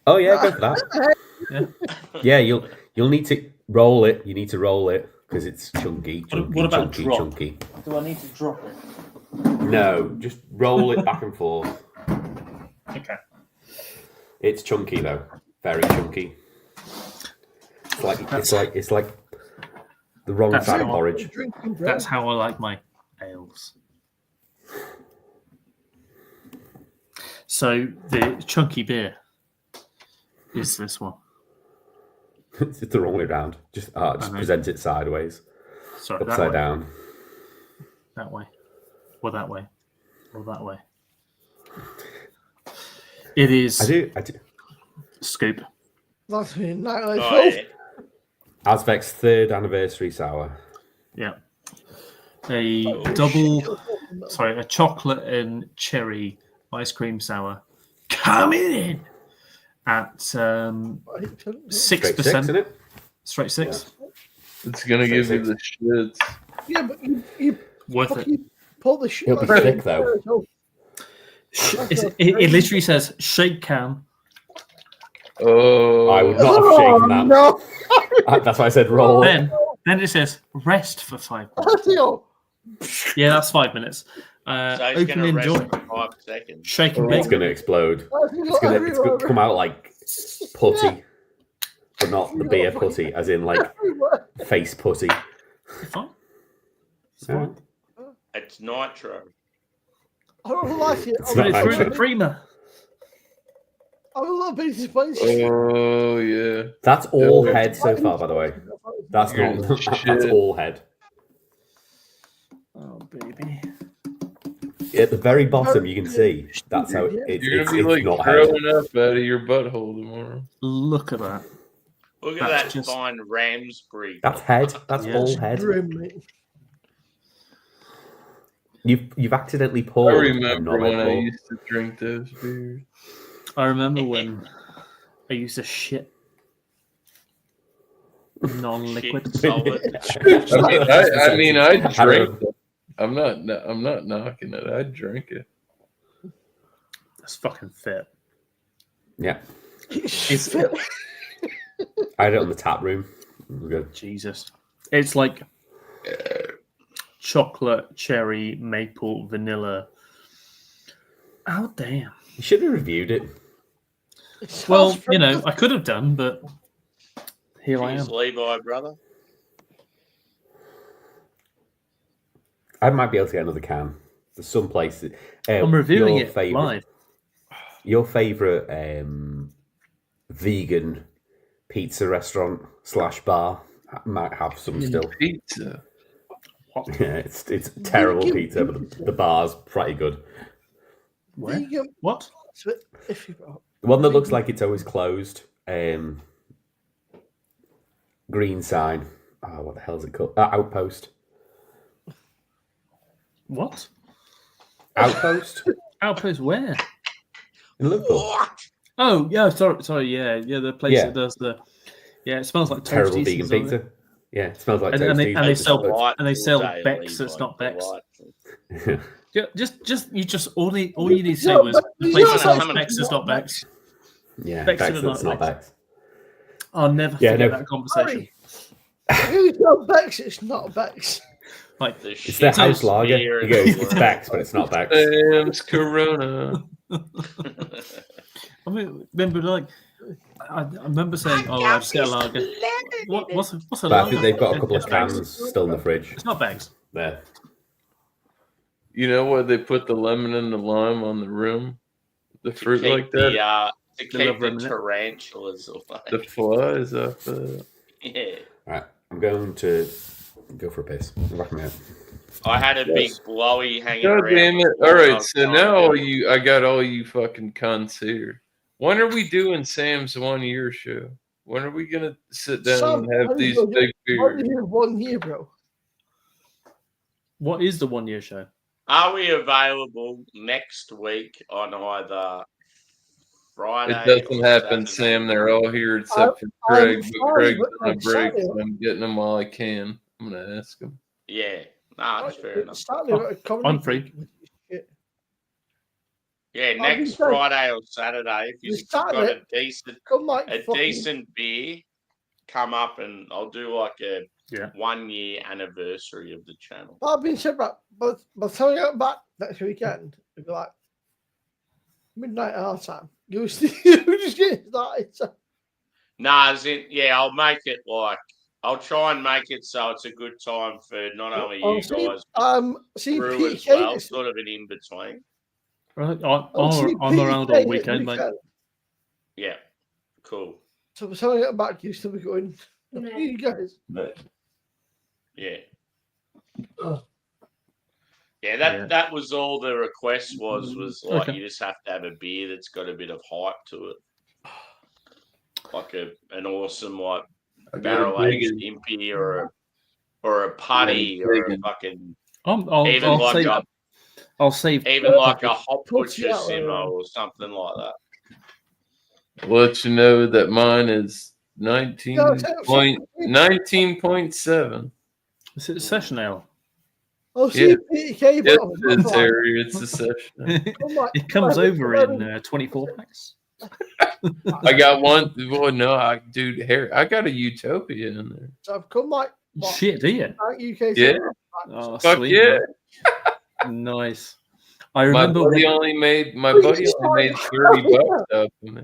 Oh yeah, go for that. Yeah, you'll need to roll it. You need to roll it because it's chunky, What about drop? chunky. Do I need to drop it? No, just roll it back and forth. Okay. It's chunky though, very chunky. It's like the wrong That's side of how- porridge. Drinking, bro. That's how I like my ales. So the chunky beer is this one. It's the wrong way around. Just know. present it sideways, Sorry, that way. upside down. That way. Or that way. Or that way. It is I do. Scoop. That's me. Oh, yeah. Azvek's 3rd anniversary sour. Yeah. A a chocolate and cherry ice cream sour coming in at Straight 6, 6%. isn't it? Straight 6. It's gonna give you the shits. Yeah, but you Worth it. fucking pull the shit. It'll be out of thick, it. though. It literally says shake can. Oh, I would not have Oh, shaken that. no. That's why I said roll. Then it says rest for 5 minutes. That's it. Yeah, that's 5 minutes. So it's Open going to and rest enjoy. for 5 seconds. Shake and It's bake. going to explode. It's going to come out like putty, but not the beer putty, as in like face putty. Fine. It's fine. It's nitro. I don't like it. It's Put not it through actually. the creamer. I'm a little bit disappointed. oh yeah. That's all head so far, by the way. That's You're not. the That's shit. all head. Oh, baby. At the very bottom, you can see that's how it's You're gonna be like not head. throwing up out of your butthole tomorrow. Look at that. Look at That's that just- fine Ramsbury. That's head. That's Yeah. all head. Grim, mate. You've accidentally I poured. remember when I pour. used to drink those beers. I remember when I used to shit non-liquid. Shit solid. I mean, I I drink don't- it. I'm not knocking it. I drink it. That's fucking fit. Yeah, It's I had it on the tap room. It was good. Jesus. It's like chocolate, cherry, maple, vanilla. Oh damn. You should have reviewed it. Well, you know, I could have done, but here I am. Cheers, Levi, brother. I might be able to get another can. There's some places. I'm reviewing your it favorite, live. Your favorite vegan pizza restaurant / bar might have some still. Pizza. What? Yeah, it's terrible Vegan pizza, but the bar's pretty good. Where? Vegan. What? It's a bit iffy, bro. The one that looks like it's always closed. Green sign. Oh, what the hell is it called? Outpost. What? Outpost Outpost where? in Liverpool. Oh, yeah, sorry, yeah, the place Yeah. that does the. Yeah, it smells like Terrible Toasties vegan and something. pizza. Yeah, it smells like And toasties. they sell Delightful and they sell daily, Bex. It's not Bex. delightful. Yeah, all you need to say was the place that sells Bex is not Bex. Yeah, Bex Bex, is that's not not Bex. Bex. I'll never Yeah, forget no. that conversation. Who's not Bex? It's not Bex. Like, It's their house lager. He goes, it's Bex, but it's not Bex. Sam's Corona. I mean, remember, like, I remember saying, "Oh, I just get a lager." What's a But I lager? think they've got a couple of It's Bex. cans still in the fridge. It's not Bex. There. You know where they put the lemon and the lime on the rim? The To fruit keep like that? to The keep love the remnant. tarantulas away. The flies off the... Yeah. Right, I'm going to go for a piss. I'm back in a minute. I had a big blowy hanging God around. damn it. before All I right, was so trying now to- I got all you fucking cunts here. When are we doing Sam's 1 year show? When are we going to sit down Sam, and have these big beers? Only 1 year, bro. What is the 1 year show? Are we available next week on either Friday? It doesn't or happen, Saturday? Sam. They're all here except for I'm Craig. But fine, Craig's but on a on break, Saturday- so I'm getting them while I can. I'm going to ask him. Yeah, no, that's fair enough. I'm free. Yeah, next be fair. Friday or Saturday, if We you've started got it. Come like a fucking- decent beer, come up and I'll do like a Yeah. 1 year anniversary of the channel. I've been said that, but by the time I get back next weekend, it'll be like midnight our time. You just get started. So. Nah, as in, yeah, I'll make it like I'll try and make it so it's a good time for not only you guys, but See Brew as PK. well, sort of an in between. Right, see I'm around all PK weekend, mate. Yeah, cool. So by the time I get back, you still be going. You guys. Yeah. Oh. Yeah, Yeah. that was all the request was like Okay. you just have to have a beer that's got a bit of hype to it. Like an awesome like I got a barrel aged big- impy or a putty or a fucking I'll even I'll save. even like a hop Puts you butcher out, simo or something like that. Let you know that mine is No, 19.7. Is it a session ale? Oh, see Yeah. PK, Yes, bro. it's Harry. It's a session. It comes over in 24 packs. I got one. Well, no, dude, Harry, I got a Utopia in there. So I've come like what, Shit, do you? UK. Yeah. Oh, Fuck sweet, yeah. man. Nice. I My remember buddy when, only made Well, you just $30 started- off of me.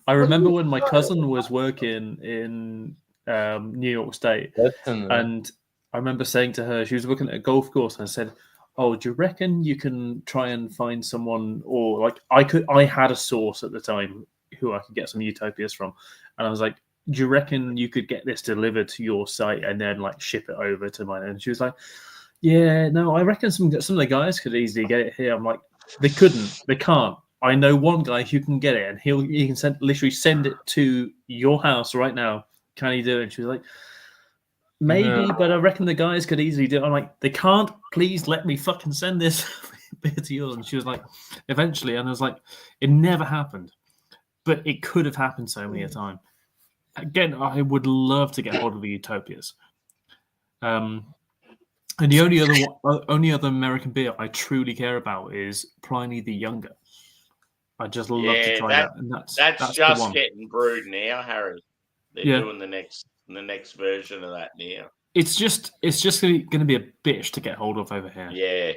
I remember when my cousin was working in New York State, That's in there. and I remember saying to her, she was working at a golf course, and I said, "Oh, do you reckon you can try and find someone, or like I had a source at the time who I could get some Utopias from," and I was like, "Do you reckon you could get this delivered to your site and then like ship it over to mine?" And she was like, "Yeah, no, I reckon some of the guys could easily get it here." I'm like, "They couldn't, they can't. I know one guy who can get it, and he can literally send it to your house right now. Can he do it?" And she was like, "Maybe, No. but I reckon the guys could easily do it." I'm like, "They can't. Please let me fucking send this beer to yours." And she was like, "Eventually," and I was like, "It never happened, but it could have happened so many a time." Again, I would love to get hold of the Utopias. And the only other American beer I truly care about is Pliny the Younger. I just love to Yeah, try that, and that's That's the just one. getting brewed now, Harry. They're Yeah. doing the next version of that now. It's just going to be a bitch to get hold of over here. Yeah.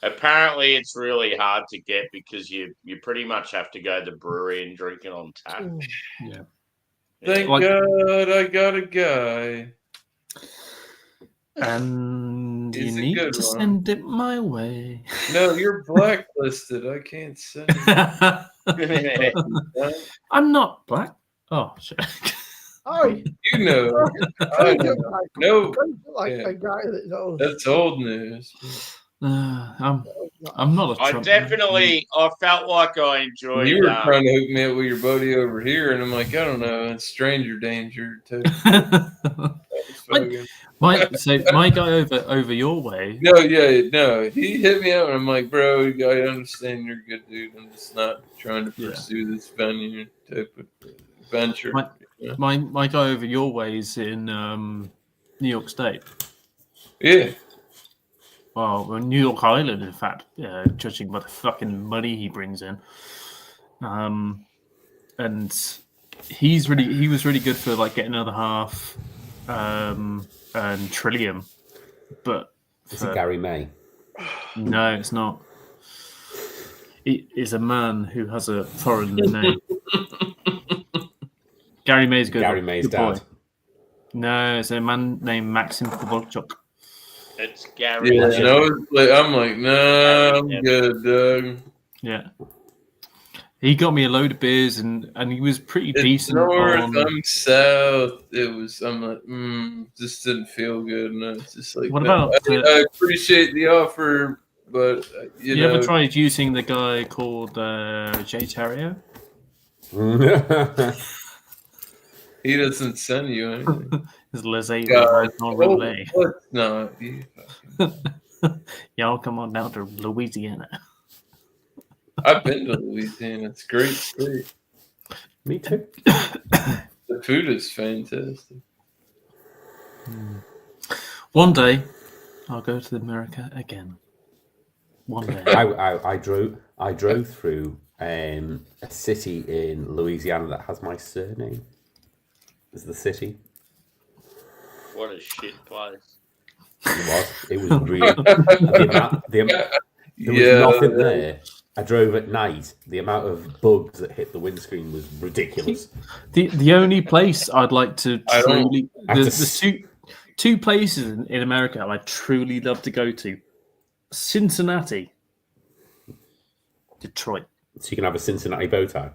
Apparently, it's really hard to get because you pretty much have to go to the brewery and drink it on tap. Yeah. Thank Like- God I got a guy. And It's you a need good to one. send it my way. No, you're blacklisted. I can't send it. I'm not black. Oh shit. Hi. You know. I know. No, yeah. A guy that knows. that's old news. I'm not a I Trump definitely, I felt like I enjoyed. You were trying to hook me up with your buddy over here, and I'm like, I don't know, it's stranger danger too. my guy over your way. No, he hit me up, and I'm like, bro, I understand you're a good dude. I'm just not trying to pursue this venue type of venture. My guy over your way is in New York State. Yeah. Well, New York Island, in fact, judging by the fucking money he brings in. And he was really good for like getting another half and Trillium. But Is it Gary May? No, it's not. It is a man who has a foreign name. Gary May's good. Gary May's good boy. dad. No, it's a man named Maxim Kovalchuk. It's Gary. Yeah, I'm like, no, I'm good, Doug. Yeah. He got me a load of beers and he was pretty It's decent. north, on... I'm south. I'm like, just didn't feel good. And it's just like, What about I appreciate the offer, but you ever tried using the guy called Jay Terrier? He doesn't send you anything. His Lizzie. No. Y'all come on down to Louisiana. I've been to Louisiana. It's great state. Me too. The food is fantastic. One day, I'll go to America again. One day. I drove through a city in Louisiana that has my surname as the city. What a shit place. It was really there was nothing there. I drove at night. The amount of bugs that hit the windscreen was ridiculous. The only place I'd like to truly the two places in America I'd truly love to go to: Cincinnati, Detroit. So you can have a Cincinnati bow tie.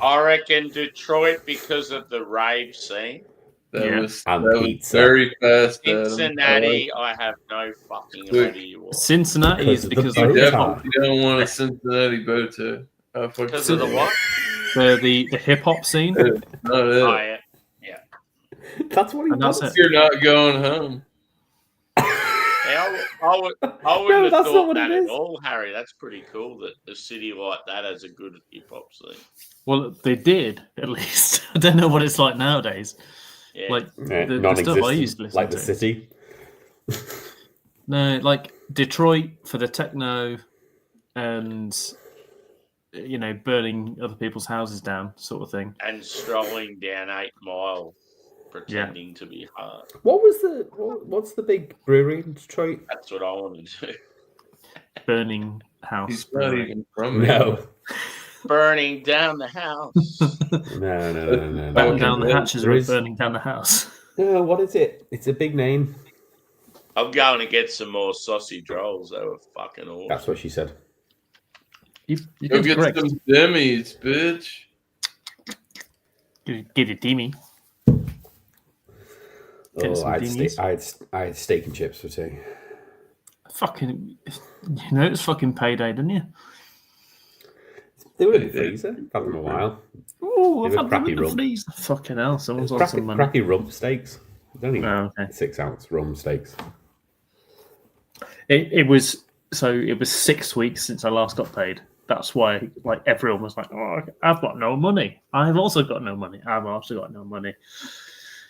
I reckon Detroit because of the rave scene. That was pizza. Very fast. Cincinnati, I have no fucking idea what. Cincinnati is because of you don't want a Cincinnati bow tie. Because of the what? The hip hop scene. Yeah. That's what he does. You're not going home. I wouldn't have thought that at all, Harry. That's pretty cool that a city like that has a good hip hop scene. Well, they did, at least. I don't know what it's like nowadays. Yeah. Like the stuff I used to listen like to. the city. No, like Detroit for the techno and burning other people's houses down, sort of thing. And strolling down 8 Mile, pretending to be hard. What's the big brewery in Detroit? That's what I want to do. Burning house. He's not even from No. Burning down the house. No. Burning down the hatches or burning down the house. No, what is it? It's a big name. I'm going to get some more sausage rolls. They were fucking awesome. That's what she said. You Go get correct. some Demis, bitch. Get a Demi. I had steak and chips for tea. Fucking, it's fucking payday, didn't you? They were in the freezer. Had them a while. Oh, I've They were had them crappy in the rum. freezer. Fucking hell, someone's on some money. Crappy rump steaks. Only Oh, okay. 6 ounce rum steaks. It was 6 weeks since I last got paid. That's why, like, everyone was like, "Oh, I've got no money. I've also got no money. I've also got no money."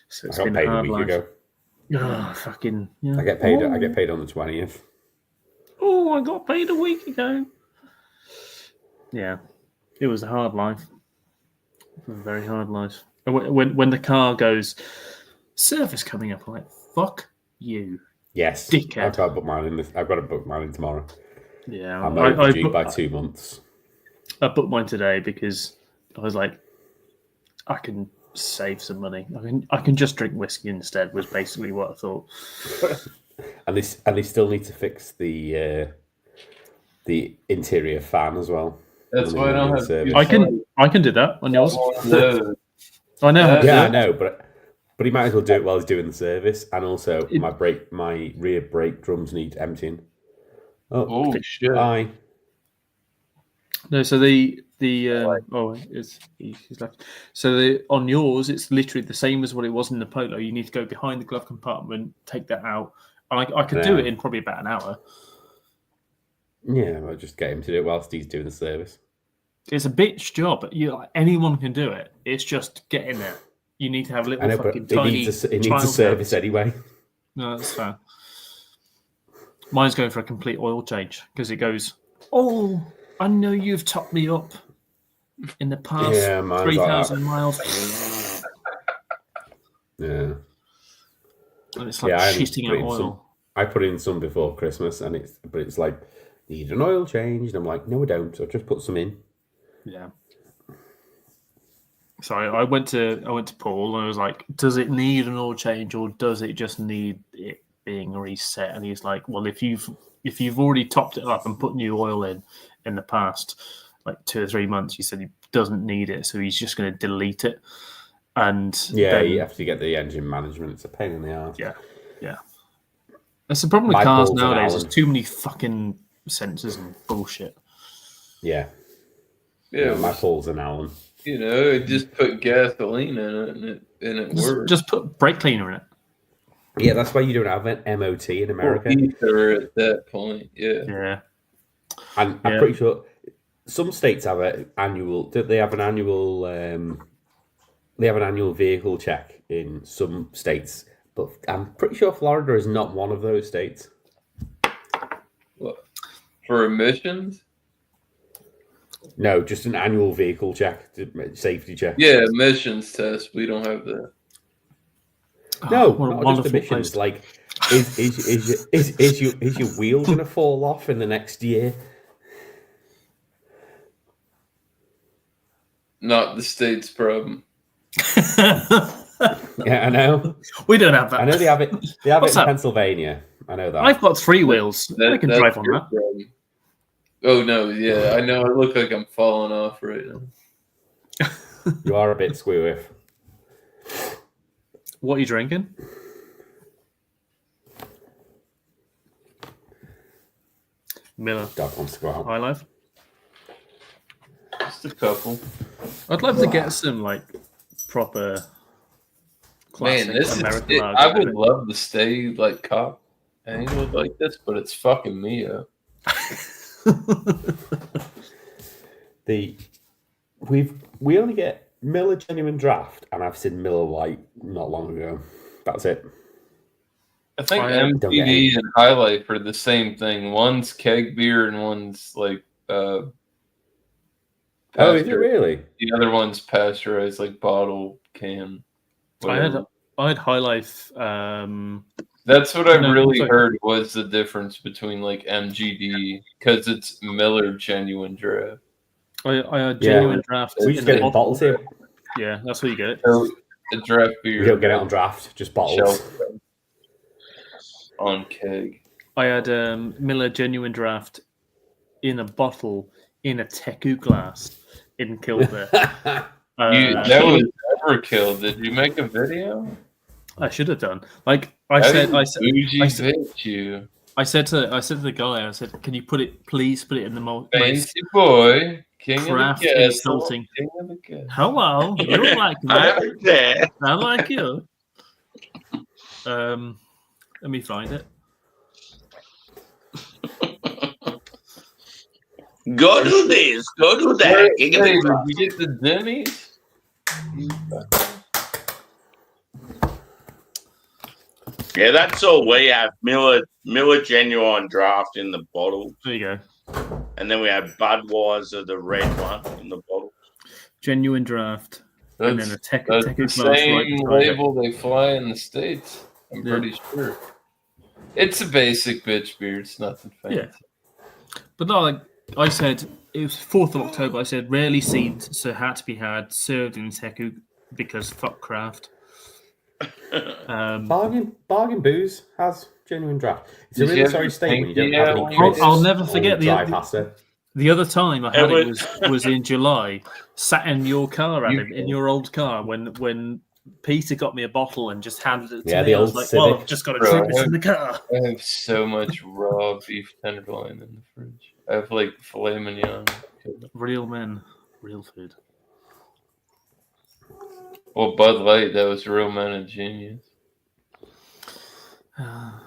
So it's I been got paid a a hard week life. ago. Oh, fucking yeah. I get paid on the 20th. Oh, I got paid a week ago. Yeah, it was a hard life. A very hard life. When the car goes, service coming up, I'm like, fuck you. Yes. Dickhead. I've got to book mine in tomorrow. Yeah, I'm overdue by 2 months. I booked mine today because I was like, I can save some money. I can just drink whiskey instead. Was basically what I thought. And they still need to fix the interior fan as well. That's why I don't have. I can do that on yours. I know how to do Yeah, it. I know, but But he might as well do it while he's doing the service. And also, my rear brake drums need emptying. Oh shit! Bye. No, so he's left. So on yours, it's literally the same as what it was in the Polo. You need to go behind the glove compartment, take that out. I could do it in probably about an hour. Yeah, I'll just get him to do it whilst he's doing the service. It's a bitch job. Anyone can do it. It's just getting there. You need to have a little fucking tiny. It needs a service anyway. No, that's fair. Mine's going for a complete oil change because it goes, oh, I know you've topped me up in the past 3,000 miles. Yeah. And it's like shitting out oil. I put in some before Christmas, and it's like, need an oil change. And I'm like, no, I don't. I've just put some in. Yeah. So I went to Paul and I was like, does it need an oil change or does it just need it being reset? And he's like, well, if you've already topped it up and put new oil in the past like 2 or 3 months, he said he doesn't need it, so he's just going to delete it. And then, you have to get the engine management. It's a pain in the ass. Yeah. That's the problem with cars nowadays. There's too many fucking sensors and bullshit. Yeah. Yeah, my Paul's an Allen. Just put gasoline in it and it works. Just put brake cleaner in it. Yeah, that's why you don't have an MOT in America. Ether at that point, yeah. And I'm pretty sure some states have an annual. They have an annual. They have an annual vehicle check in some states, but I'm pretty sure Florida is not one of those states. What? For emissions? No, just an annual vehicle check, safety check. Yeah, emissions test. We don't have that. No, not just emissions. Like, is your wheel going to fall off in the next year? Not the state's problem. Yeah, I know. We don't have that. I know they have it. They have it in Pennsylvania. I know that. I've got 3 wheels. I can drive on that. Problem. Oh no, yeah, I know. I look like I'm falling off right now. You are a bit squeamish. What are you drinking? Miller. Dog wants to go out. High Life. Just a couple. I'd love to get some like proper. Man, I would love to stay like cop angled like this, but it's fucking me up. We only get Miller Genuine Draft, and I've seen Miller White not long ago. That's it. I think MTD and High Life are the same thing. One's keg beer and one's like oh, is it really? The other one's pasteurized, like bottle can. Whatever. I had High Life. That's what I really heard was the difference between like MGD because it's Miller Genuine Draft. I had Genuine Draft. We just get it in bottles here. Yeah, that's what you get. So a draft beer. You don't get it on draft, just bottles. On keg. I had Miller Genuine Draft in a bottle in a Teku glass in Kilburn. That was never killed. Did you make a video? I should have done. Like I said to the guy, I said, "Can you please put it in the most fancy boy, king craft of the insulting." Hello, you don't like me. I like you. Let me find it. Go do this. Go do that. Did you get the Denny's? Yeah, that's all we have. Miller Genuine Draft in the bottle. There you go. And then we have Budweiser, the red one, in the bottle. Genuine Draft. That's, and then a that's the same label they fly in the States. I'm pretty sure. It's a basic bitch beer. It's nothing fancy. Yeah. But no, like I said, it was 4th of October. I said, rarely seen, so had to be had, served in Teku because fuck craft. Bargain Booze has Genuine Draft. It's a really sorry state when you don't have any crisps. I'll never forget the other time I had it was in July. Sat in your car, Adam, in your old car when Peter got me a bottle and just handed it to Yeah, me. the I was old like, Civic. well, I've just got to Bro, drink this in the car. I have so much raw beef tenderloin in the fridge. I have like filet mignon. Real men, real food. Well, Bud Light, that was real men of genius.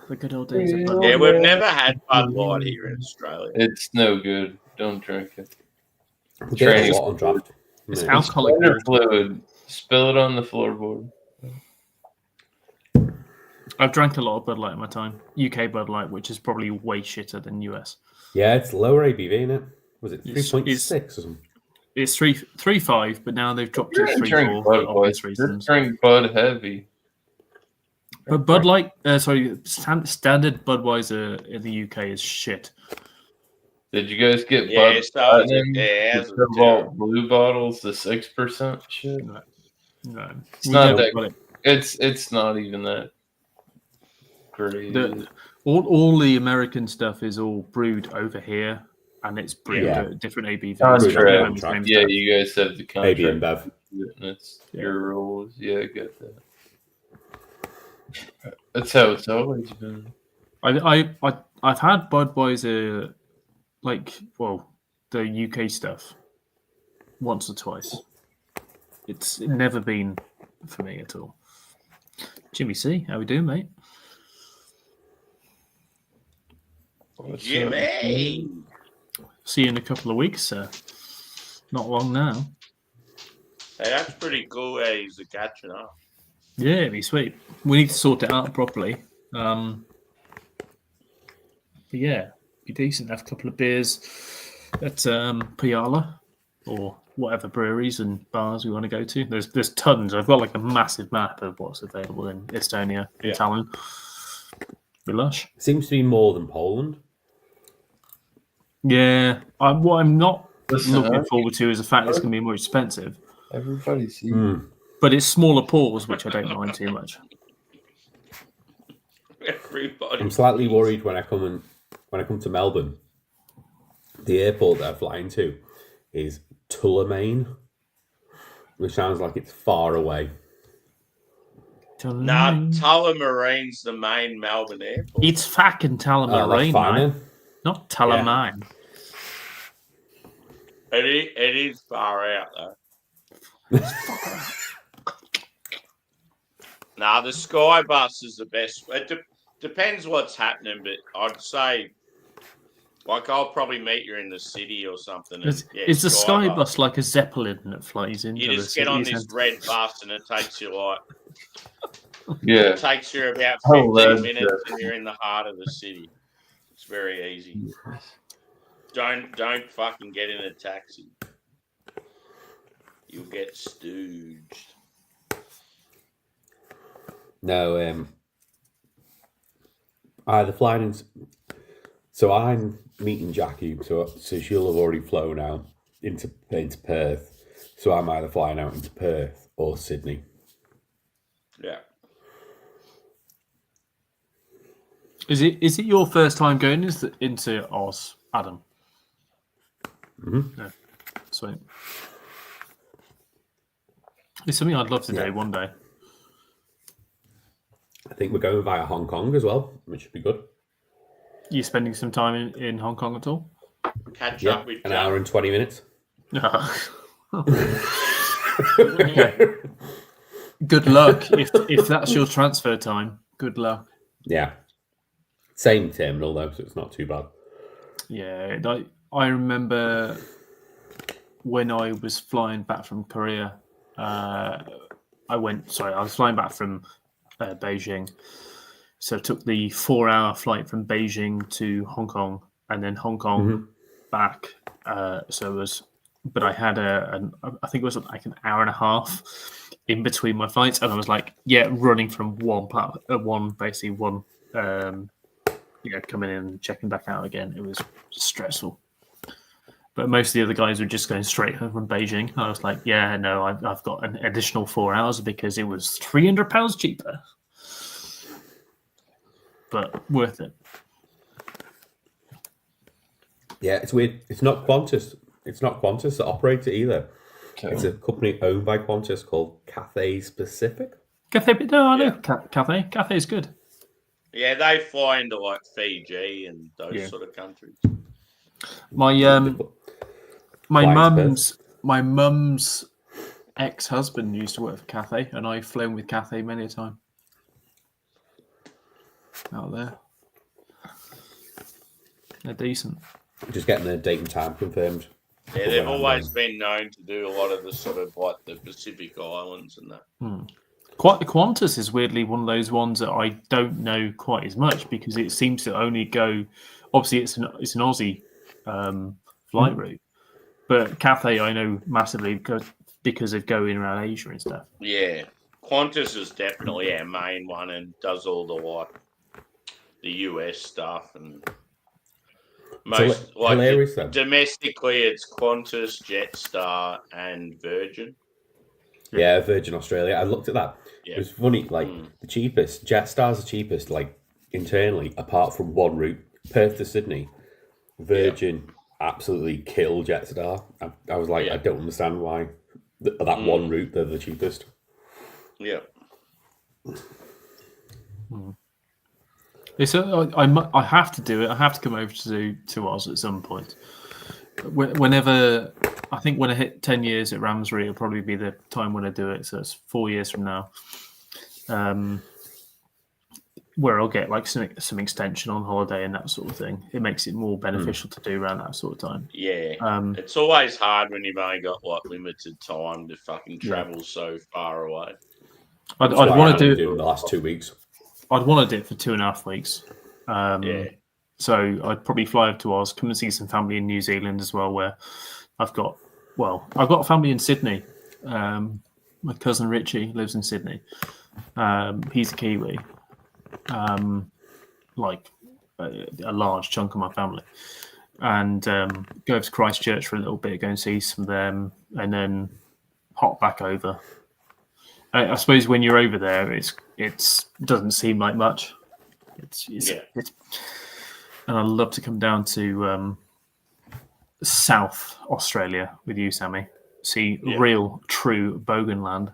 The good old days of Bud Yeah, Light. we've never had Bud Light here in Australia. It's no good. Don't drink it. We get a Training. lot on draft. It's Yeah. alcoholic Thunder beer. fluid. Spill it on the floorboard. I've drank a lot of Bud Light in my time. UK Bud Light, which is probably way shitter than US. Yeah, it's lower ABV, isn't it? Was it It's- 3.6 or something? It's 3.5, but now they've dropped You're to gonna drink 3.4 Bud for obvious Light. reasons. Drink Bud Heavy. But Bud Light, standard Budweiser in the UK is shit. Did you guys get Yeah, Bud it's Platinum? yeah, The it's Cobalt blue bottles, the 6% shit. No, It's not don't that- got it. It's not even that great. All the American stuff is all brewed over here, and it's brewed Yeah. at different ABVs. Contract. They don't have the same Yeah, stuff. you guys have the contract. AB and Bev. And it's Yeah. your rules. Yeah, I get that. That's how it's always been. I've had Budweiser, the UK stuff, once or twice. It's never been for me at all. Jimmy C, how we doing, mate? What's Jimmy. See you in a couple of weeks, sir. Not long now. Hey, that's pretty cool. He's catching up. Yeah, it'd be sweet. We need to sort it out properly. But yeah, be decent. Have a couple of beers at Piala or whatever breweries and bars we want to go to. There's tons. I've got like a massive map of what's available in Estonia, in Tallinn. Be lush. Seems to be more than Poland. Yeah, what I'm not Listen, looking forward to is the fact it's going to be more expensive. Everybody sees. But it's smaller pours, which I don't mind too much. Everybody. I'm slightly worried when I come to Melbourne. The airport that I fly into is Tullamarine, which sounds like it's far away. Nah, Tullamarine's the main Melbourne airport. It's fucking That's Tullamarine, fine man. then. Not Tullamarine. It is far out though. Nah, the Sky Bus is the best. It depends what's happening, but I'd say, like, I'll probably meet you in the city or something. Is the Sky Bus like a Zeppelin that flies into You the just get on city this centre? red bus and it takes you like Yeah. it takes you about Oh, 15 that's minutes and you're in the heart of the city. It's very easy. Don't fucking get in a taxi. You'll get stooged. No, either flying in. So I'm meeting Jackie, so she'll have already flown out into Perth. So I'm either flying out into Perth or Sydney. Yeah. Is it your first time going into Oz, Adam? Mm-hmm. Yeah. Sweet. It's something I'd love to do one day. I think we're going via Hong Kong as well, which should be good. You spending some time in Hong Kong at all? Catch Yeah, up with an Jack. hour and 20 minutes. Good luck if that's your transfer time. Good luck. Yeah. Same terminal though, so it's not too bad. Yeah, I remember when I was flying back from Korea. I was flying back from Beijing, so I took the 4-hour flight from Beijing to Hong Kong, and then Hong Kong back. But I had I think it was like an hour and a half in between my flights, and I was like, running from one coming in and checking back out again. It was stressful. But most of the other guys were just going straight home from Beijing. I was like, I've got an additional 4 hours because it was £300 cheaper. But worth it. Yeah, it's weird. It's not Qantas. It's not Qantas that operates it either. It's a company owned by Qantas called Cathay Pacific. Cathay, no, I know Yeah. Cathay. Cathay is good. Yeah, they fly into like Fiji and those Yeah. sort of countries. My Flying my mum's ex-husband used to work for Cathay, and I've flown with Cathay many a time out there. They're decent. Just getting the date and time confirmed. Yeah, they've always been known to do a lot of the sort of like the Pacific Islands and that. Qantas is weirdly one of those ones that I don't know quite as much because it seems to only go. Obviously, it's an Aussie flight route, but Cathay I know massively because of going around Asia and stuff. Yeah, Qantas is definitely our main one and does all the like the US stuff and most like hilarious then. domestically it's Qantas, Jetstar, and Virgin. Yeah, Virgin Australia. I looked at that. Yeah. It was funny. Like the cheapest, Jetstar's the cheapest. Like internally, apart from one route, Perth to Sydney. Virgin absolutely killed Jetstar. I was like, I don't understand why that one route they're the cheapest. Yeah. I have to do it. I have to come over to Oz at some point. Whenever I think when I hit 10 years at Ramsbury, it'll probably be the time when I do it. So it's 4 years from now, where I'll get like some extension on holiday and that sort of thing. It makes it more beneficial to do around that sort of time. Yeah. It's always hard when you've only got like limited time to fucking travel so far away. I'd want to do it in the last 2 weeks. I'd want to do it for 2.5 weeks. So I'd probably fly over to Oz, come and see some family in New Zealand as well, where I've got a family in Sydney. My cousin Richie lives in Sydney. He's a Kiwi. Like a large chunk of my family. And go over to Christchurch for a little bit, go and see some of them, and then hop back over. I suppose when you're over there, it doesn't seem like much. It's and I'd love to come down to South Australia with you, Sammy. See real, true Boganland.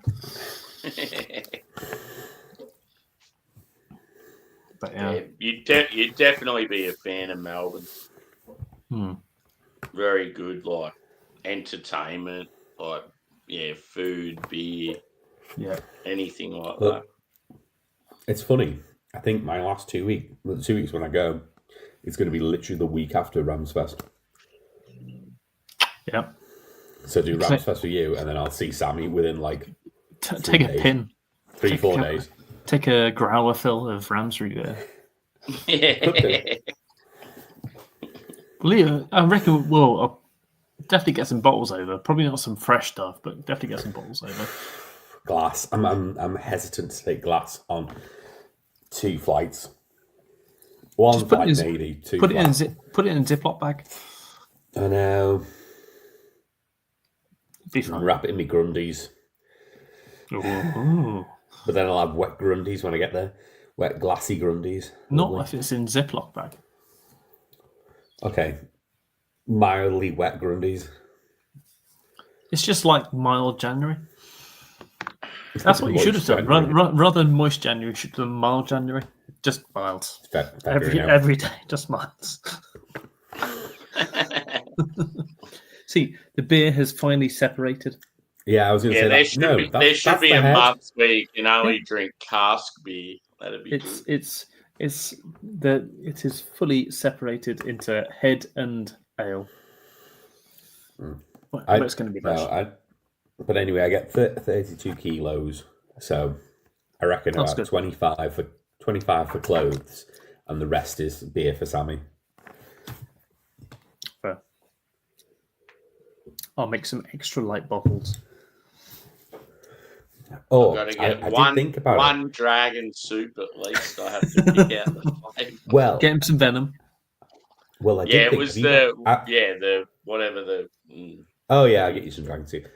But you'd definitely be a fan of Melbourne. Very good, like entertainment, like food, beer, anything like that. It's funny. I think my last 2 weeks, the 2 weeks when I go, it's going to be literally the week after Ramsfest. Yeah. So do Ramsfest for you, and then I'll see Sammy within like take a pin. 3-4 days. Take a growler fill of Ramsbury there. Leo, I reckon I'll definitely get some bottles over. Probably not some fresh stuff, but definitely get some bottles over. Glass. I'm hesitant to take glass on 2 flights. One flight maybe. 2 put flights. Put it in a Ziploc bag. I know. Be fine. Wrap it in my Grundies. Ooh. But then I'll have wet Grundies when I get there. Wet glassy Grundies. Not Lovely. if it's in Ziploc bag. Okay. Mildly wet Grundies. It's just like mild January. That's what you should have done. Rather than moist January, you should have done mild January. Just mild. Every day, just mild. See, the beer has finally separated. Yeah, I was going to say that. There should be a month where you can only drink cask beer. That'd be good. It is fully separated into head and ale. It's going to be better. But anyway, I get 32 kilos, so I reckon That's about good. 25 for clothes, and the rest is beer for Sammy. Fair. I'll make some extra light bottles. Oh, I've got to get I did think about one dragon soup at least. I have to pick out the flavour. Well, get him some venom. Well, it was the whatever the. Oh yeah, I'll get you some dragon soup.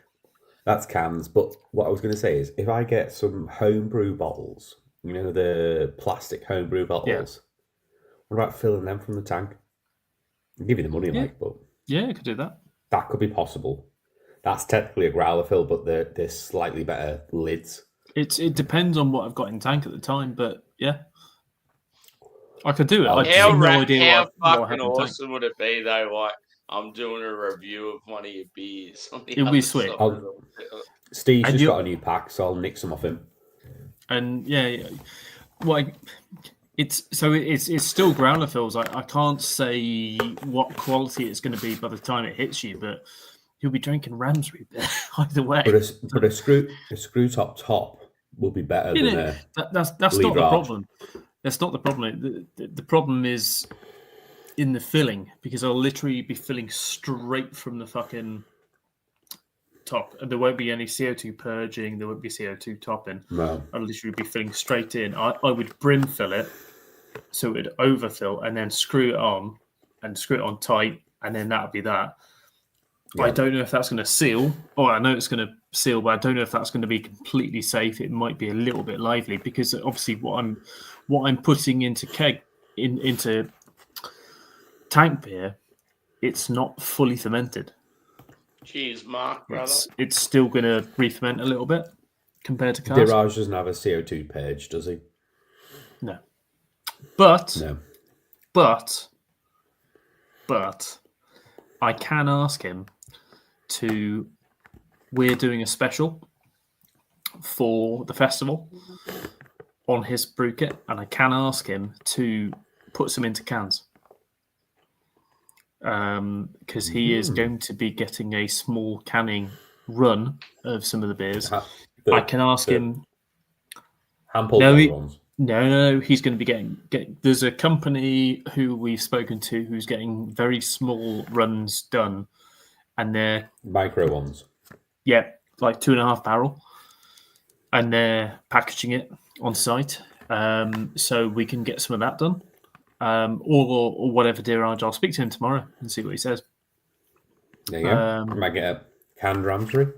That's cans. But what I was going to say is, if I get some homebrew bottles, you know, the plastic homebrew bottles, what about filling them from the tank? I'll give you the money, but yeah, I could do that. That could be possible. That's technically a growler fill, but they're slightly better lids. It depends on what I've got in tank at the time, but yeah, I could do it. How I just How, have no ra- idea how what I have fucking in tank. awesome would it be though? Like I'm doing a review of one of your beers. On the It'll be other sweet. side of the- Steve's And just you- got a new pack, so I'll nick some off him. And yeah, well, it's still growler fills. I can't say what quality it's going to be by the time it hits you, but you'll be drinking Ramsbury beer either way. But a screw top will be better You than know, that's Lee not the Raj. problem. That's not the problem. The problem is in the filling, because I'll literally be filling straight from the fucking top. And there won't be any CO2 purging. There won't be CO2 topping. No. I'll literally be filling straight in. I would brim fill it, so it would overfill, and then screw it on tight, and then that would be that. Yeah. I don't know if that's going to seal, or I know it's going to seal, but I don't know if that's going to be completely safe. It might be a little bit lively because obviously what I'm putting into into tank beer, it's not fully fermented. Cheers, Mark, brother. It's still going to re-ferment a little bit compared to cask. Diraj doesn't have a CO2 purge, does he? No, but No. But I can ask him to. We're doing a special for the festival on his brew kit, and I can ask him to put some into cans because he is going to be getting a small canning run of some of the beers. I can ask him. Hand-pulled No, ones. No, he's going to be getting. There's a company who we've spoken to who's getting very small runs done, and they're Micro ones. like 2.5 barrel, and they're packaging it on site, so we can get some of that done, or whatever. Diraj, I'll speak to him tomorrow and see what he says. There you go. Might get a canned Ramsbury.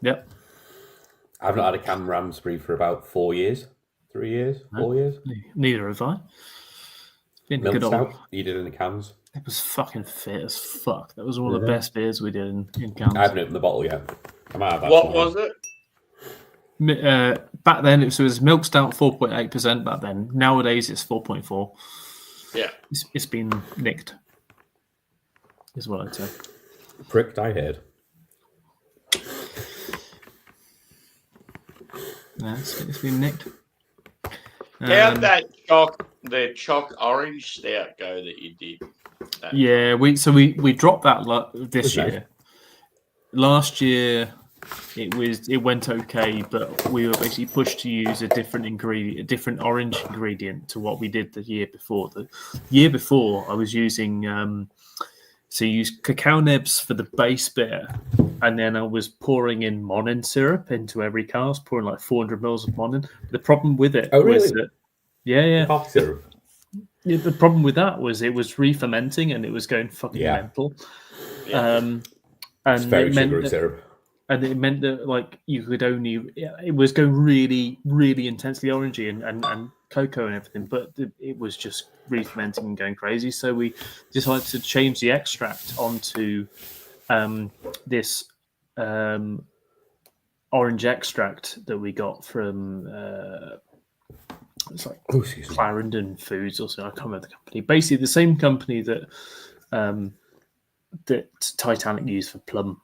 Yep. I've not had a canned Ramsbury for about 4 years. 3 years? 4 years? Neither have I. It's been a Milk good old. stout. You did in the cans. It was fucking fit as fuck. That was one of the best beers we did in cans. I haven't opened the bottle yet. I might have that What tomorrow. was it? Back then, it was milk stout 4.8% back then. Nowadays, it's 4.4. Yeah. It's been nicked, is what I'd say. Pricked, I heard. Yeah, it's been nicked. How'd the choc orange stout go that you did? Yeah, we dropped that this Okay. year. Last year, it went okay, but we were basically pushed to use a different ingredient, a different orange ingredient to what we did the year before. The year before, I was using so you use cacao nibs for the base beer, and then I was pouring in Monin syrup into every cask, pouring like 400 mils of Monin. The problem with it was really? that, yeah. Cough syrup. Yeah, the problem with that was it was re-fermenting and it was going fucking Yeah. mental. Yeah. It's And very it meant sugary that, syrup. and it meant that like you could only it was going really, really intensely orangey and cocoa and everything, but it was just re-fermenting and going crazy. So we decided to change the extract onto this orange extract that we got from it's like Oh, excuse me. Clarendon Foods or something. I can't remember the company. Basically, the same company that that Titanic used for plum,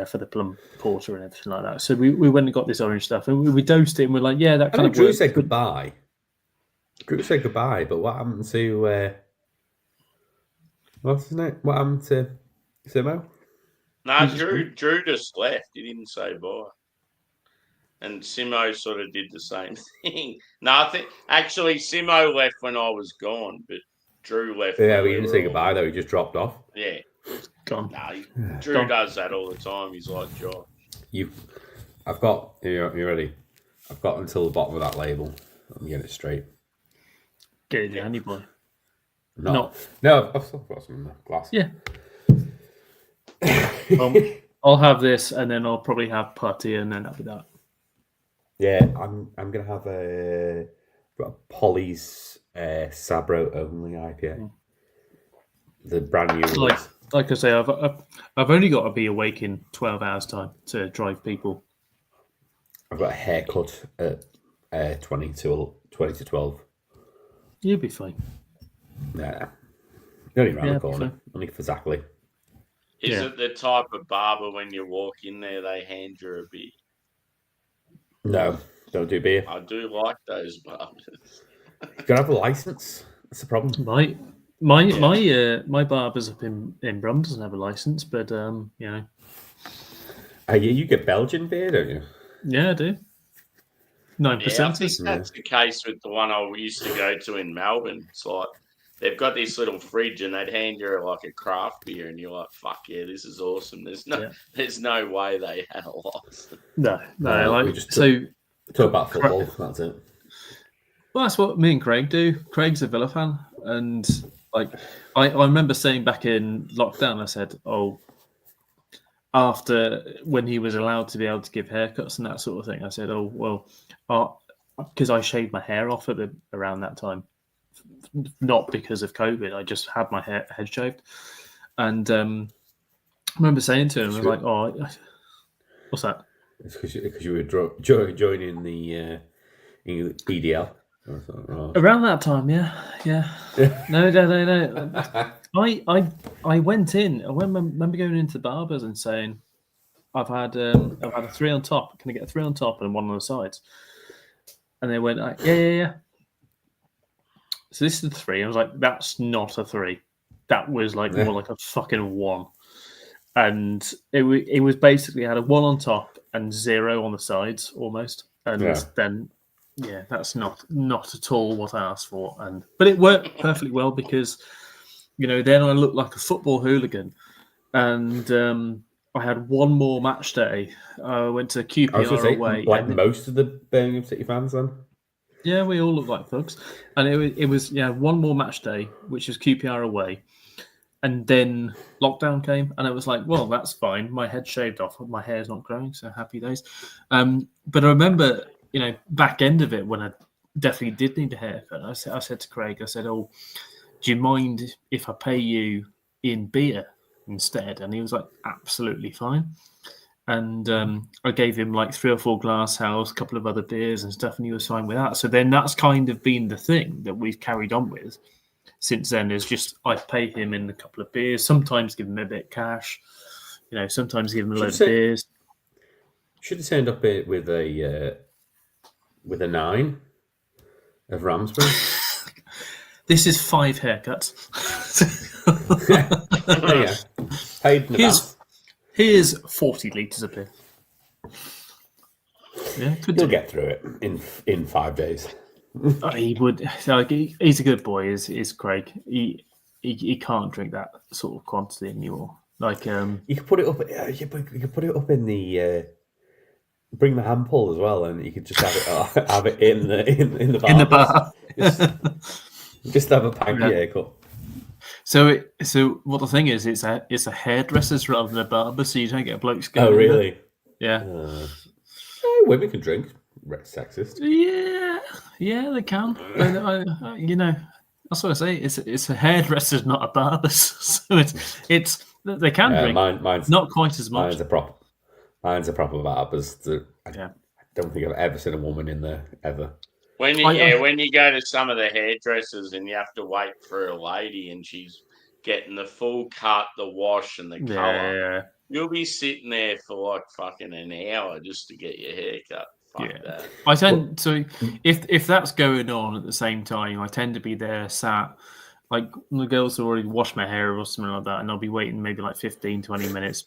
for the plum porter and everything like that. So we went and got this orange stuff and we dosed it and we're like, yeah, that I kind know of Drew works. said goodbye. Drew said goodbye, but what happened to what's his name? What happened to Simo? No, Drew just left. He didn't say bye. And Simo sort of did the same thing. No, I think actually Simo left when I was gone, but Drew left. Yeah, when we we didn't were say all- goodbye though. He just dropped off. Yeah. Gone. No, Drew Gone. does that all the time. He's like Josh. I've got. You ready? I've got until the bottom of that label. Let me get it straight. Get it, Andy boy. No, I've still got some in the glass. Yeah. I'll have this and then I'll probably have putty and then that'll be that. Yeah, I'm gonna have a Polly's Sabro only IPA. The brand new Like like I say, I've only got to be awake in 12 hours time to drive people. I've got a haircut at 20 to 12. You'll be fine. Nah. Only around Yeah, the corner. fine. Only for exactly. Is Yeah. it the type of barber when you walk in there they hand you a beer? No, don't do beer. I do like those barbers. You gotta have a license. That's the problem. My barber's up in Brum doesn't have a license, but you know. You get Belgian beer, don't you? Yeah, I do. 9%. Yeah, I think that's the case with the one I used to go to in Melbourne. It's like they've got this little fridge and they'd hand you like a craft beer, and you're like, "Fuck yeah, this is awesome." There's no way they had a license. No. we just talk about football. That's it. Well, that's what me and Craig do. Craig's a Villa fan, and like I remember saying back in lockdown, I said, "Oh, after when he was allowed to be able to give haircuts and that sort of thing, I said, oh well, because I shaved my hair off around that time, not because of COVID. I just had my head shaved, and I remember saying to him, I was like, "Oh, what's that?" It's because you were joining the EDL. Around that time, yeah. No. I went in. I remember going into the barbers and saying, "I've had a 3 on top. Can I get a 3 on top and 1 on the sides?" And they went, "Yeah." So this is the 3. I was like, "That's not a 3. That was like more like a fucking 1." And it was basically had a 1 on top and 0 on the sides almost. And then. Yeah, that's not at all what I asked for, but it worked perfectly well because, you know, then I looked like a football hooligan, and I had one more match day. I went to QPR away, like most of the Birmingham City fans, then. Yeah, we all look like thugs, and it was one more match day, which is QPR away, and then lockdown came, and it was like, well, that's fine. My head shaved off, my hair's not growing, so happy days. But I remember. You know, back end of it when I definitely did need a haircut, I said to Craig, I said, "Oh, do you mind if I pay you in beer instead?" And he was like, "Absolutely fine." And I gave him like 3 or 4 Glass House, a couple of other beers and stuff, and he was fine with that. So then that's kind of been the thing that we've carried on with since then. Is just I pay him in a couple of beers, sometimes give him a bit of cash, you know, sometimes give him a load of beers. Should have turned up with a 9 of Ramsbury. This is 5 haircuts. Yeah. Paid in advance. Here's 40 litres of beer. Yeah, you'll get through it in 5 days. He would. Like, he's a good boy. Is Craig? He can't drink that sort of quantity anymore. Like you can put it up. You can put it up in the. Bring the hand pull as well, and you could just have it in the bar. In the bar. Just have a panky haircut. So what the thing is, it's a hairdresser's rather than a barber, so you don't get blokes going. Oh really? Yeah. Women can drink. Sexist. Yeah, they can. But, you know, that's what I say. It's a hairdresser's, not a barber. So it's they can drink. Mine's not quite as much. Mine's a proper barbers. I don't think I've ever seen a woman in there ever. When you go to some of the hairdressers and you have to wait for a lady and she's getting the full cut, the wash, and the colour, you'll be sitting there for like fucking an hour just to get your hair cut. Fuck that. I tend to, if that's going on at the same time, I tend to be there sat. Like the girls have already washed my hair or something like that, and I'll be waiting maybe like 15, 20 minutes.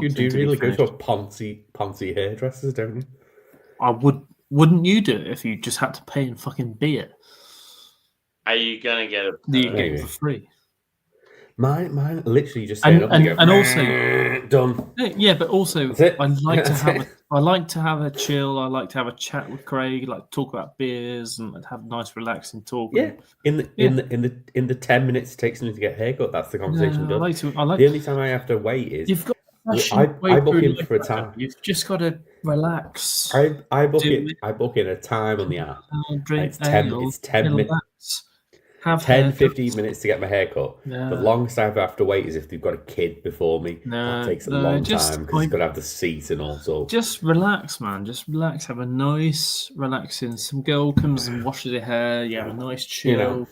You do really go to a poncy hairdressers, don't you? Wouldn't you do it if you just had to pay in fucking beer? Are you gonna get it? You get it for free. Mine literally just stand up and go, also done. Yeah, but also I like to have a chill. I like to have a chat with Craig, like talk about beers and have a nice relaxing talk. Yeah, in the 10 minutes it takes me to get a haircut, that's the conversation done. The only time I have to wait is you've got. I book in for a time. You've just got to relax. I book in a time on the app. Drink it's 10 minutes. have 10, haircuts. 15 minutes to get my hair cut. No. The longest I ever have to wait is if they've got a kid before me. No, that takes a no, long just, time because like- it's got to have the seat and all sorts. Just relax, man. Just relax. Have a nice, relaxing. Some girl comes and washes your hair. You have a nice chill. You know.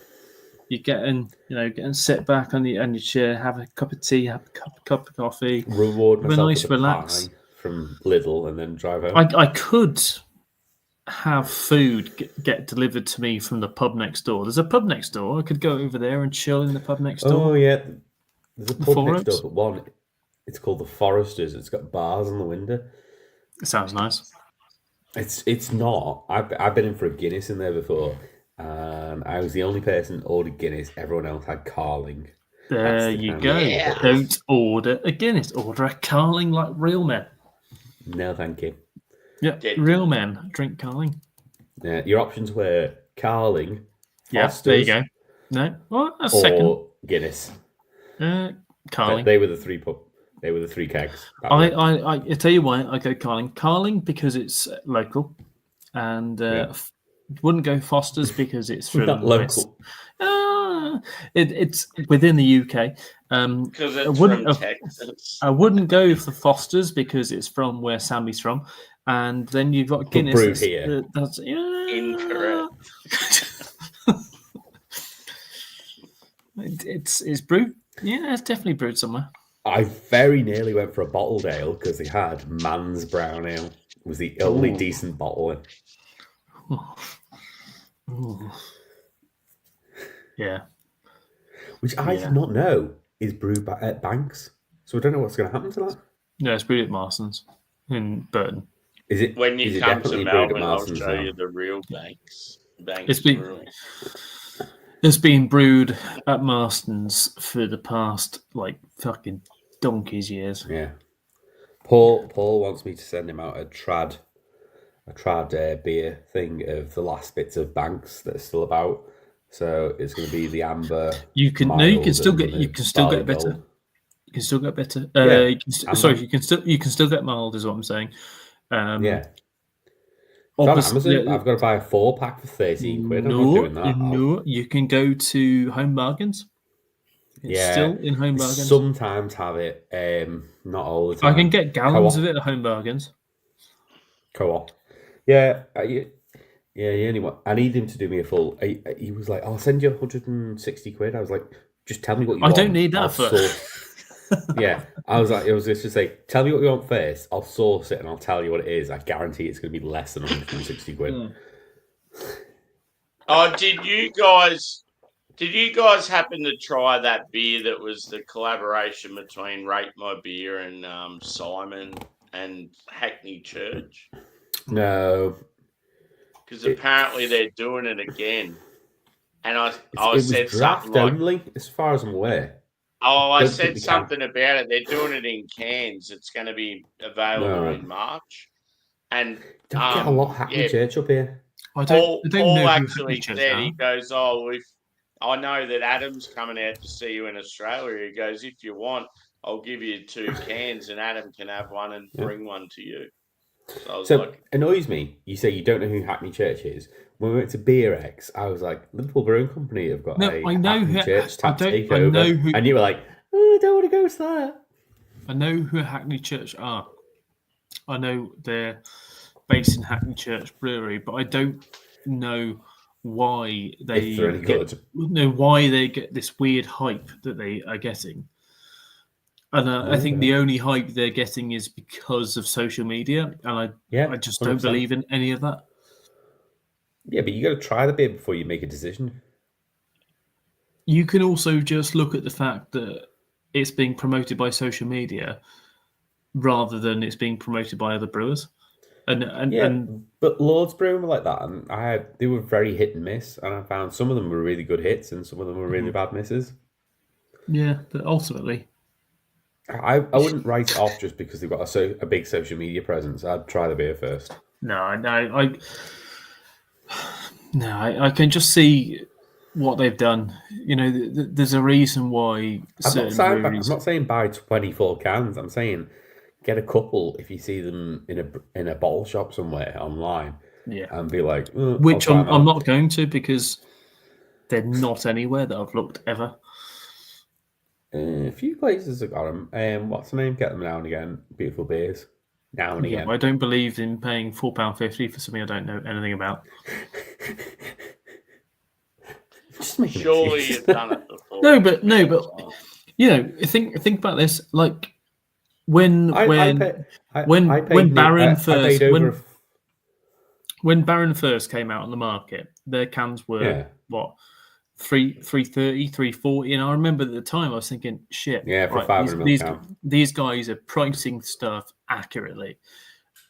You're getting sit back on your chair, have a cup of tea, have a cup of coffee. Reward Have a myself nice with a relax. pie from Lidl and then drive home. I could have food get delivered to me from the pub next door. There's a pub next door. I could go over there and chill in the pub next door. Oh yeah, there's a The pub next door, Forest? but one. It's called the Foresters. It's got bars on the window. It sounds nice. It's not. I've been in for a Guinness in there before, and I was the only person that ordered Guinness. Everyone else had Carling. There That's the you kind go. of- Yeah. Don't order a Guinness. Order a Carling like real men. No, thank you. Yeah, Yeah. real men drink Carling. Your options were Carling, Yeah, there you Foster's, go. No, well, a or second. Guinness. Carling. They were the three They were the three kegs. That I were- tell you why I go Carling. Carling because it's local, and Yeah. wouldn't go Foster's because it's from not West. local. It's within the UK. Because I it's wouldn't from have- Texas. I wouldn't go for Foster's because it's from where Sammy's from, and then you've got Guinness. brewed that's- here. That's Incorrect. It's brewed. Yeah, it's definitely brewed somewhere. I very nearly went for a bottled ale because they had Man's Brown Ale. It was the only Ooh. decent bottle. Ooh. Yeah. Which I Yeah. did not know is brewed at Banks. So I don't know what's going to happen to that. Yeah, it's brewed at Marston's in Burton. Is it When is you it come to definitely brewed at Melbourne, I'll Marston's show now? you the real Banks. Banks It's been- Brewing. It's been brewed at Marston's for the past fucking donkey's years. Yeah. Paul wants me to send him out a trad beer thing of the last bits of Banks that are still about. So it's going to be the amber. You can mild, still and get the barley better. gold. You can still get better. Yeah, You can amber. sorry, you can still get mild, is what I'm saying. Yeah. It's on Obviously, Amazon. I've got to buy a 4-pack for 13 quid. I'm not doing that. No, you can go to Home Bargains. It's Yeah, still in Home I Bargains. sometimes have it, not all the time. I can get gallons Co-op. of it at Home Bargains. Co-op. Yeah, anyway, I need him to do me a full. He was like, "I'll send you 160 quid." I was like, "Just tell me what you I want." don't need that I'll for- source-" Yeah, I was like, it was just to say, "Tell me what you want first. I'll source it and I'll tell you what it is. I guarantee it's going to be less than 160 quid." Mm. Oh, did you guys happen to try that beer that was the collaboration between Rate My Beer and Simon and Hackney Church? No, Because apparently they're doing it again. And I it was said draft something like, only, as far as I'm aware. oh, I Don't said think we can. something about it. They're doing it in cans. It's going to be available No. in March. And Don't get a lot of Hackney yeah, Church up here. I Paul don't know who actually Hackney Church said, are. he goes, oh, I know that Adam's coming out to see you in Australia. He goes, if you want, I'll give you 2 cans and Adam can have one and Yeah. bring one to you. So I was So like, annoys me. You say you don't know who Hackney Church is. When we went to Beer X, I was like, Liverpool Brewing Company have got No, a I know Hackney who- Church I tap don't- I takeover, know who- and you were like, oh, I don't want to go to that. I know who Hackney Church are. I know they're based in Hackney Church Brewery, but I don't know why they If they're any good. why they get this weird hype that they are getting. And I think the only hype they're getting is because of social media, and Yeah, I just don't 100%. believe in any of that. Yeah, but you got to try the beer before you make a decision. You can also just look at the fact that it's being promoted by social media rather than it's being promoted by other brewers. And But Lord's Brewing were like that, and they were very hit and miss, and I found some of them were really good hits and some of them were really bad misses. yeah, but ultimately, I wouldn't write it off just because they've got a big social media presence. I'd try the beer first. I can just see what they've done. You know, there's a reason why certain I'm breweries. not saying buy 24 cans. I'm saying get a couple if you see them in a bottle shop somewhere online Yeah, and be like, "Oh, which I'll try I'm them not going to because they're not anywhere that I've looked ever. A few places have got them. What's the name? Get them now and again. Beautiful beers. Now and Yeah, again. but I don't believe in paying £4.50 for something I don't know anything about. Just make an Surely excuse. you've done it before. No, but you know, think about this. Like when Baron first came out on the market, their cans were what 330, 340, and I remember at the time I was thinking, shit, Yeah, for right, 500 these guys are pricing stuff accurately.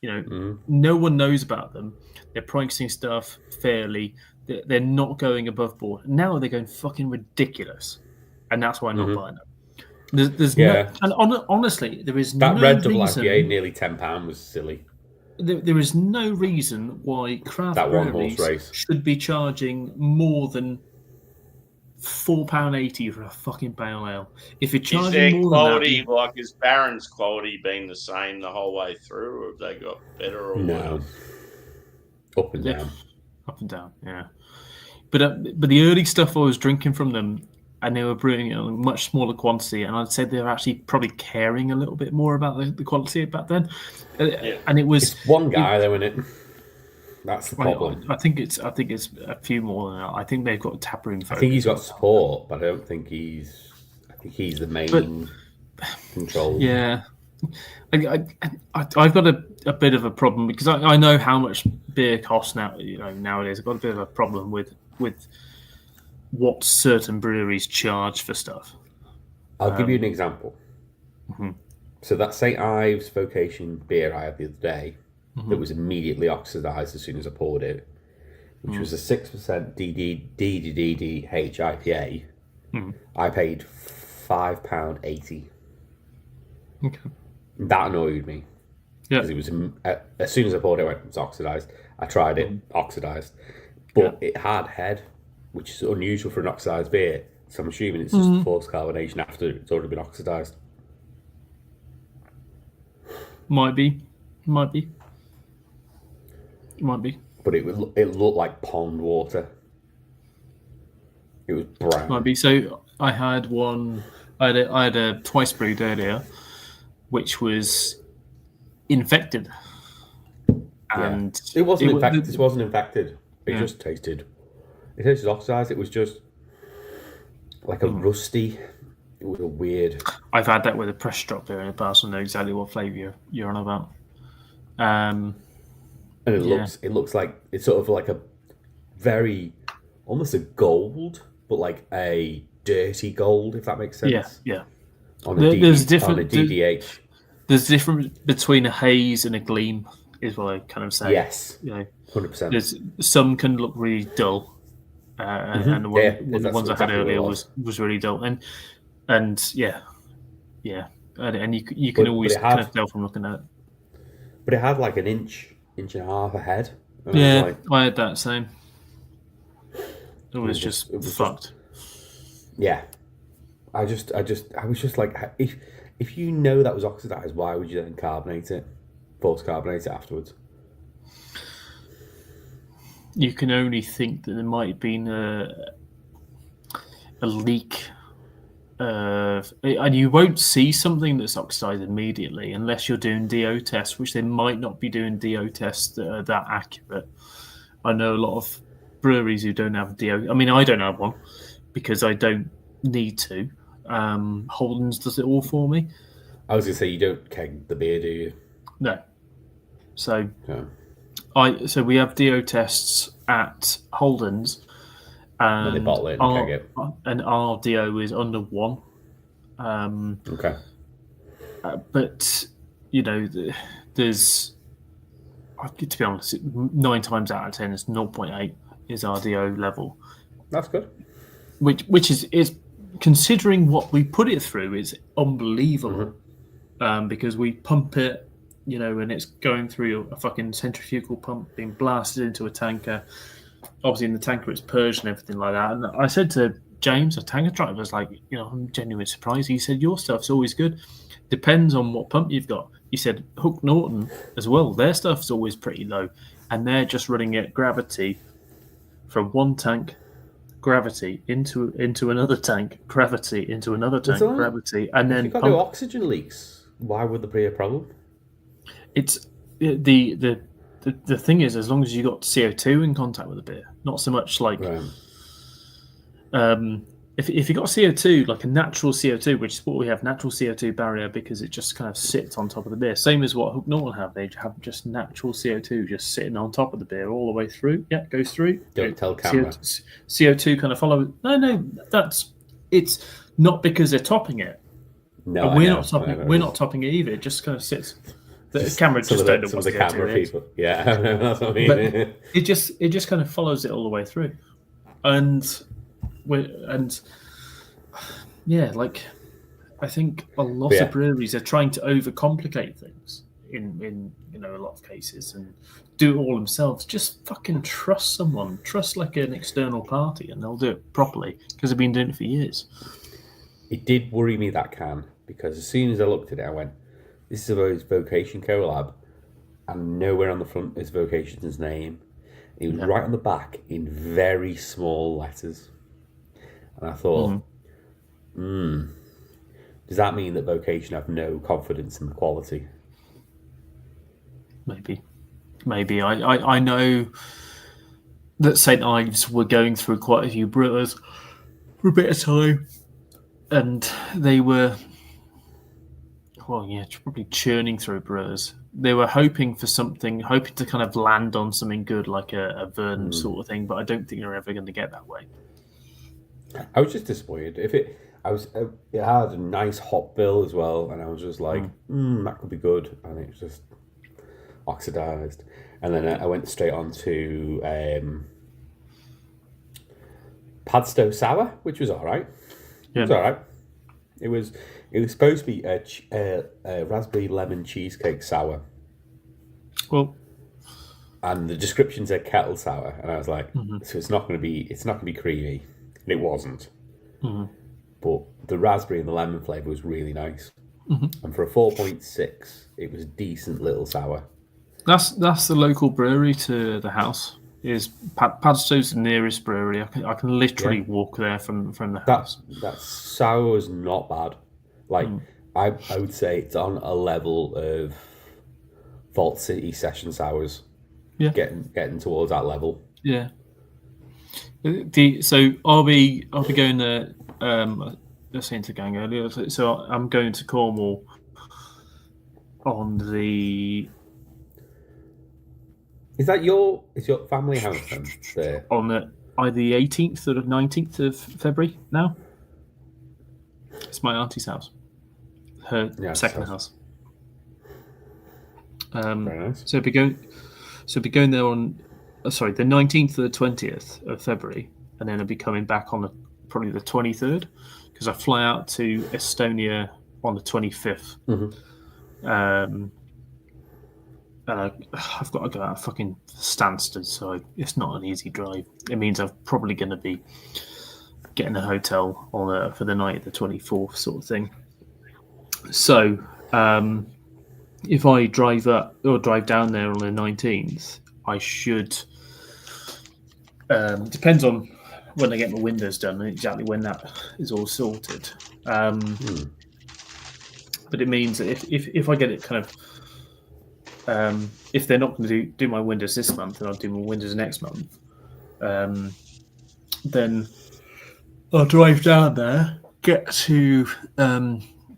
You know, Mm. no one knows about them. They're pricing stuff fairly. They're not going above board. Now they're going fucking ridiculous, and that's why I'm not buying them. There's honestly, there is that no red double reason, IPA nearly £10 was silly. There is no reason why craft That one horse breweries race should be charging more than £4.80 for a fucking pale ale. If you're Is charging their more quality than that, like is Baron's quality been the same the whole way through, or have they got better or No. worse? Up and down. up and down, yeah. But the early stuff I was drinking from them, and they were brewing it in a much smaller quantity, and I'd say they were actually probably caring a little bit more about the quality back then. And it was It's one guy though, isn't it? That's the problem. I think it's a few more than that. I think they've got a taproom. I think he's got support, but I don't think he's. I think he's the main control. Yeah, I've got a bit of a problem because I know how much beer costs now. You know, nowadays I've got a bit of a problem with what certain breweries charge for stuff. I'll give you an example. Mm-hmm. So that St. Ives Vocation beer I had the other day, that was immediately oxidized as soon as I poured it, which was a 6% DDDH IPA. I paid £5.80. Okay. That annoyed me. Yeah. Because it was as soon as I poured it, it was oxidized. I tried it, oxidized, but it had head, which is unusual for an oxidized beer. So I'm assuming it's just forced carbonation after it's already been oxidized. Might be. But it looked like pond water. It was brown. Might be. So I had one. I had a twice brewed earlier, which was infected, and It wasn't infected. This wasn't infected. It just tasted. It tasted oxidized. It was just like a rusty. It was a weird. I've had that with a pressure drop beer in the past. I know exactly what flavour you're on about. And it looks like it's sort of like a very almost a gold, but like a dirty gold, if that makes sense. Yeah. On a There's different. On a DDH. There's difference between a haze and a gleam, is what I kind of say. Yes. You know, 100%. there's some can look really dull, and the ones I had earlier was really dull, and yeah, and you can always kind of tell from looking at it. But it had like an inch and a half ahead. Yeah, I had that same. It was just fucked. Yeah, I was just like, if you know that was oxidized, why would you then force carbonate it afterwards? You can only think that there might have been a leak. And you won't see something that's oxidized immediately unless you're doing DO tests, which they might not be doing DO tests that are that accurate. I know a lot of breweries who don't have DO. I mean, I don't have one because I don't need to. Holden's does it all for me. I was going to say, you don't keg the beer, do you? No. So, no. So we have DO tests at Holden's. And they bottle it and keg it. And our DO is under 1. Okay. But, you know, there's, to be honest, 9 times out of 10, it's 0.8 is our DO level. That's good. Which is considering what we put it through, is unbelievable. Because we pump it, you know, and it's going through a fucking centrifugal pump, being blasted into a tanker. Obviously, in the tanker, it's purged and everything like that. And I said to James, a tanker driver, was like, you know, I'm genuinely surprised. He said, your stuff's always good. Depends on what pump you've got. He said, Hook Norton as well, their stuff's always pretty low. And they're just running at gravity from one tank gravity into another tank, gravity into another tank, that- gravity, and If then you've got pump. no oxygen leaks, why would there be a problem? It's the thing is, as long as you got CO2 in contact with the beer, not so much like Right. if you got CO2, like a natural CO2, which is what we have, natural CO2 barrier, because it just kind of sits on top of the beer. Same as what Hook Norton have. They have just natural CO2 just sitting on top of the beer all the way through. Yeah, goes through. Don't tell camera. CO2 kind of follow. No, it's not because they're topping it. No, And we're I know, not topping. I know. We're not topping it either. It just kind of sits. The Just camera some just of don't the, know some what of the CO2 camera is. people. Yeah, that's what I mean. But it just kind of follows it all the way through, and yeah, like I think a lot Yeah. of breweries are trying to overcomplicate things in a lot of cases and do it all themselves. Just fucking trust someone, trust like an external party, and they'll do it properly because they've been doing it for years. It did worry me, that can, because as soon as I looked at it, I went, "This is a Vocation collab," and nowhere on the front is Vocation's name. It was right on the back in very small letters, and I thought, does that mean that Vocation have no confidence in the quality? Maybe. I know that St. Ives were going through quite a few brewers for a bit of time, and they were, probably churning through brewers. They were hoping to kind of land on something good, like a Vernon sort of thing, but I don't think they're ever going to get that way. I was just disappointed. It had a nice hop bill as well, and I was just like, that could be good, and it was just oxidized. And then I went straight on to Padstow Sour, which was all right. It was all right. It was supposed to be a raspberry lemon cheesecake sour. Well, and the description said kettle sour, and I was like, so it's not going to be creamy, and it wasn't. But the raspberry and the lemon flavour was really nice, and for a 4.6, it was a decent little sour. That's the local brewery to the house. Is Padstow's the nearest brewery? I can literally walk there from the house. That sour was not bad. Like I would say it's on a level of Vault City Session sours. Yeah, getting towards that level. Yeah. So I'll be going there. I was saying to gang earlier. So I'm going to Cornwall on the. Is your family house then? There on either the 18th or the 19th of February now. It's my auntie's house. Her second house. Very nice. So be going there on the 19th or the 20th of February, and then I'll be coming back on probably the 23rd, because I fly out to Estonia on the 25th. And I've got to go out fucking Stansted, so it's not an easy drive. It means I'm probably going to be getting a hotel for the night of the 24th sort of thing. So if I drive up or drive down there on the 19th, I should. Depends on when I get my windows done and exactly when that is all sorted. But it means that if I get it kind of. If they're not going to do my windows this month, and I'll do my windows next month, then I'll drive down there, get to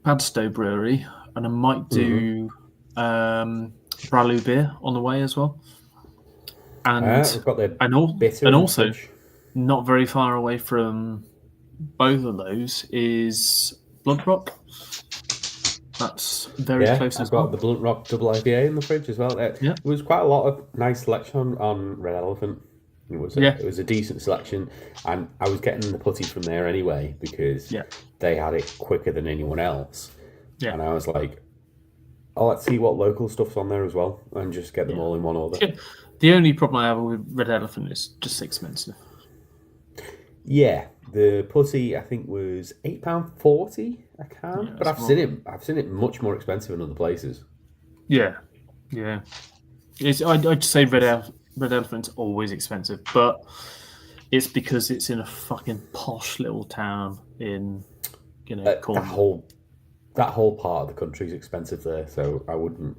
Padstow Brewery, and I might do Bralou beer on the way as well. And we've got the also not very far away from both of those is Blunt Rock. That's very close as well. I've got the Blunt Rock double IPA in the fridge as well. There was quite a lot of nice selection on Red Elephant. It was a decent selection, and I was getting the putty from there anyway because they had it quicker than anyone else. Yeah. And I was like, let's see what local stuff's on there as well, and just get them all in one order. Yeah. The only problem I have with Red Elephant is just expensive. Yeah, the putty I think was £8.40 a can, but I've seen it much more expensive in other places. Yeah. I'd say Red Elephant's always expensive, but it's because it's in a fucking posh little town in, that Cornwall. whole part of the country is expensive there, so I wouldn't.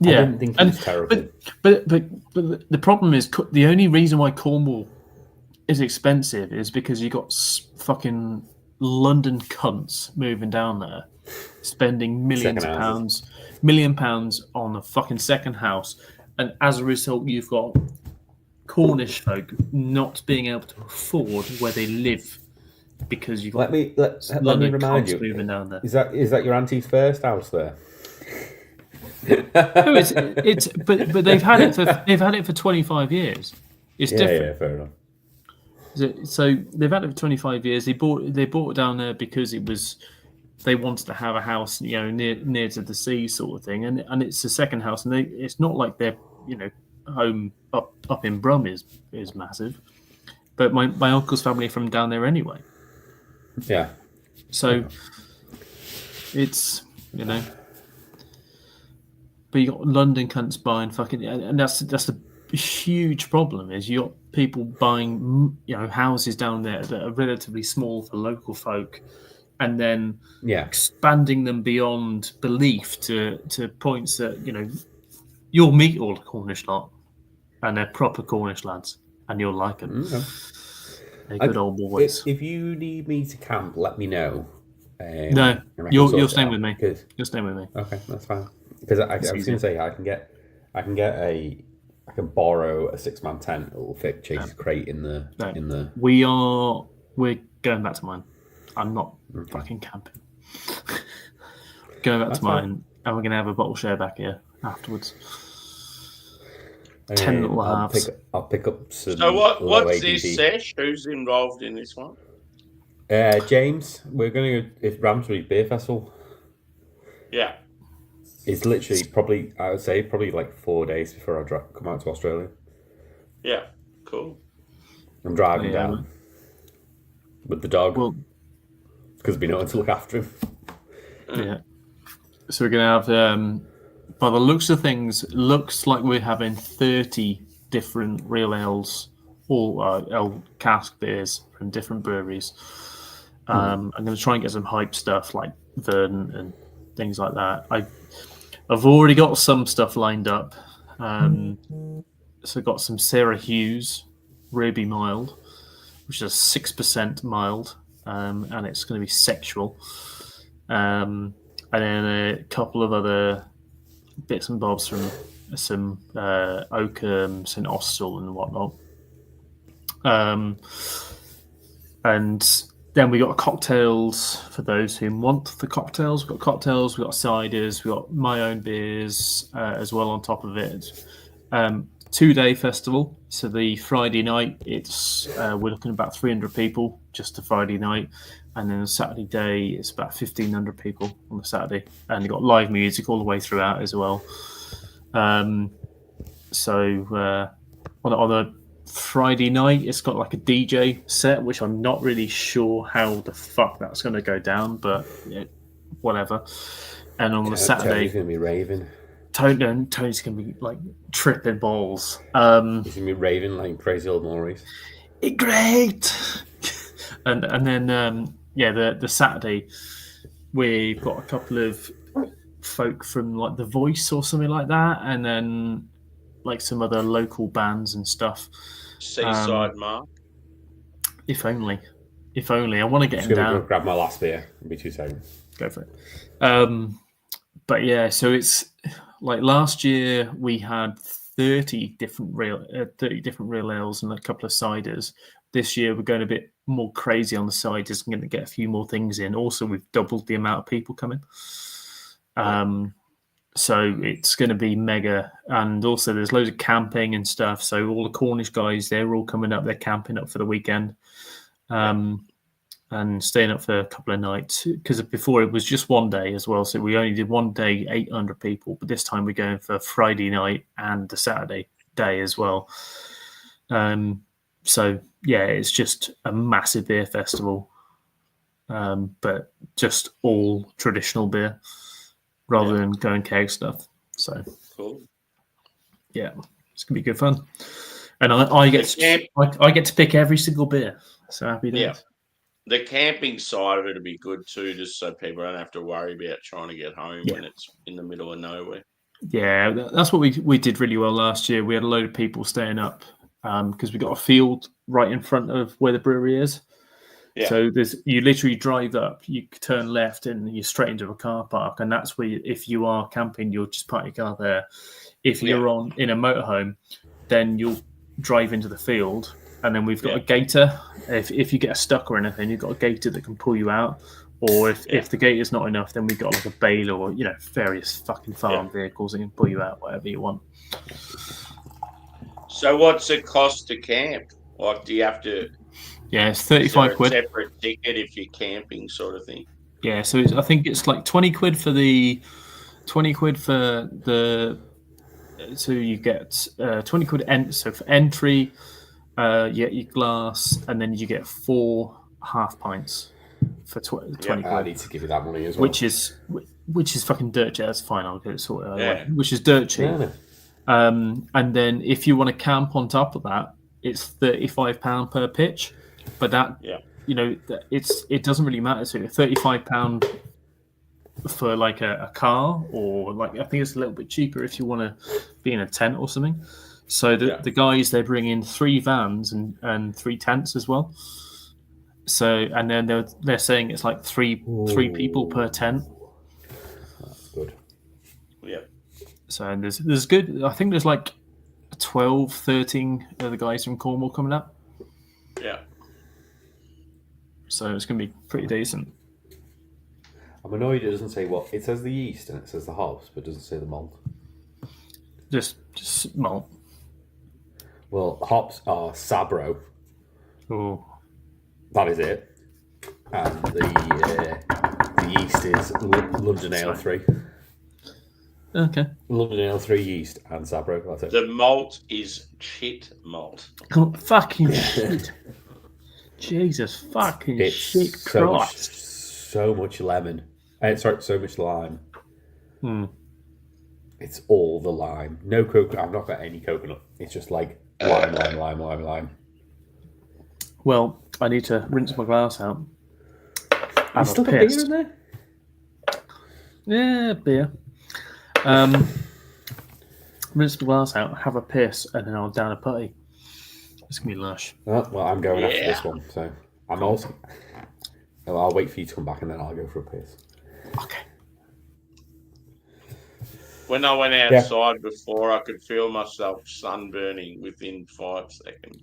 Yeah, I didn't think it was terrible. But the problem is the only reason why Cornwall is expensive is because you got fucking London cunts moving down there, spending millions of pounds, £1 million on a fucking second house, and as a result, you've got Cornish folk not being able to afford where they live because you've got Let me London remind cunts you. moving down there. Is that your auntie's first house there? No, it's but they've had it for 25 years. It's different. Yeah, fair enough. So they've had it for 25 years. They bought it down there because they wanted to have a house, near to the sea sort of thing, and it's a second house, and it's not like their home up in Brum is massive, but my uncle's family are from down there anyway. Yeah. So it's but you got London cunts buying fucking, and that's the huge problem is you got people buying houses down there that are relatively small for local folk, and then expanding them beyond belief to points that you'll meet all the Cornish lot, and they're proper Cornish lads, and you'll like them. They're good old boys. If you need me to camp, let me know. No, you're staying with me. You're staying with me. Okay, that's fine. Because I was going to say I can borrow a 6-man tent. It will fit Chase's crate in the. We're going back to mine. I'm not fucking camping. Going back to mine, and we're gonna have a bottle share back here afterwards. 10 little halves. I'll pick up some. So what's ADD. this sesh? Who's involved in this one? James, we're going to it's Ramsbury Beer Festival. Yeah. It's literally I would say like 4 days before I come out to Australia. Yeah, cool. I'm driving down with the dog because we know when to look after him. Yeah. So we're gonna have, by the looks of things, looks like we're having 30 different real ales, all cask beers from different breweries. I'm going to try and get some hype stuff like Vernon and things like that. I've already got some stuff lined up. So I've got some Sarah Hughes Ruby Mild, which is 6% mild, and it's going to be sexual. And then a couple of other bits and bobs from some Oakham, St Austell and whatnot. And then we got cocktails for those who want the cocktails. We've got cocktails, we've got ciders, we've got my own beers as well on top of it. 2-day festival. So the Friday night, we're looking at about 300 people just the Friday night. And then the Saturday day, it's about 1,500 people on the Saturday. And you've got live music all the way throughout as well. So on the Friday night, it's got like a DJ set, which I'm not really sure how the fuck that's going to go down, but whatever. And on the Saturday, Tony's going to be raving. Tony's going to be like tripping balls. He's going to be raving like crazy old Maurice. Great. and then the Saturday, we've got a couple of folk from like The Voice or something like that, and then like some other local bands and stuff. Seaside Mark. If only. I want to get him down. Go grab my last beer. It'll be 2 seconds. Go for it. But yeah, so it's like last year we had 30 different real ales and a couple of ciders. This year we're going a bit more crazy on the ciders and going to get a few more things in. Also, we've doubled the amount of people coming. So it's going to be mega. And also there's loads of camping and stuff. So all the Cornish guys, they're all coming up. They're camping up for the weekend and staying up for a couple of nights. Because before it was just 1 day as well. So we only did 1 day, 800 people. But this time we're going for Friday night and the Saturday day as well. So, yeah, it's just a massive beer festival. But just all traditional beer. Rather than going keg stuff. So, cool. Yeah, it's going to be good fun. And I get camp- I get to pick every single beer. So happy days. Yeah. The camping side of it would be good too, just so people don't have to worry about trying to get home when it's in the middle of nowhere. Yeah, that's what we did really well last year. We had a load of people staying up because we got a field right in front of where the brewery is. Yeah. So you literally drive up, you turn left, and you're straight into a car park. And that's where, if you are camping, you'll just park your car there. If you're in a motorhome, then you'll drive into the field. And then we've got a gator. If you get stuck or anything, you've got a gator that can pull you out. Or if the gator's not enough, then we've got like a baler or various fucking farm vehicles that can pull you out whatever you want. So what's it cost to camp? Like, do you have to? Yeah, it's 35 quid. Separate ticket if you're camping, sort of thing. Yeah, so I think it's like 20 quid for the. So you get 20 quid. So for entry, you get your glass, and then you get 4 half pints for 20 quid. I need to give you that money as well. Which is fucking dirt cheap. That's fine. I'll get it sorted out. Yeah. Which is dirt cheap. Yeah. And then if you want to camp on top of that, it's £35 per pitch. But that, it doesn't really matter. So £35 for like a car, or like I think it's a little bit cheaper if you want to be in a tent or something. So the guys, they bring in 3 vans and 3 tents as well. So and then they're saying it's like three people per tent. That's good. Yeah. So and there's good. I think there's like 12, 13 of the guys from Cornwall coming up. Yeah. So it's going to be pretty decent. I'm annoyed it doesn't say what. It says the yeast and it says the hops, but it doesn't say the malt. Just malt. Well, hops are Sabro. Oh. That is it. And the yeast is London Ale 3. Okay. London Ale 3 yeast and Sabro. That's it. The malt is shit malt. Oh, fucking shit. Jesus fucking It's shit so Christ. much lemon. So much lime. Hmm. It's all the lime. No coconut. I've not got any coconut. It's just like lime. Well, I need to rinse my glass out. I've still got beer in there? Yeah, beer. Rinse the glass out, have a piss, and then I'll down a putty. It's going to be lush. Well, I'm going after this one, so I'm also... Well, I'll wait for you to come back and then I'll go for a piss. Okay. When I went outside before, I could feel myself sunburning within 5 seconds.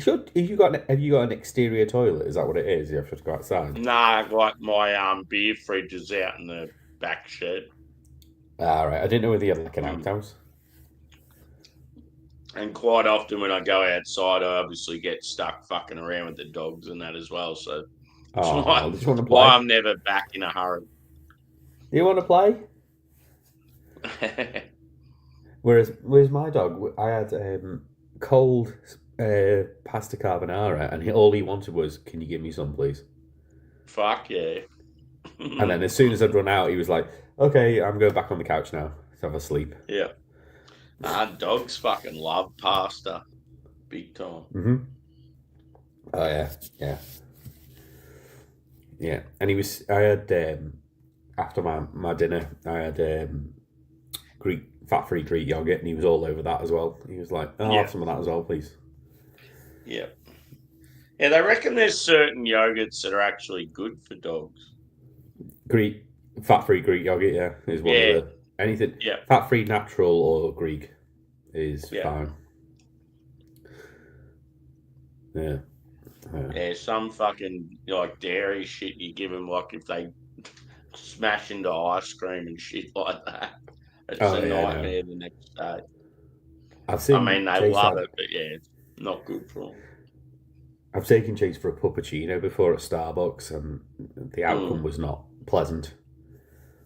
Have you got an exterior toilet? Is that what it is? You have to go outside? Nah, like my beer fridge is out in the back shed. All right. I didn't know whether you had like an outhouse. And quite often when I go outside, I obviously get stuck fucking around with the dogs and that as well. So did you want to play? Why I'm never back in a hurry. You want to play? Whereas my dog, I had cold pasta carbonara, and all he wanted was, "Can you give me some, please?" Fuck yeah! And then as soon as I'd run out, he was like, "Okay, I'm going back on the couch now to have a sleep." Yeah. Dogs fucking love pasta, big time. Mm-hmm. Oh yeah. And I had after my dinner, I had fat-free Greek yogurt, and he was all over that as well. He was like, "I'll have some of that as well, please." Yeah. Yeah, they reckon there's certain yogurts that are actually good for dogs. Fat-free Greek yogurt, is one of the anything. Yeah. Fat-free natural or Greek is fine. Yeah. Yeah, some fucking like dairy shit you give them, like if they smash into ice cream and shit like that. It's a nightmare the next day. They love it, but it's not good for them. I've taken Chase for a puppuccino before at Starbucks, and the outcome was not pleasant.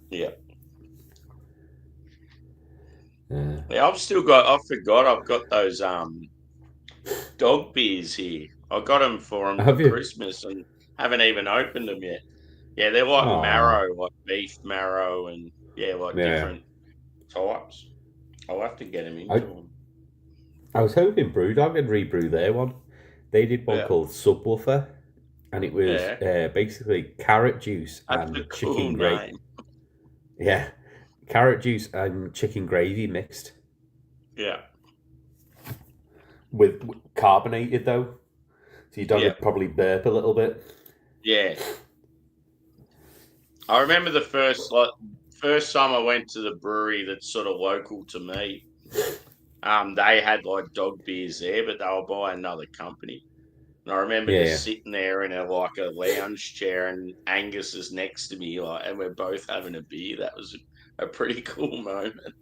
Yeah. Yeah, I forgot I've got those dog beers here. I got them for them for Christmas and haven't even opened them yet. Yeah, they're like marrow, like beef marrow, and different types. I'll have to get them into them. I was hoping Brewdog would rebrew their one. They did one Yeah. called Subwoofer, and it was basically carrot juice That's a and cool chicken gravy. name. Yeah, carrot juice and chicken gravy mixed Yeah. with carbonated though, so your dog would probably burp a little bit. Yeah. I remember the first time I went to the brewery that's sort of local to me. They had like dog beers there, but they were by another company. And I remember just sitting there in a lounge chair, and Angus is next to me, and we're both having a beer. That was a pretty cool moment.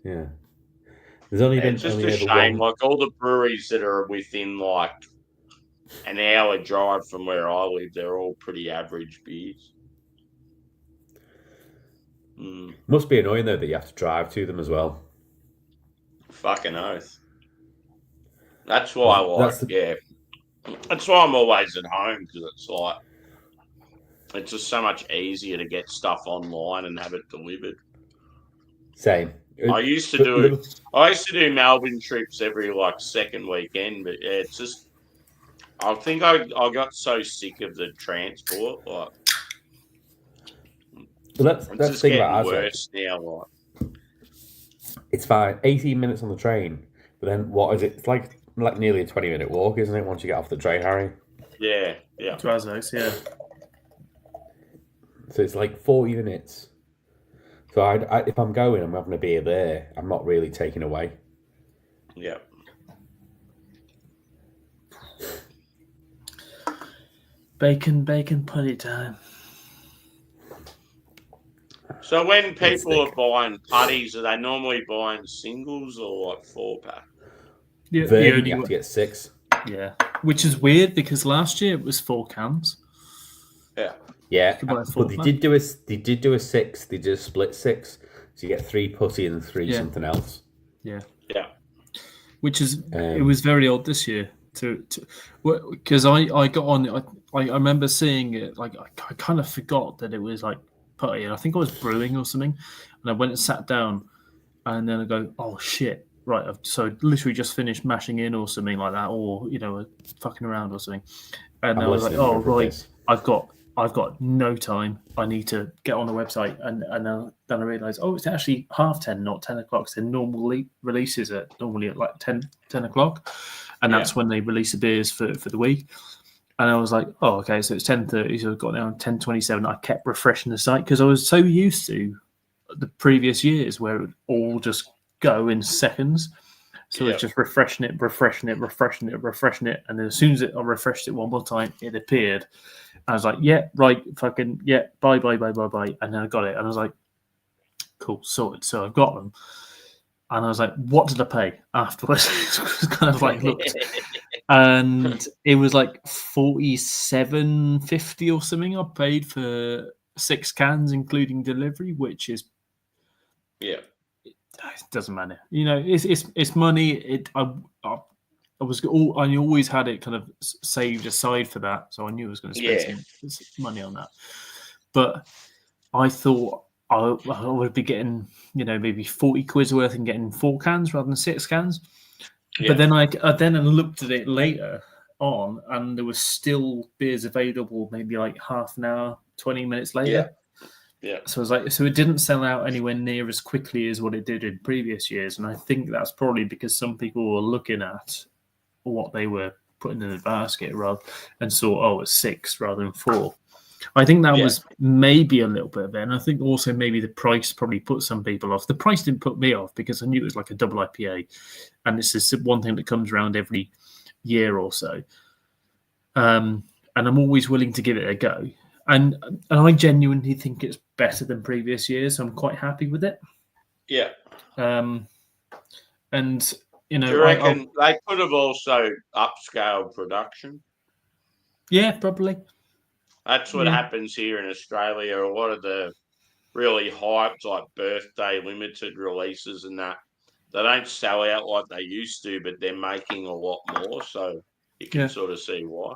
Yeah. There's only been It's just only a ever shame, one. like all the breweries that are within like an hour drive from where I live, they're all pretty average beers. Must be annoying though that you have to drive to them as well. Fucking oath. That's why That's why I'm always at home, because it's just so much easier to get stuff online and have it delivered. Same. I used to do Melbourne trips every second weekend, but yeah, it's just I think I got so sick of the transport. Let's just think getting about worse now. It's fine. 18 minutes on the train, but then what is it? It's like nearly a 20-minute walk, isn't it? Once you get off the train, Harry. Yeah. To Asnos, yeah. So it's like 40 minutes. So I if I'm going, I'm having a beer there. I'm not really taking away. Yeah. Bacon, putty time. So when people are buying putties, are they normally buying singles or 4-pack? Yeah, Vernon, you have to get 6. Yeah, which is weird because last year it was 4 cans. Yeah, buy a but they did do a 6. They did a split 6, so you get 3 putty and 3 something else. Yeah. which is it was very odd this year because I got on. I remember seeing it like I kind of forgot that it was like putty, and I think I was brewing or something, and I went and sat down, and then I go, oh shit, right. So literally just finished mashing in or something like that, or fucking around or something, and I was like, oh right, I've got no time. I need to get on the website, and then I realised, oh, it's actually 10:30, not 10 o'clock. So normally releases at like 10 o'clock, and that's when they release the beers for the week. And I was like, oh, okay, so it's 10:30. So I got down 10:27. I kept refreshing the site because I was so used to the previous years where it would all just go in seconds. So it's just refreshing it, and then as soon as I refreshed it one more time, it appeared. I was like, yeah, right, fucking, yeah, bye. And then I got it. And I was like, cool, sorted. So I've got them. And I was like, what did I pay afterwards? It was kind of like, looked. And it was like $47.50 or something I paid for 6 cans, including delivery, which is. Yeah. It doesn't matter. It's money. I always had it kind of saved aside for that, so I knew I was going to spend some money on that. But I thought I would be getting, maybe 40 quid worth and getting 4 cans rather than 6 cans. Yeah. But then I looked at it later on, and there was still beers available, maybe like half an hour, 20 minutes later. Yeah. So I was like, so it didn't sell out anywhere near as quickly as what it did in previous years, and I think that's probably because some people were looking at what they were putting in the basket and saw, oh, it's 6 rather than 4. I think that was maybe a little bit of it. And I think also maybe the price probably put some people off. The price didn't put me off because I knew it was like a double IPA. And this is one thing that comes around every year or so. And I'm always willing to give it a go. And I genuinely think it's better than previous years. So I'm quite happy with it. Yeah. And do you reckon they could have also upscaled production? Yeah, probably. That's what happens here in Australia. A lot of the really hyped, like birthday limited releases and that, they don't sell out like they used to, but they're making a lot more. So you can sort of see why.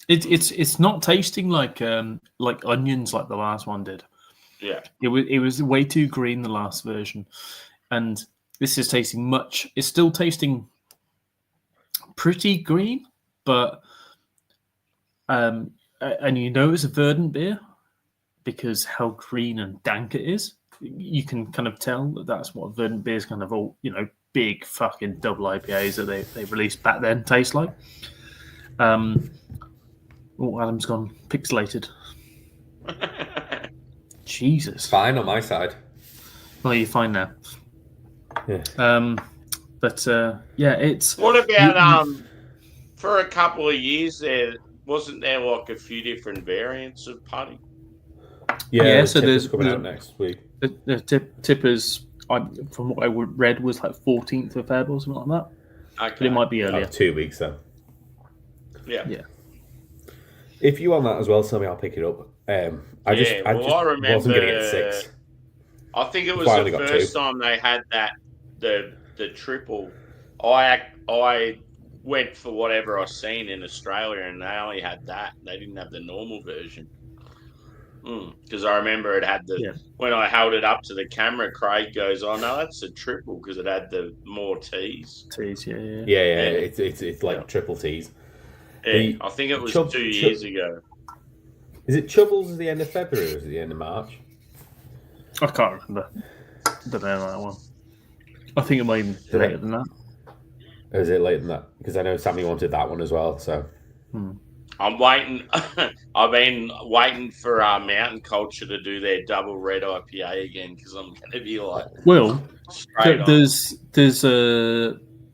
It's not tasting like onions like the last one did. Yeah, it was way too green, the last version, and this is tasting much. It's still tasting pretty green, but and you know it's a verdant beer because how green and dank it is. You can kind of tell that that's what verdant beers kind of all, you know, big fucking double IPAs that they released back then taste like. Oh, Adam's gone pixelated. Jesus. Fine on my side. Well, you're fine now. Yeah. But yeah, it's. What about for a couple of years there? Wasn't there like a few different variants of putty? Yeah, so there's coming out next week. The tippers, from what I read, was like 14th of February or something like that. Okay. But it might be earlier. 2 weeks then. Yeah. Yeah. If you want that as well, Sammy, I'll pick it up. I just remember, wasn't going to get 6. I think it was Finally the got first 2. time they had that the triple. I went for whatever I seen in Australia, and they only had that. They didn't have the normal version. Because I remember it had when I held it up to the camera, Craig goes, "Oh no, that's a triple," because it had the more T's. T's, yeah. It's like triple T's. Yeah, I think it was 2 years ago. Is it Chubbles at the end of February or is it the end of March? I can't remember. Don't know that one. I think it might even be later than that. Or is it later than that? Because I know Sammy wanted that one as well. So I'm waiting. I've been waiting for Mountain Culture to do their double red IPA again because I'm going to be like, well, straight there's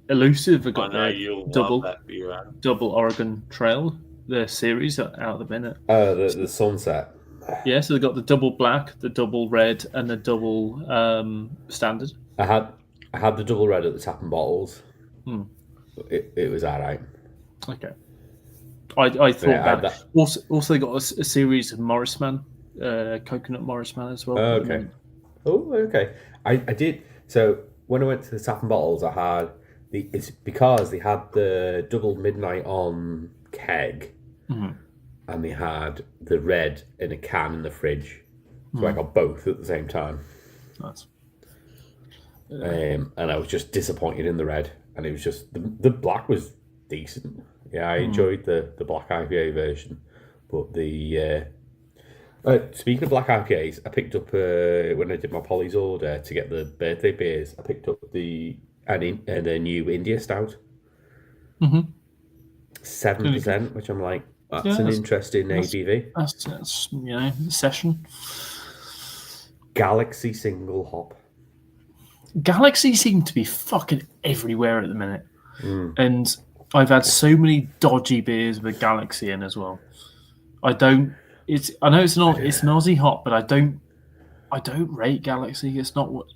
Elusive. I got you'll double love that beer, Adam. double Oregon Trail. Their series out at the minute. The Sunset. Yeah, so they got the double black, the double red, and the double standard. I had the double red at the Tap and Bottles. It was alright. Okay. I thought that. Also, they got a series of Morrisman, coconut Morrisman as well. Oh, okay. Oh, okay. I did. So when I went to the Tap and Bottles, I had it's because they had the double midnight on keg, and they had the red in a can in the fridge. So I got both at the same time. Nice. And I was just disappointed in the red, and it was just the black was decent. Yeah, I enjoyed the black IPA version, but the speaking of black IPAs, I picked up when I did my Polly's order to get the birthday beers. I picked up the new India Stout, 7%, which I'm like, that's an interesting ABV. That's session. Galaxy single hop. Galaxy seem to be fucking everywhere at the minute, and I've had so many dodgy beers with Galaxy in as well. I know it's an Aussie hop, but I don't rate Galaxy. It's not what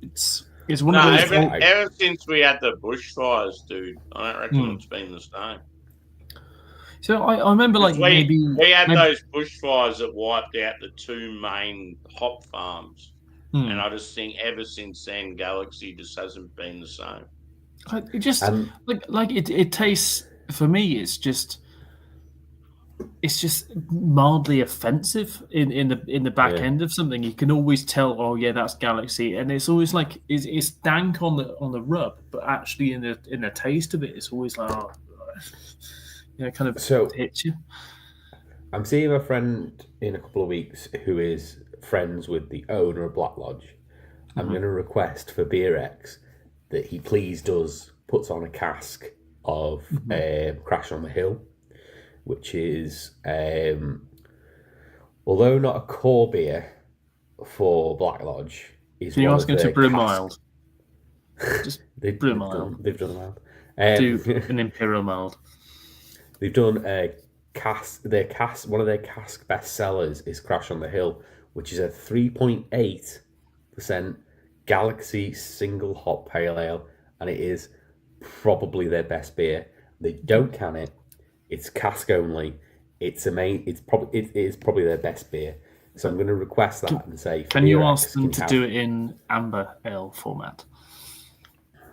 it's one of those. Ever since we had the bushfires, dude, I don't reckon it's been the same. So I remember we had those bushfires that wiped out the 2 main hop farms, and I just think ever since then, Galaxy just hasn't been the same. It just it tastes, for me. It's just mildly offensive in the back end of something. You can always tell, oh yeah, that's Galaxy, and it's always like it's dank on the rub, but actually in the taste of it, it's always like kind of hits you. I'm seeing a friend in a couple of weeks who is friends with the owner of Black Lodge. I'm going to request for BeerX that he please puts on a cask of Crash on the Hill, which is, although not a core beer for Black Lodge, is Can you ask him to brew cask. Mild? Just brew mild. They've done a mild. Do an Imperial Mild. They've done a cask. One of their cask bestsellers is Crash on the Hill, which is a 3.8% Galaxy single hop pale ale, and it is probably their best beer. They don't can it. It's cask only. It is probably their best beer. So I'm going to request that and say, can you ask them to do it in amber ale format?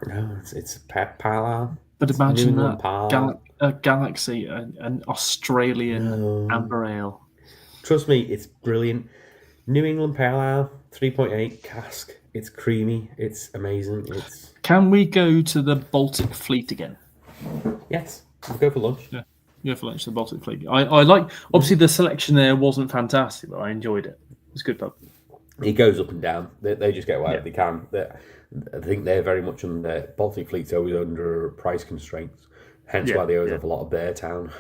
No, it's pale ale. But imagine that Galaxy, an Australian amber ale. Trust me, it's brilliant. New England Pale Ale, 3.8 cask. It's creamy. It's amazing. It's Can we go to the Baltic Fleet again? yes. We'll go for lunch. Yeah, for lunch, the Baltic Fleet. I like, obviously, the selection there wasn't fantastic, but I enjoyed it. It's a good pub. It goes up and down. They just get whatever they can. I think they're very much under Baltic Fleet's always under price constraints. Hence why they always have a lot of Bear Town.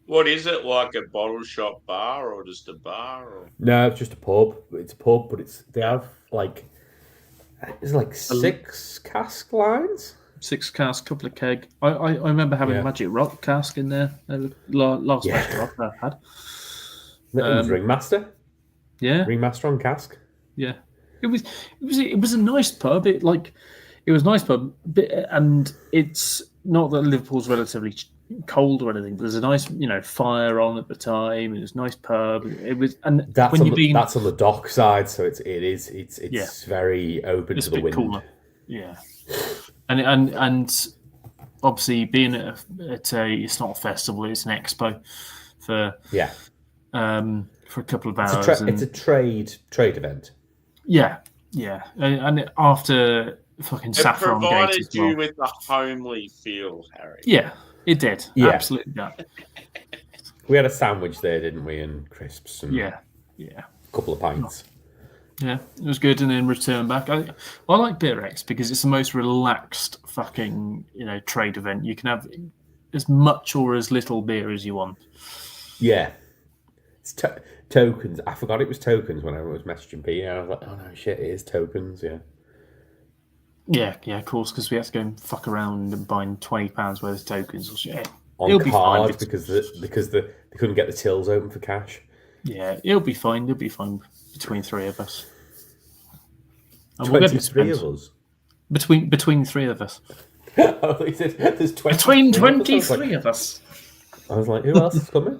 What is it, like a bottle shop bar or just a bar? Or? No, it's just a pub. It's a pub, but they have like it's 6 cask lines. 6 cask, couple of keg. I remember having a Magic Rock cask in there. Last Magic Rock I had. That was Ringmaster. Yeah, Ringmaster on cask. Yeah, it was a nice pub. It was a nice pub, and it's not that Liverpool's relatively cold or anything, but there's a nice fire on at the time. It was a nice pub. It was, and that's on the dock side, so it's very open it's to the wind. Cooler. Yeah, and obviously being at it's not a festival, it's an expo for a couple of hours. It's a trade event. Yeah, and after fucking Saffron Gate, provided you with a homely feel, Harry. Yeah, it did. Yeah. Absolutely. Yeah. We had a sandwich there, didn't we, and crisps and a couple of pints. Yeah, it was good, and then return back. I like Beer X because it's the most relaxed fucking trade event. You can have as much or as little beer as you want. Yeah, it's tokens. I forgot it was tokens when I was messaging Pete, and I was like, oh no, shit, it is tokens. Yeah, of course, because we had to go and fuck around and buying £20 worth of tokens or shit. On card because they couldn't get the tills open for cash. Yeah, it'll be fine. It'll be fine between 3 of us. And 23 of us? Between 3 of us. Oh, he said there's 23 between 23 of us. I was like, who else is coming?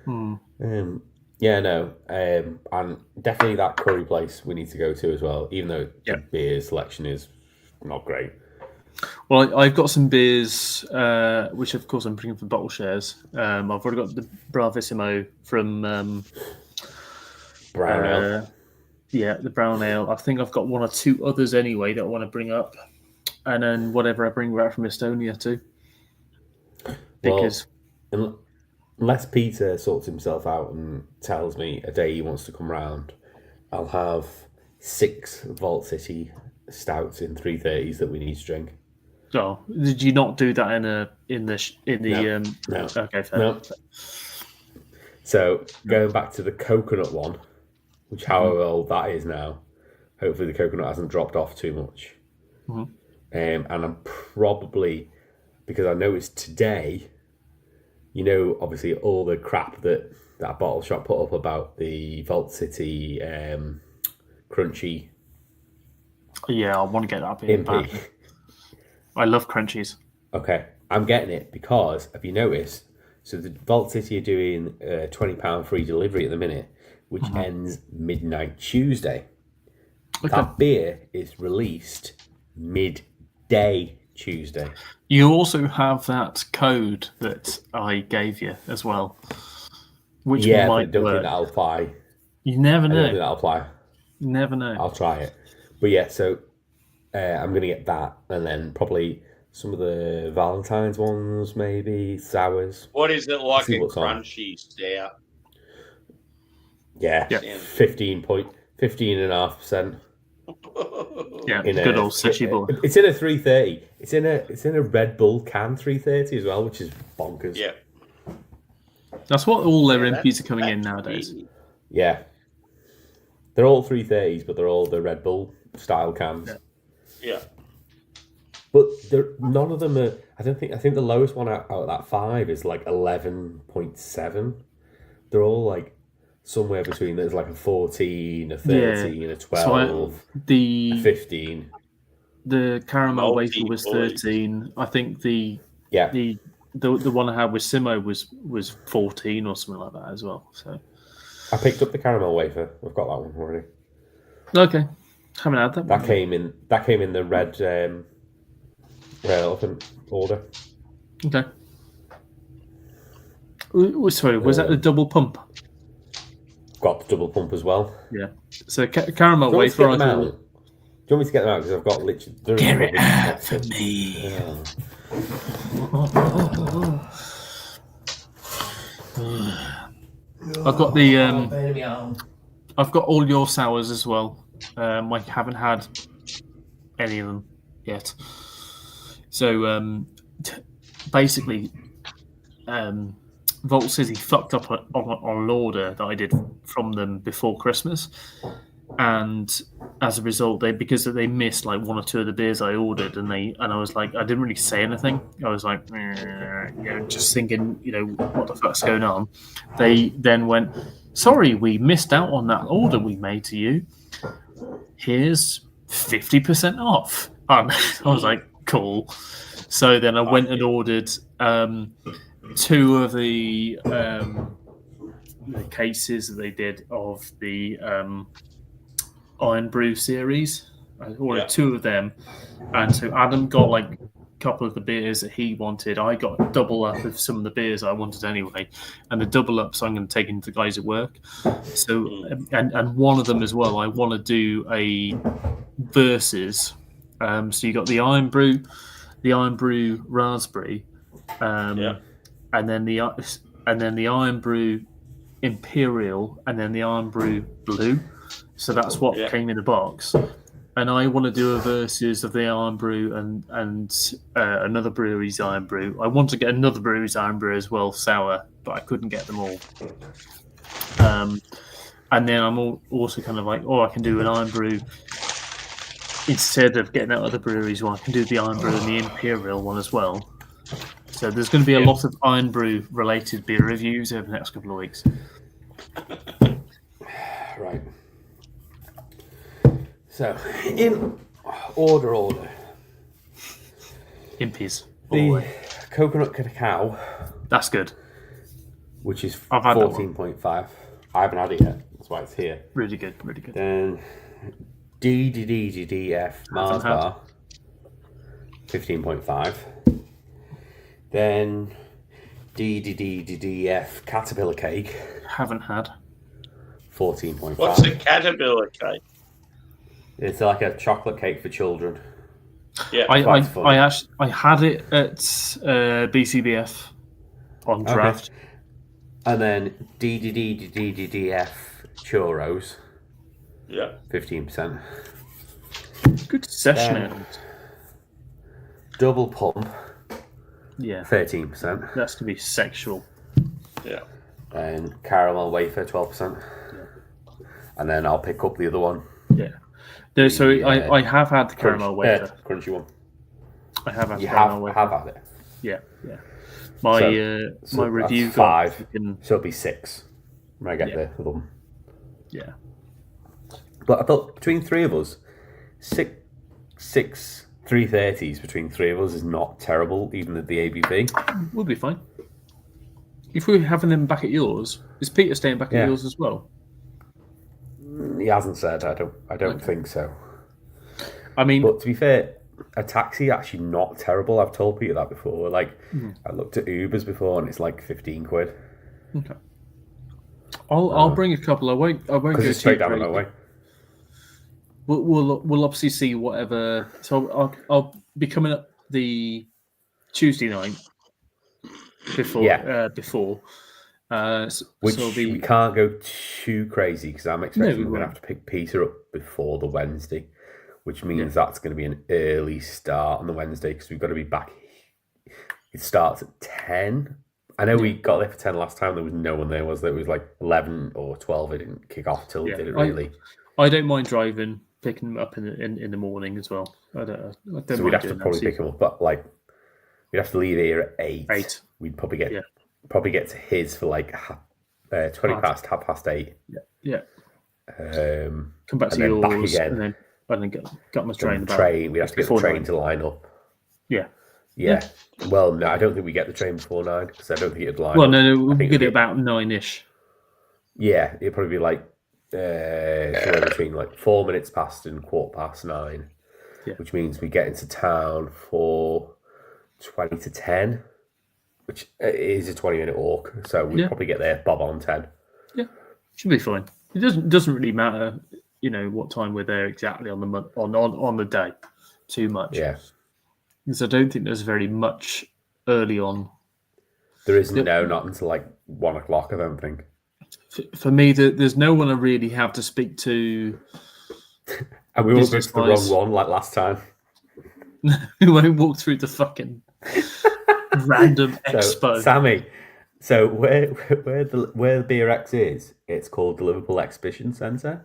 And definitely that curry place we need to go to as well, even though the beer selection is not great. Well, I've got some beers, which of course I'm bringing for bottle shares. I've already got the Bravissimo from Brown Ale. Yeah, the brown ale. I think I've got 1 or 2 others anyway that I want to bring up, and then whatever I bring back from Estonia too. Because unless Peter sorts himself out and tells me a day he wants to come round, I'll have 6 Vault City stouts in 330s that we need to drink. Oh, did you not do that in the No. Okay, fair. No. So going back to the coconut one, which however old that is now, hopefully the coconut hasn't dropped off too much. Mm-hmm. And I'm probably, because I noticed today, obviously all the crap that bottle shop put up about the Vault City crunchy. Yeah, I want to get that beer back. I love crunchies. Okay, I'm getting it because, have you noticed? So the Vault City are doing £20 free delivery at the minute, which ends midnight Tuesday. Okay. That beer is released midday Tuesday. You also have that code that I gave you as well, which might I don't work. think that'll apply. You never know. I don't think that'll apply. You never know. I'll try it. But yeah, so I'm going to get that, and then probably some of the Valentine's ones, maybe sours. What is it like a crunchy stout? Yeah, 15.5%. Yeah, good old session boy. It's in a 330. It's in a Red Bull can 330 as well, which is bonkers. Yeah, that's what all their MPs are coming in nowadays. Yeah, they're all 330s, but they're all the Red Bull style cans. Yeah. But none of them are. I think the lowest one out of that 5 is like 11.7. They're all like somewhere between. There's like a 14, a 13, a 12, a 15. The caramel wafer was 13. I think the one I had with Simo was 14 or something like that as well. So I picked up the caramel wafer. I've got that one already. Okay, haven't had that. That came in the red elephant order. Okay. Sorry, was that the double pump? got the double pump as well. Yeah. So caramel Do you want me to wafer. get them out? Do you want me to get them out? Because I've got literally... Get it out for me. Yeah. I've got the I've got all your sours as well. I haven't had any of them yet. So basically, Vault City fucked up on an order that I did from them before Christmas, and as a result, because they missed like one or two of the beers I ordered, and I was like, I didn't really say anything. I was like, just thinking, what the fuck's going on. They then went, sorry, we missed out on that order we made to you. Here's 50% off. I was like, cool. So then I went and ordered 2 of the cases that they did of the Iron Brew series. I ordered 2 of them, and so Adam got like a couple of the beers that he wanted. I got a double up of some of the beers I wanted anyway, and the double ups I'm going to take into the guys at work. So and one of them as well, I want to do a versus. So you got the Iron Brew raspberry, and then the Iron Brew Imperial, and then the Iron Brew Blue. So that's what came in the box. And I want to do a versus of the Iron Brew and another brewery's Iron Brew. I want to get another brewery's Iron Brew as well, sour, but I couldn't get them all. And then I'm also kind of like, I can do an Iron Brew instead of getting that other brewery's one. I can do the Iron Brew and the Imperial one as well. So there's going to be a lot of Iron Brew related beer reviews over the next couple of weeks. Right. So, in order. Impies. The coconut cacao. That's good. Which is I've had 14.5. I haven't had it yet. That's why it's here. Really good. Really good. Then DDDF Mars Bar. 15.5. Then DDDF Caterpillar Cake. Haven't had. 14.5. What's a caterpillar cake? It's like a chocolate cake for children. Yeah, I had it at BCBF on draft. Okay. And then DDDF churros. Yeah. 15%. Good session. Double pump. Yeah. 13%. That's going to be sexual. Yeah. And caramel wafer 12%. Yeah. And then I'll pick up the other one. Yeah. So I have had the caramel wafer. Crunchy one. I have had the caramel wafer. Have had it. Yeah. My review got 5. So it'll be 6 when I get the other one. Yeah. But I thought between 3 of us, 6 330s between 3 of us is not terrible, even at the ABV. We'll be fine. If we're having them back at yours, is Peter staying back at yours as well? He hasn't said. I don't think so. I mean, but to be fair, a taxi actually not terrible. I've told Peter that before. Like, I looked at Ubers before, and it's like 15 quid. Okay. I'll bring a couple. I won't go it's straight down the motorway. We'll obviously see whatever. So I'll be coming up the Tuesday night before. Which we can't go too crazy because I'm expecting we're going to have to pick Peter up before the Wednesday, which means that's going to be an early start on the Wednesday because we've got to be back. It starts at 10. I know we got there for 10 last time. There was no one there, was there? It was like 11 or 12. It didn't kick off till it did it really. I don't mind driving, picking them up in the morning as well. I don't so we'd have to probably pick them up, but like we'd have to leave here at 8. We'd probably get to his for like 20 past, 8:30. Yeah. Come back to yours back again. And then get my train. We'd have to get the train to line up. Yeah. Well, no, I don't think we get the train before 9 because I don't think it'd line up. Well, no, we'll get it about 9-ish. Yeah, it'd probably be like somewhere between like 4 minutes past and 9:15, which means we get into town for 20 to 10, which is a 20-minute walk. So we'd probably get there bob on 10. Yeah. Should be fine. It doesn't really matter, what time we're there exactly on the day, too much. Yeah. Because I don't think there's very much early on. There isn't not until like 1 o'clock, I don't think. For me, there's no one I really have to speak to. And we won't go to the wrong one like last time. We won't walk through the fucking random expo. Sammy, so where the BRX is, it's called the Liverpool Exhibition Centre,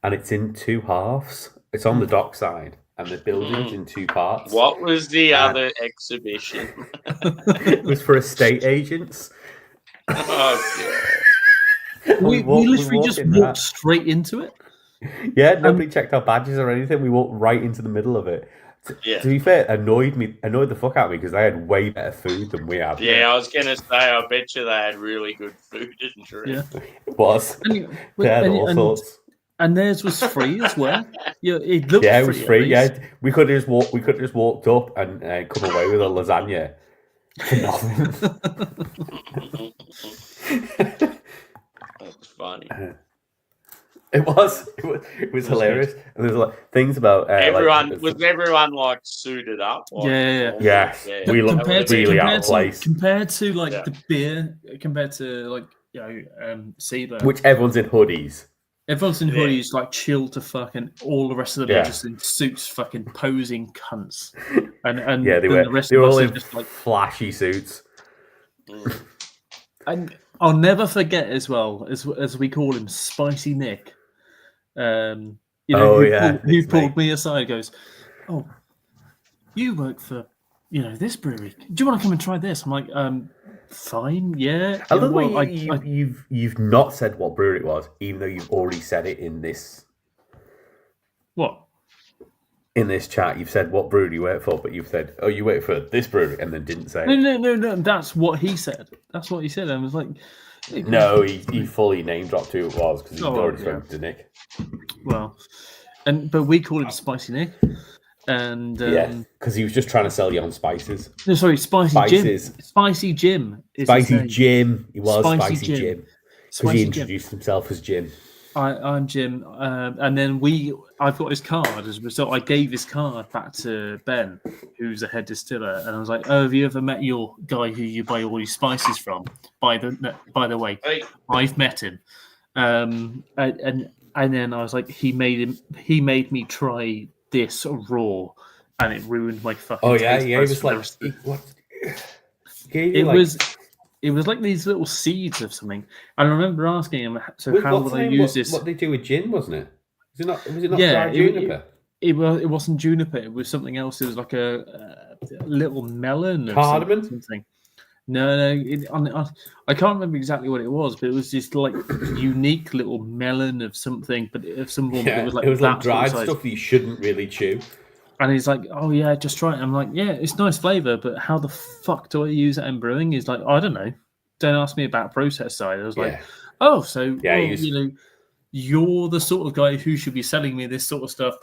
and it's in two halves. It's on the dock side, and the building's in two parts. What was the other exhibition? It was for estate agents. Oh, God. We literally just walked straight into it. Yeah, nobody checked our badges or anything. We walked right into the middle of it. Yeah. To be fair, annoyed the fuck out of me because they had way better food than we had. Yeah, I was going to say, I bet you they had really good food and drink. Yeah. It was. They had all sorts. And theirs was free as well. Yeah, it looked it was free. Yeah, we could have just walked up and come away with a lasagna for nothing. That's funny. It was hilarious, and there's like things about everyone like suited up. Yes, we looked really out of place compared to like the beer, compared to like Seaburn, which everyone's in hoodies. Everyone's in hoodies, like chill to fucking. All the rest of them are just in suits, fucking posing cunts. And yeah, they were all in just like flashy suits. And I'll never forget as well as we call him, Spicy Nick. Who pulled me aside and goes, "Oh, you work for this brewery. Do you want to come and try this?" I'm like, fine, yeah. I love the way you've not said what brewery it was, even though you've already said it in this. What? In this chat, you've said what brewery you work for, but you've said, "Oh, you work for this brewery," and then didn't say. No. That's what he said. That's what he said. I was like, no, he fully name dropped who it was because he's already spoken to Nick. Well, but we call him Spicy Nick, and because he was just trying to sell you on spices. No, sorry, Spices. Spicy Jim. Spicy Jim. He was Spicy Jim because he introduced himself as Jim. I'm Jim, and then I've got his card as a result. I gave his card back to Ben, who's the head distiller, and I was like, "Oh, have you ever met your guy who you buy all your spices from?" By the way, I've met him, and then I was like, he made me try this raw, and it ruined my fucking. Oh yeah, he was like, what? It was like these little seeds of something. And I remember asking him, "So how will I use this?" What they do with gin, wasn't it? Was it not dried juniper? It wasn't juniper. It was something else. It was like a little melon or cardamom. Something. No. I can't remember exactly what it was, but it was just like unique little melon of something. But of some form, it was like dried stuff that you shouldn't really chew. And he's like, "Oh yeah, just try it." I'm like, "Yeah, it's nice flavor, but how the fuck do I use it in brewing?" He's like, "I don't know. Don't ask me about process side." I was like, "Oh, so you're the sort of guy who should be selling me this sort of stuff."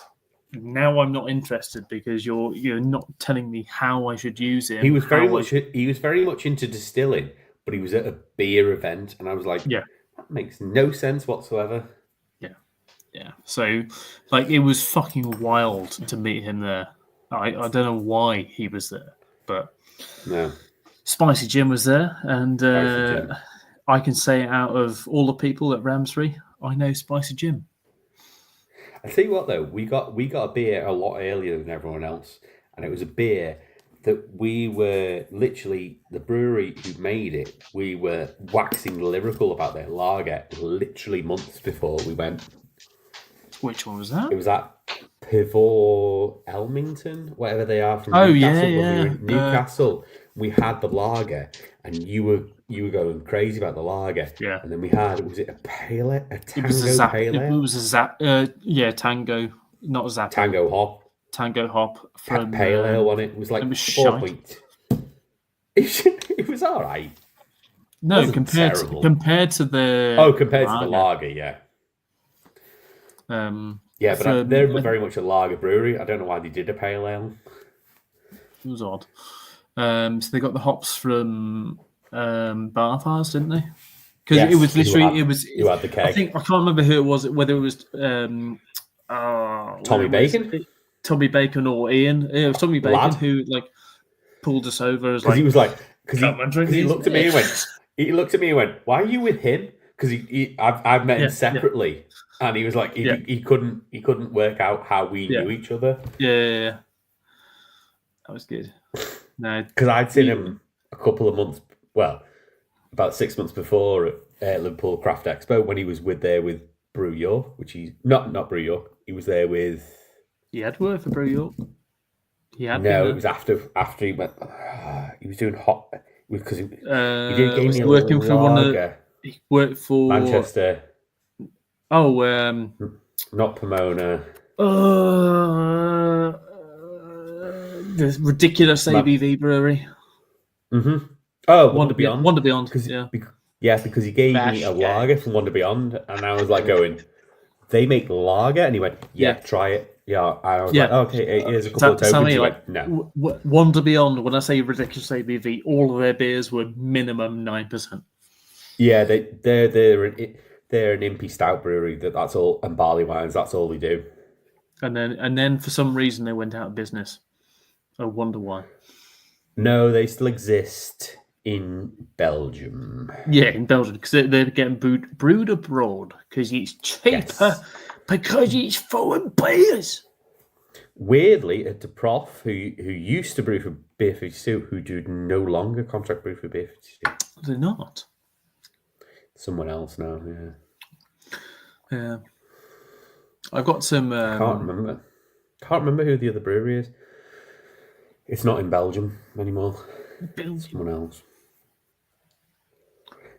Now I'm not interested because you're not telling me how I should use it. He was very much into distilling, but he was at a beer event, and I was like, that makes no sense whatsoever. Yeah, so like it was fucking wild to meet him there. I don't know why he was there, but no. Spicy Jim was there, and I can say out of all the people at Ramsbury, I know Spicy Jim. I tell you what though, we got a beer a lot earlier than everyone else, and it was a beer that we were literally the brewery who made it. We were waxing lyrical about their lager literally months before we went. Which one was that? It was at Pivot Elmington, whatever they are from Newcastle. When we were in Newcastle, we had the lager, and you were going crazy about the lager. Yeah. And then we had, was it a pale ale? A Tango pale ale? It was a Tango, not a Zap. Tango hop. Tango hop from pale ale on it. It was like 4 point. It was all right. No, compared to the compared to the lager, yeah. But they're very much a lager brewery. I don't know why they did a pale ale. It was odd. So they got the hops from Bathurst, didn't they? because Yes, it was who literally had- it was. who had the keg. I think I can't remember who it was. Whether it was Tommy Bacon? Tommy Bacon or Ian. It was Tommy Bacon Lad. who like pulled us over as Because like he was like, because "Come and drink he these looked at me and beers." went, "Why are you with him?" Because I've met Yeah, him separately, and he was like, he couldn't work out how we Yeah. knew each other. Yeah. That was good. No, Because I'd seen him a couple of months, well, about 6 months before at Liverpool Craft Expo when he was there with Brew York, which he's not Brew York. He was there with. he had work for Brew York. He had No, been it was after he went. He was doing hot because he there. did Was he a working for one of? lager. He worked for Manchester, Oh, not Pomona. The ridiculous ABV brewery. Mm-hmm. Oh, Wonder Beyond. Wonder Beyond. Because Yeah. because he gave Bash me a gang. lager from Wonder Beyond, and I was like going, they make lager, and he went, yeah, Yeah. try it. Yeah, and I was Yeah. like, okay, here's a couple of tokens. Sammy, He like, went, no. Wonder Beyond, when I say ridiculous ABV, all of their beers were minimum 9%. Yeah, they're an impy stout brewery. That's all, and barley wines. That's all they do. And then for some reason they went out of business. I wonder why. No, they still exist in Belgium. Yeah, in Belgium, because they're getting brewed abroad because it's cheaper, Yes. because it's foreign beers. Weirdly, at the Prof, who used to brew for Beer 52, who do no longer contract brew for Beer 52. They're not. Someone else now, yeah. Yeah. I've got some. Can't remember who the other brewery is. It's not in Belgium anymore. Someone else.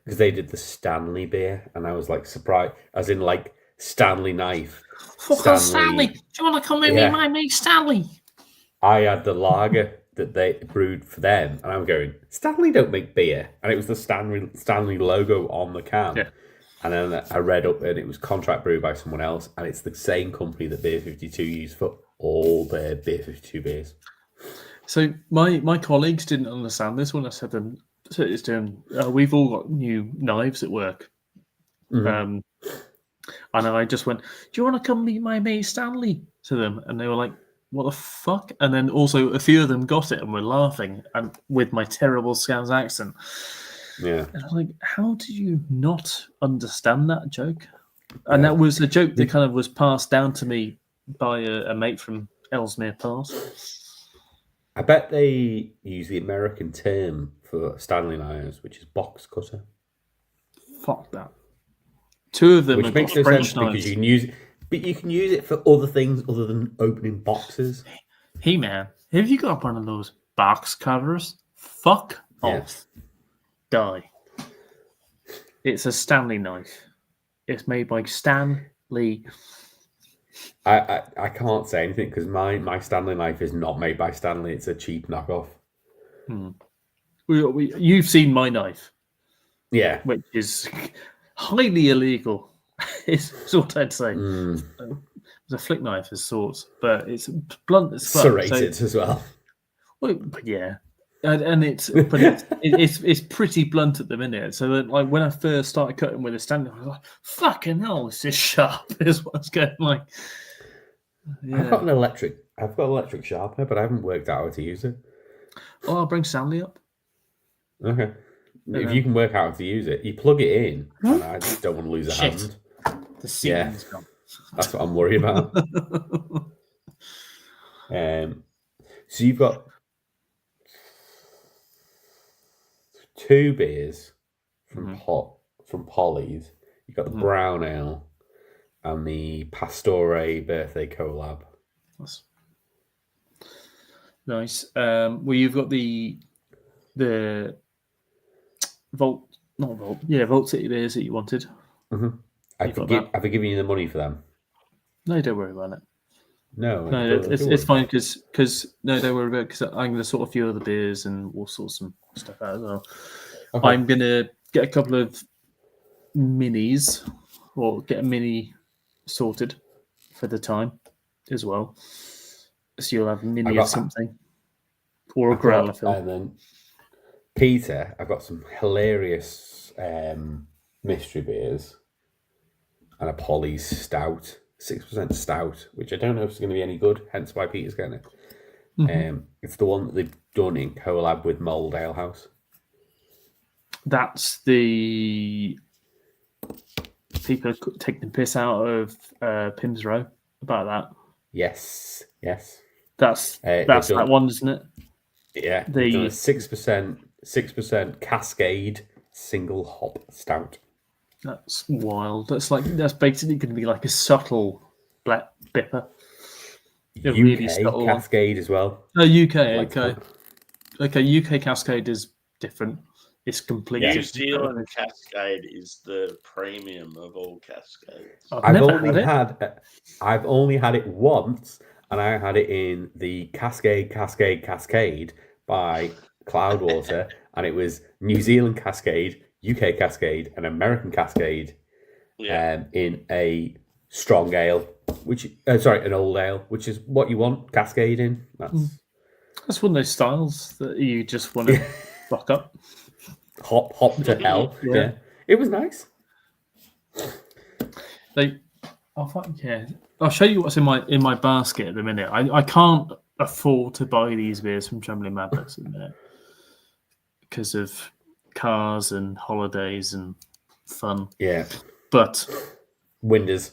Because they did the Stanley beer, and I was like surprised, as in like Stanley knife. Fucking Stanley. Do you want to come with Yeah. me, my mate Stanley? I had the lager that they brewed for them, and I'm going, Stanley don't make beer, and it was the Stanley logo on the can. Yeah. And then I read up, and it was contract brewed by someone else, and it's the same company that Beer 52 used for all their Beer 52 beers. So my colleagues didn't understand this when I said them. So it's doing. We've all got new knives at work, Mhm. and I just went, "Do you want to come meet my mate Stanley?" to them, and they were like, "What the fuck?" And then also a few of them got it and were laughing, and with my terrible Scouse accent. Yeah. And I was like, "How did you not understand that joke?" And that was a joke that kind of was passed down to me by a mate from Ellesmere Park. I bet they use the American term for Stanley knives, which is box cutter. Fuck that. Two of them Which have makes got no French sense because knives. you can use it, but you can use it for other things other than opening boxes. Hey man, have you got one of those box covers? Fuck Yeah. off. Die. It's a Stanley knife. It's made by Stan Lee. I can't say anything because my Stanley knife is not made by Stanley. It's a cheap knockoff. You've seen my knife, Yeah. which is highly illegal. Is what I'd say. It's a flick knife of sorts, but it's blunt as fuck. Serrated as well. Well, but yeah, and it's pretty blunt at the minute. So that, like when I first started cutting with a Stanley, I was like, "Fucking hell, this is sharp." Is what's going like. I've got an electric sharpener, but I haven't worked out how to use it. Oh, I'll bring Stanley up. Okay. If you can work out how to use it, you plug it in, and I just don't want to lose a Shit. hand. The seam's Yeah. gone. That's what I'm worried about. So you've got 2 beers from Polly's. You've got the brown ale and the Pastore birthday collab. That's nice. Well, you've got the Vault City beers that you wanted. Mm-hmm. You've got that. Have I given you the money for them? No, don't worry about it. No, No, it's fine because no, don't worry about it because I'm going to sort a few other beers and we'll sort some stuff out as well. Okay. I'm going to get a couple of minis or get a mini sorted for the time as well. So you'll have a mini of something or a growler fill. And then Peter, I've got some hilarious mystery beers and a Polly's stout, 6% stout, which I don't know if it's going to be any good, hence why Peter's getting it. It's the one that they've done in collab with Mould Ale House. That's the people taking the piss out of Pim's Row about that. Yes. That's that one, isn't it? Yeah, The 6% Cascade single hop stout. That's wild. That's basically going to be like a subtle black bipper. A UK really subtle Cascade as well. Oh, UK. Like Okay. UK Cascade is different. It's completely New different. Zealand Cascade is the premium of all Cascades. I've only had it once, and I had it in the Cascade by Cloudwater, and it was New Zealand Cascade, UK Cascade, and American Cascade in a strong ale, an old ale, which is what you want Cascade in. That's one of those styles that you just want to fuck up. Hop to hell. Yeah. It was nice. I'll show you what's in my basket at the minute. I can't afford to buy these beers from Trembling Madness at the minute because of cars and holidays and fun. Yeah. But Winders.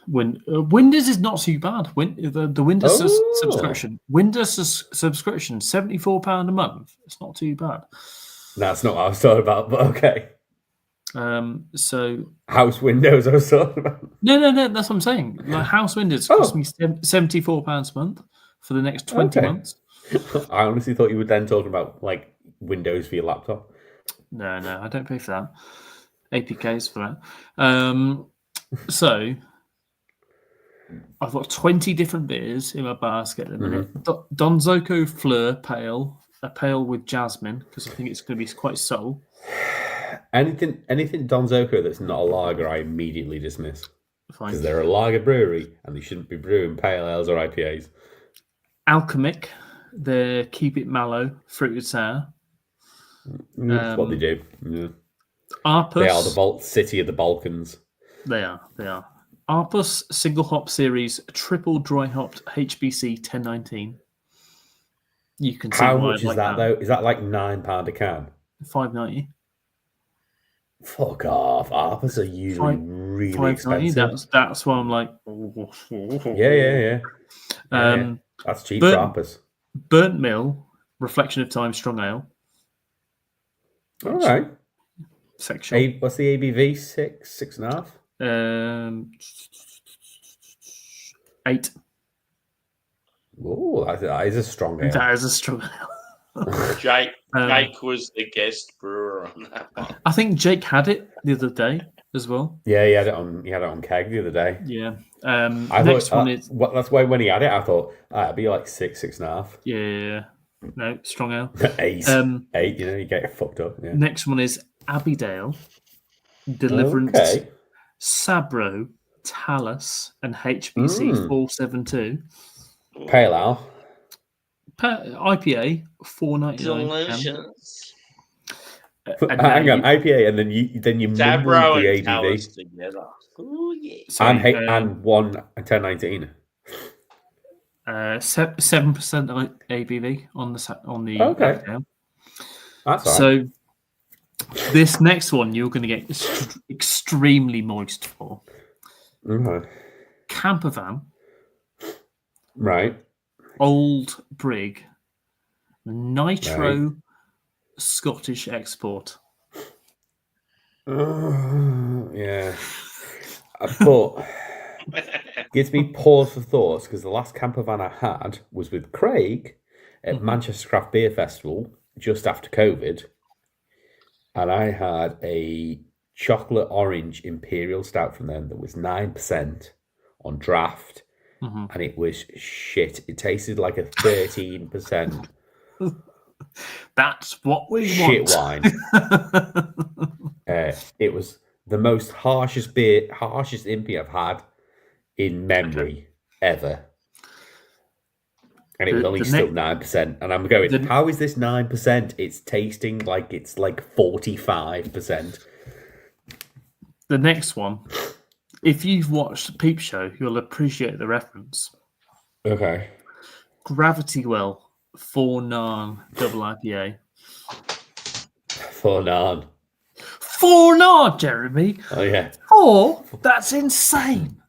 Winders is not too bad. The Winders subscription. Winders subscription, £74 a month. It's not too bad. That's not what I was talking about, but okay. So house windows I was talking about. No, that's what I'm saying. Like house windows cost me £74 a month for the next 20 months. I honestly thought you were then talking about like windows for your laptop. No, I don't pay for that. APKs for that. So I've got 20 different beers in my basket at the minute. Donzoko Fleur Pale, a pale with jasmine, because I think it's going to be quite subtle. Anything Donzoko that's not a lager, I immediately dismiss. Because they're a lager brewery and they shouldn't be brewing pale ales or IPAs. Alchemic, the Keep It Mallow fruited sour. That's what they do. Yeah. Arpus. They are the city of the Balkans. They are. Arpus Single Hop Series Triple Dry Hopped HBC 1019. You can see how much is that though? Is that like £9 a can? $5.90. Fuck off! Arpus are usually really expensive. That's why I'm like, yeah. That's cheap for Arpus. Burnt Mill Reflection of Time Strong Ale. All right. Section. What's the ABV? 6.5. 8. Oh, that is a strong ale. That is a strong ale. Jake was the guest brewer on that one. I think Jake had it the other day as well. Yeah, he had it on keg the other day. Yeah. That's why when he had it, I thought it'd be like 6.5. Yeah. No, strong ale. 8. 8. You get it fucked up. Yeah. Next one is Abbeydale, Deliverance, Sabro, Talus, and HBC 472. Pale ale. IPA, $4.99. Delicious. Hang on, IPA, and then you Sabro the and Talus ABV together. Ooh, yeah. and one 1019. 7% ABV on the okay. IPA. That's all right. So this next one you're going to get extremely moist for. Campervan. Right. Old Brig, Nitro Scottish Export. Yeah. But gives me pause for thoughts because the last campervan I had was with Craig at Manchester Craft Beer Festival just after COVID. And I had a chocolate orange imperial stout from them that was 9% on draft. And it was shit. It tasted like a 13%. That's what we shit want. Wine. It was the most harshest impy I've had in memory ever. And it was only still 9%. And I'm going, how is this 9%? It's tasting like it's like 45%. The next one, if you've watched Peep Show, you'll appreciate the reference. Okay. Gravity Well 4 Narn double IPA. 4 Narn. 4 Narn, Jeremy. Oh yeah. 4? That's insane.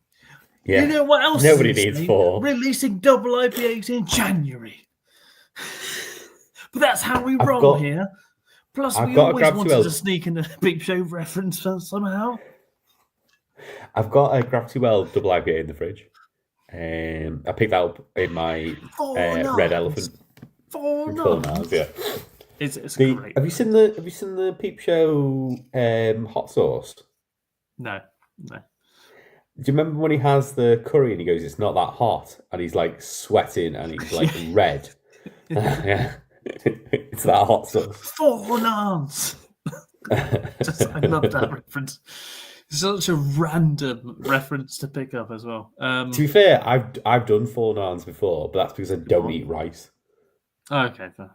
Yeah. You know what else? Nobody is needs insane? 4. Releasing double IPAs in January. But that's how we I've roll got- here. Plus, I've we got a always Gravity wanted Well. to sneak in a Peep Show reference somehow. I've got a Gravity Well double IPA in the fridge. I picked that up in my 4 Red Narns. Elephant. 4 4 Narns. Narns, yeah. It's The- great. have you seen the Peep Show hot sauce? No. Do you remember when he has the curry and he goes, "It's not that hot," and he's like sweating and he's like red? Yeah, it's that hot sauce. 4 Narns. I love that reference. Such a random reference to pick up as well. To be fair, I've done 4 Narns before, but that's because I don't eat rice. Okay, fair.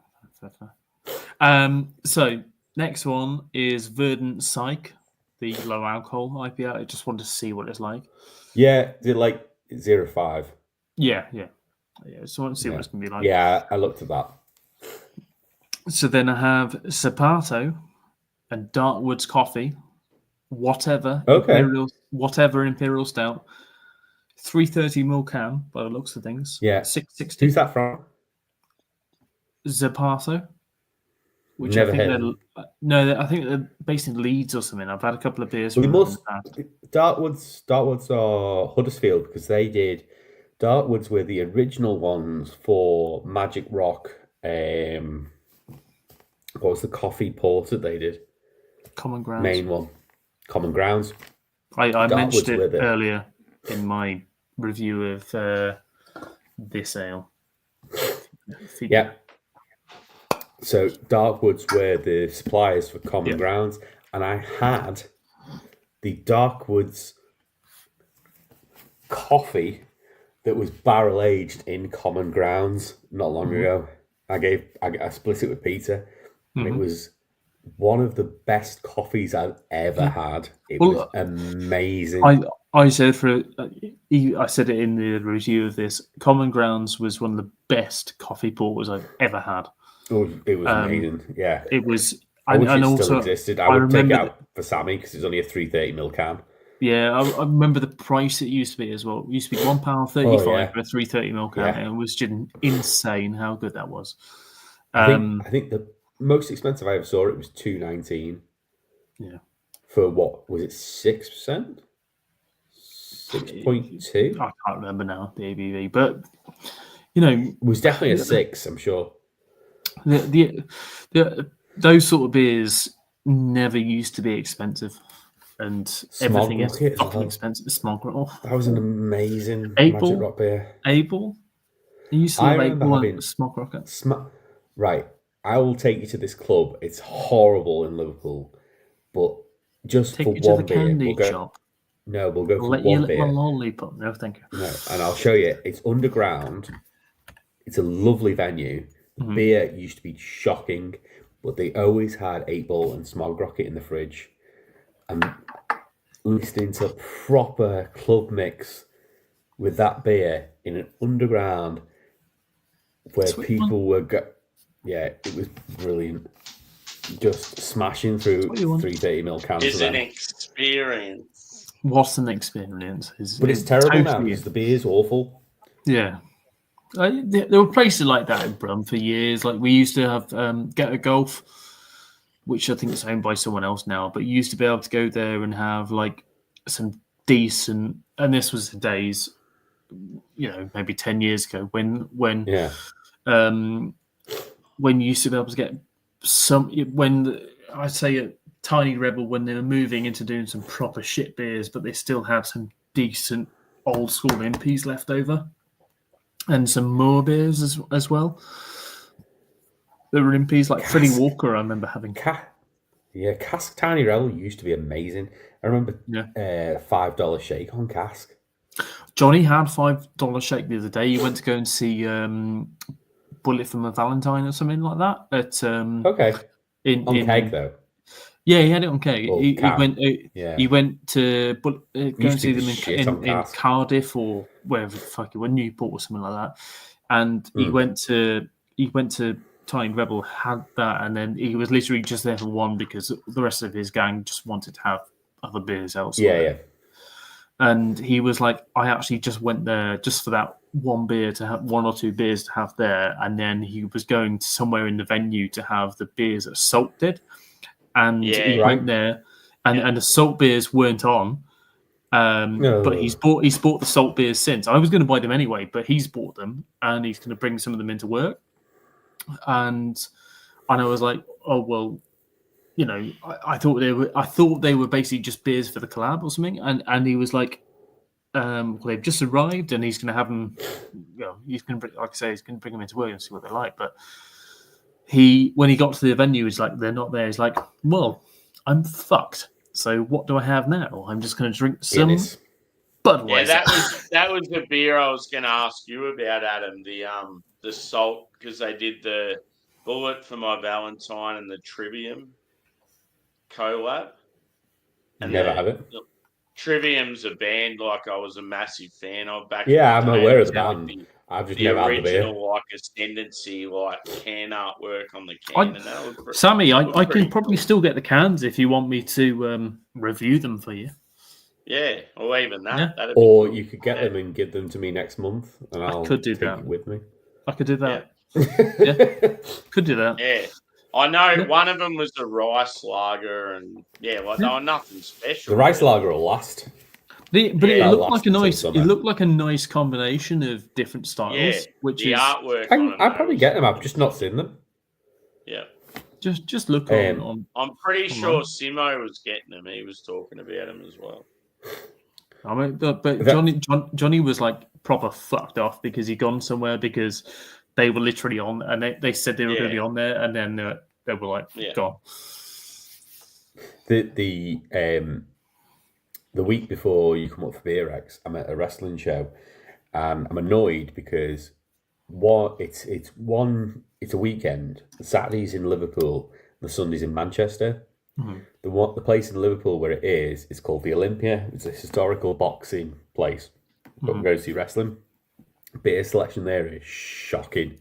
So next one is Verdant Psych, the low alcohol IPA. I just wanted to see what it's like. Yeah, is it like 0.5? Yeah. So I want to see what it's going to be like. Yeah, I looked at that. So then I have Sapato and Darkwoods Coffee, whatever Imperial Stout, 330ml can by the looks of things. Yeah. 660. Who's that from? Zapato, which Never I think heard I think they're based in Leeds or something. I've had a couple of beers We from them in must. the past. Dartwoods are Huddersfield because they did. Dartwoods were the original ones for Magic Rock. What was the coffee port that they did? Common Grounds. Main one, Common Grounds. I mentioned Dartwoods it with it. earlier in my review of this ale. Yeah. So Darkwoods were the suppliers for Common Grounds, and I had the Darkwoods coffee that was barrel aged in Common Grounds not long ago. I split it with Peter, and it was one of the best coffees I've ever had. It was amazing. I said I said it in the review of this. Common Grounds was one of the best coffee porters I've ever had. It was amazing. Yeah, It was. I wish and it also, still existed. I would take it remember out for Sammy because it's only a 330ml can. Yeah, I remember the price it used to be as well. It used to be £1.35 for a 330ml can, and it was just insane how good that was. I think the most expensive I ever saw it was $2.19. Yeah. For what was it? 6%? 6.2? I can't remember now the ABV, but it was definitely a 6. I'm sure. Those sort of beers never used to be expensive, and everything is fucking expensive. Smog Rock. That was an amazing Able? Magic Rock beer. Able? You used to have remember Able having and Smog Rocket. Right, I will take you to this club. It's horrible in Liverpool, but just Take for you to one the beer, candy we'll go. shop. No, we'll go for Let you one lick beer. my lollipop. No, thank you. No, and I'll show you. It's underground. It's a lovely venue. The beer used to be shocking, but they always had 8 Ball and Smog Rocket in the fridge. And listening to proper club mix with that beer in an underground where people were it was brilliant. Just smashing through 330ml cans. It's an experience. What's an experience? But it's terrible now because the beer's awful. Yeah. There were places like that in Brum for years. Like we used to have Get a Golf, which I think is owned by someone else now, but you used to be able to go there and have like some decent, and this was the days, maybe 10 years ago when you used to be able to get I'd say a Tiny Rebel, when they were moving into doing some proper shit beers, but they still had some decent old school impies left over. And some more beers as well. There were impies like Freddie Walker, I remember having. Cask Tiny Rebel used to be amazing. I remember $5 shake on Cask. Johnny had $5 shake the other day. He went to go and see Bullet from a Valentine or something like that. At on keg though. Yeah, he had it on keg. Or He can. went. Yeah. He went to go and to see be them shit on in cask. Cardiff or wherever the fuck he went, Newport or something like that. And he Hmm. went to Tiny Rebel, had that, and then he was literally just there for one because the rest of his gang just wanted to have other beers elsewhere. Yeah. And he was like, I actually just went there just for that one beer to have 1 or 2 beers to have there, and then he was going to somewhere in the venue to have the beers that Salt did, and he Right. went there, and the Salt beers weren't on, but he's bought the Salt beers since. I was going to buy them anyway, but he's bought them, and he's going to bring some of them into work, and I was like, oh well. You know, I thought they were basically just beers for the collab or something, and he was like, well, they've just arrived, and he's going to have them. You know, he's going to, like I say, he's going to bring them into work and see what they're like. But when he got to the venue, he's like, they're not there. He's like, well, I'm fucked. So what do I have now? I'm just going to drink some Budweiser. Yeah, that was the beer I was going to ask you about, Adam. The Salt, because they did the Bullet for My Valentine and the Trivium collab. And Never had it. Trivium's a band like I was a massive fan of back. Yeah, I'm aware of the Like band. I've just the never had the beer. original like Ascendancy like can artwork on the can. Sammy, I can probably still get the cans if you want me to review them for you. Yeah, or even that. Yeah. That'd be Or cool. you could get them and give them to me next month, and I'll could do take that. it with me. I could do that. Yeah. Could do that. Yeah. I know one of them was the rice lager, and they were nothing special. The rice lager will last. It Yeah, looked like a until nice. summer. It looked like a nice combination of different styles. Yeah, which the is artwork. on them, I'll probably was- get them. I've just not seen them. Yeah, just look on. I'm pretty Come sure on. Simo was getting them. He was talking about them as well. I mean, but That- Johnny was like proper fucked off because he'd gone somewhere because they were literally on, and they said they were going to be on there, and then they were like gone. The week before you come up for Beer X, I'm at a wrestling show, and I'm annoyed because it's a weekend. The Saturday's in Liverpool, the Sunday's in Manchester. Mm-hmm. The place in Liverpool where it is called the Olympia. It's a historical boxing place. But we go to see wrestling. Beer selection there is shocking.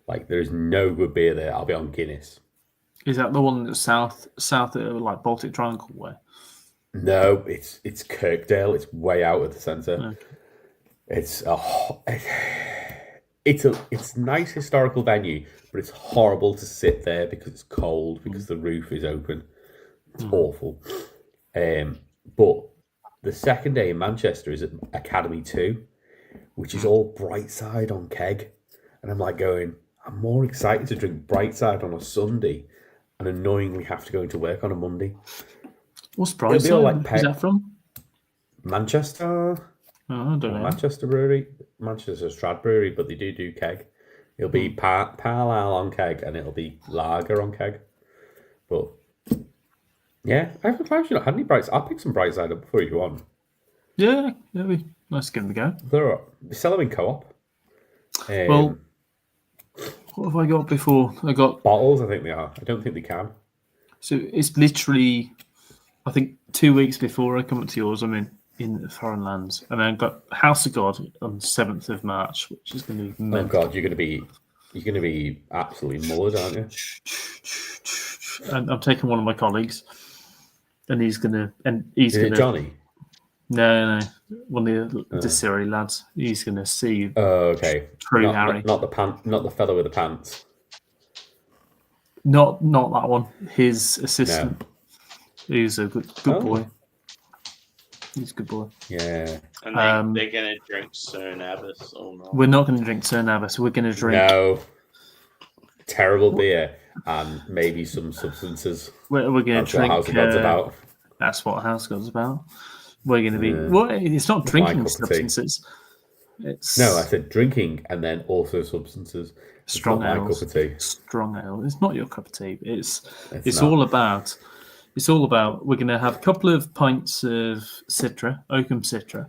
Like there is no good beer there. I'll be on Guinness. Is that the one that's south of like Baltic Triangle way? No, it's Kirkdale. It's way out of the centre. Okay. It's a nice historical venue, but it's horrible to sit there because it's cold because the roof is open. It's awful. But the second day in Manchester is at Academy 2, which is all Brightside on keg, and I'm like going, I'm more excited to drink Brightside on a Sunday, and annoyingly have to go into work on a Monday. What's It'll be all Brightside? like Where's that from? Manchester. Oh, I don't know. Manchester Brewery, Manchester Strad Brewery, but they do keg. It'll be Pale Ale on keg, and it'll be lager on keg. But yeah, I've actually not had any Brightside. I'll pick some Brightside up before you go on. Yeah, it'll be nice to give them a go. They sell them in co-op. Well, what have I got before? I got bottles. I think they are. I don't think they can. So it's literally, I think 2 weeks before I come up to yours, I'm in foreign lands, and then I've got House of God on 7th of March, which is going to be mental. Oh God, you're going to be absolutely mullered, aren't you? And I'm taking one of my colleagues, and he's gonna Johnny. No, one of the Distillery lads. He's gonna see. Oh, okay. True Harry, not the fellow with the pants. Not that one. His assistant. No. He's a good boy. He's a good boy. Yeah. And they're going to drink Cern Abbas or not? We're not going to drink Cern Abbas. We're going to drink. No. Terrible beer and maybe some substances. We're going to drink. That's what House of God's about. That's what House of God's about. We're going to be. Well, it's not drinking substances. It's no, I said drinking and then also substances. Strong ale. Strong ale. It's not your cup of tea. It's all about. It's all about. We're going to have a couple of pints of Citra, Oakham Citra.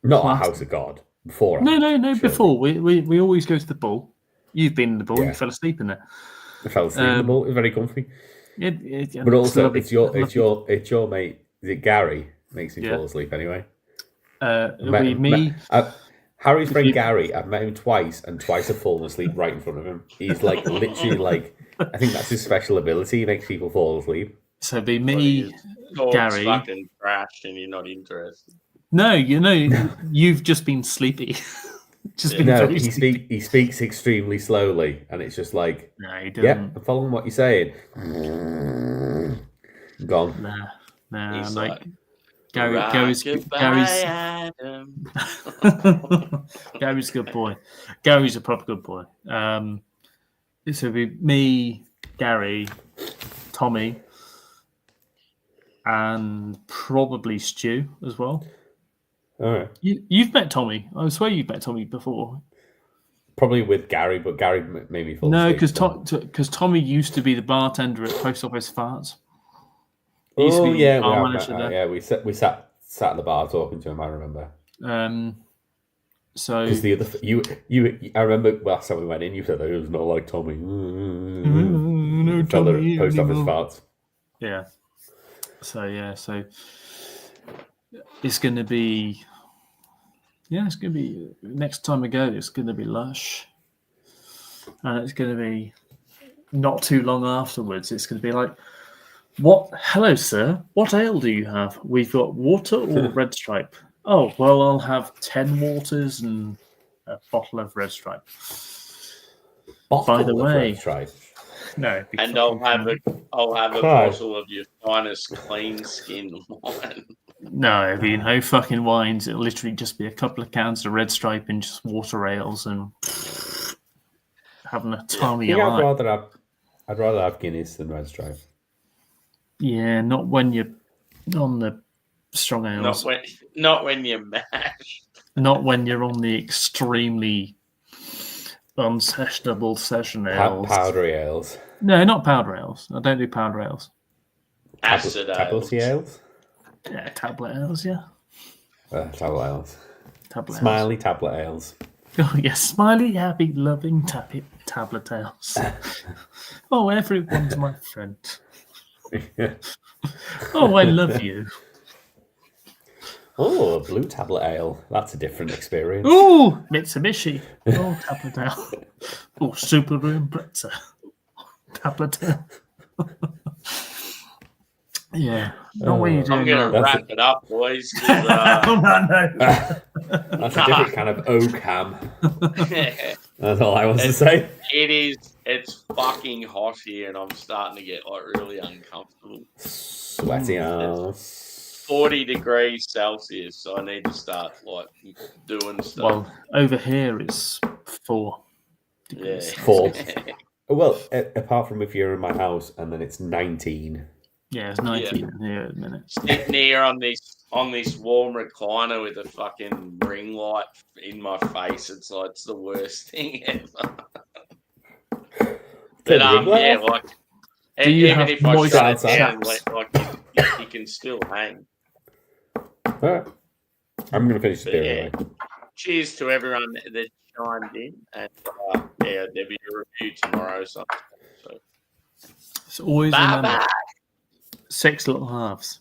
Not a House of God. Before. No. Surely. Before we always go to the Bull. You've been in the Bull. Yeah. You fell asleep in there. I fell asleep in the Bull. It was very comfy. But also, it's your mate. Is it Gary? Makes me fall asleep anyway. It'll be me. Harry's friend Gary. I've met him twice, and twice I've fallen asleep right in front of him. He's like literally like. I think that's his special ability. He makes people fall asleep. So it'll be me, Gary. Fucking crashed, and you're not interested. No, you've just been sleepy. He speaks extremely slowly, and it's just like, no, he doesn't. Yeah, I'm following what you're saying. Gone. Nah, He's like Gary's Gary's a good boy. Gary's a proper good boy. So it'll be me, Gary, Tommy, and probably Stu as well. All right. You've met Tommy. I swear you've met Tommy before. Probably with Gary, but Gary made me fall No, asleep. because Tommy used to be the bartender at Post Office Farts. Oh yeah, we sat at the bar talking to him. I remember. So because the other I remember last time we went in, you said that it was not like Tommy. No, Tommy. Post Office Farts. Yeah. So it's going to be. Yeah, it's going to be next time I go. It's going to be lush, and it's going to be not too long afterwards. It's going to be like, what? Hello, sir. What ale do you have? We've got water or Red Stripe. Oh, well, I'll have 10 waters and a bottle of Red Stripe. By the way, Red Stripe. No, and I'll have a bottle of your finest clean skin wine. No, it'll be no fucking wines. It'll literally just be a couple of cans of Red Stripe and just water ales and having a time of your life. I'd rather have Guinness than Red Stripe. Yeah, not when you're on the strong ales. Not when you're mashed. Not when you're on the extremely unsessionable session ales. Powdery ales. No, not powder ales. I don't do powder ales. Acid ales. ales. Yeah, tablet ales, yeah. Tablet ales. Smiley ales. Tablet ales. Oh, yes, smiley, happy, loving tablet ales. Oh, everyone's my friend. Oh, I love you. Oh, a blue tablet ale. That's a different experience. Oh, Mitsubishi. Oh, tablet ale. Oh, Subaru Impreza. Tablet ale. Yeah. I'm going to wrap it up, boys. No. That's a different kind of Ocam. That's all I want to say. It's fucking hot here, and I'm starting to get like really uncomfortable. Sweaty ass. 40 degrees Celsius, so I need to start like doing stuff. Well, over here it's 4 degrees. Yeah. 4. Well, apart from if you're in my house and then it's 19. Yeah, it's 19 in here at the minute. Sitting here on this warm recliner with a fucking ring light in my face, it's the worst thing ever. But yeah, like even if I shut it down, you can still hang. Right. I'm going to finish the beer anyway. Cheers to everyone that chimed in, and there'll be a review tomorrow. So it's always remember 6 little halves.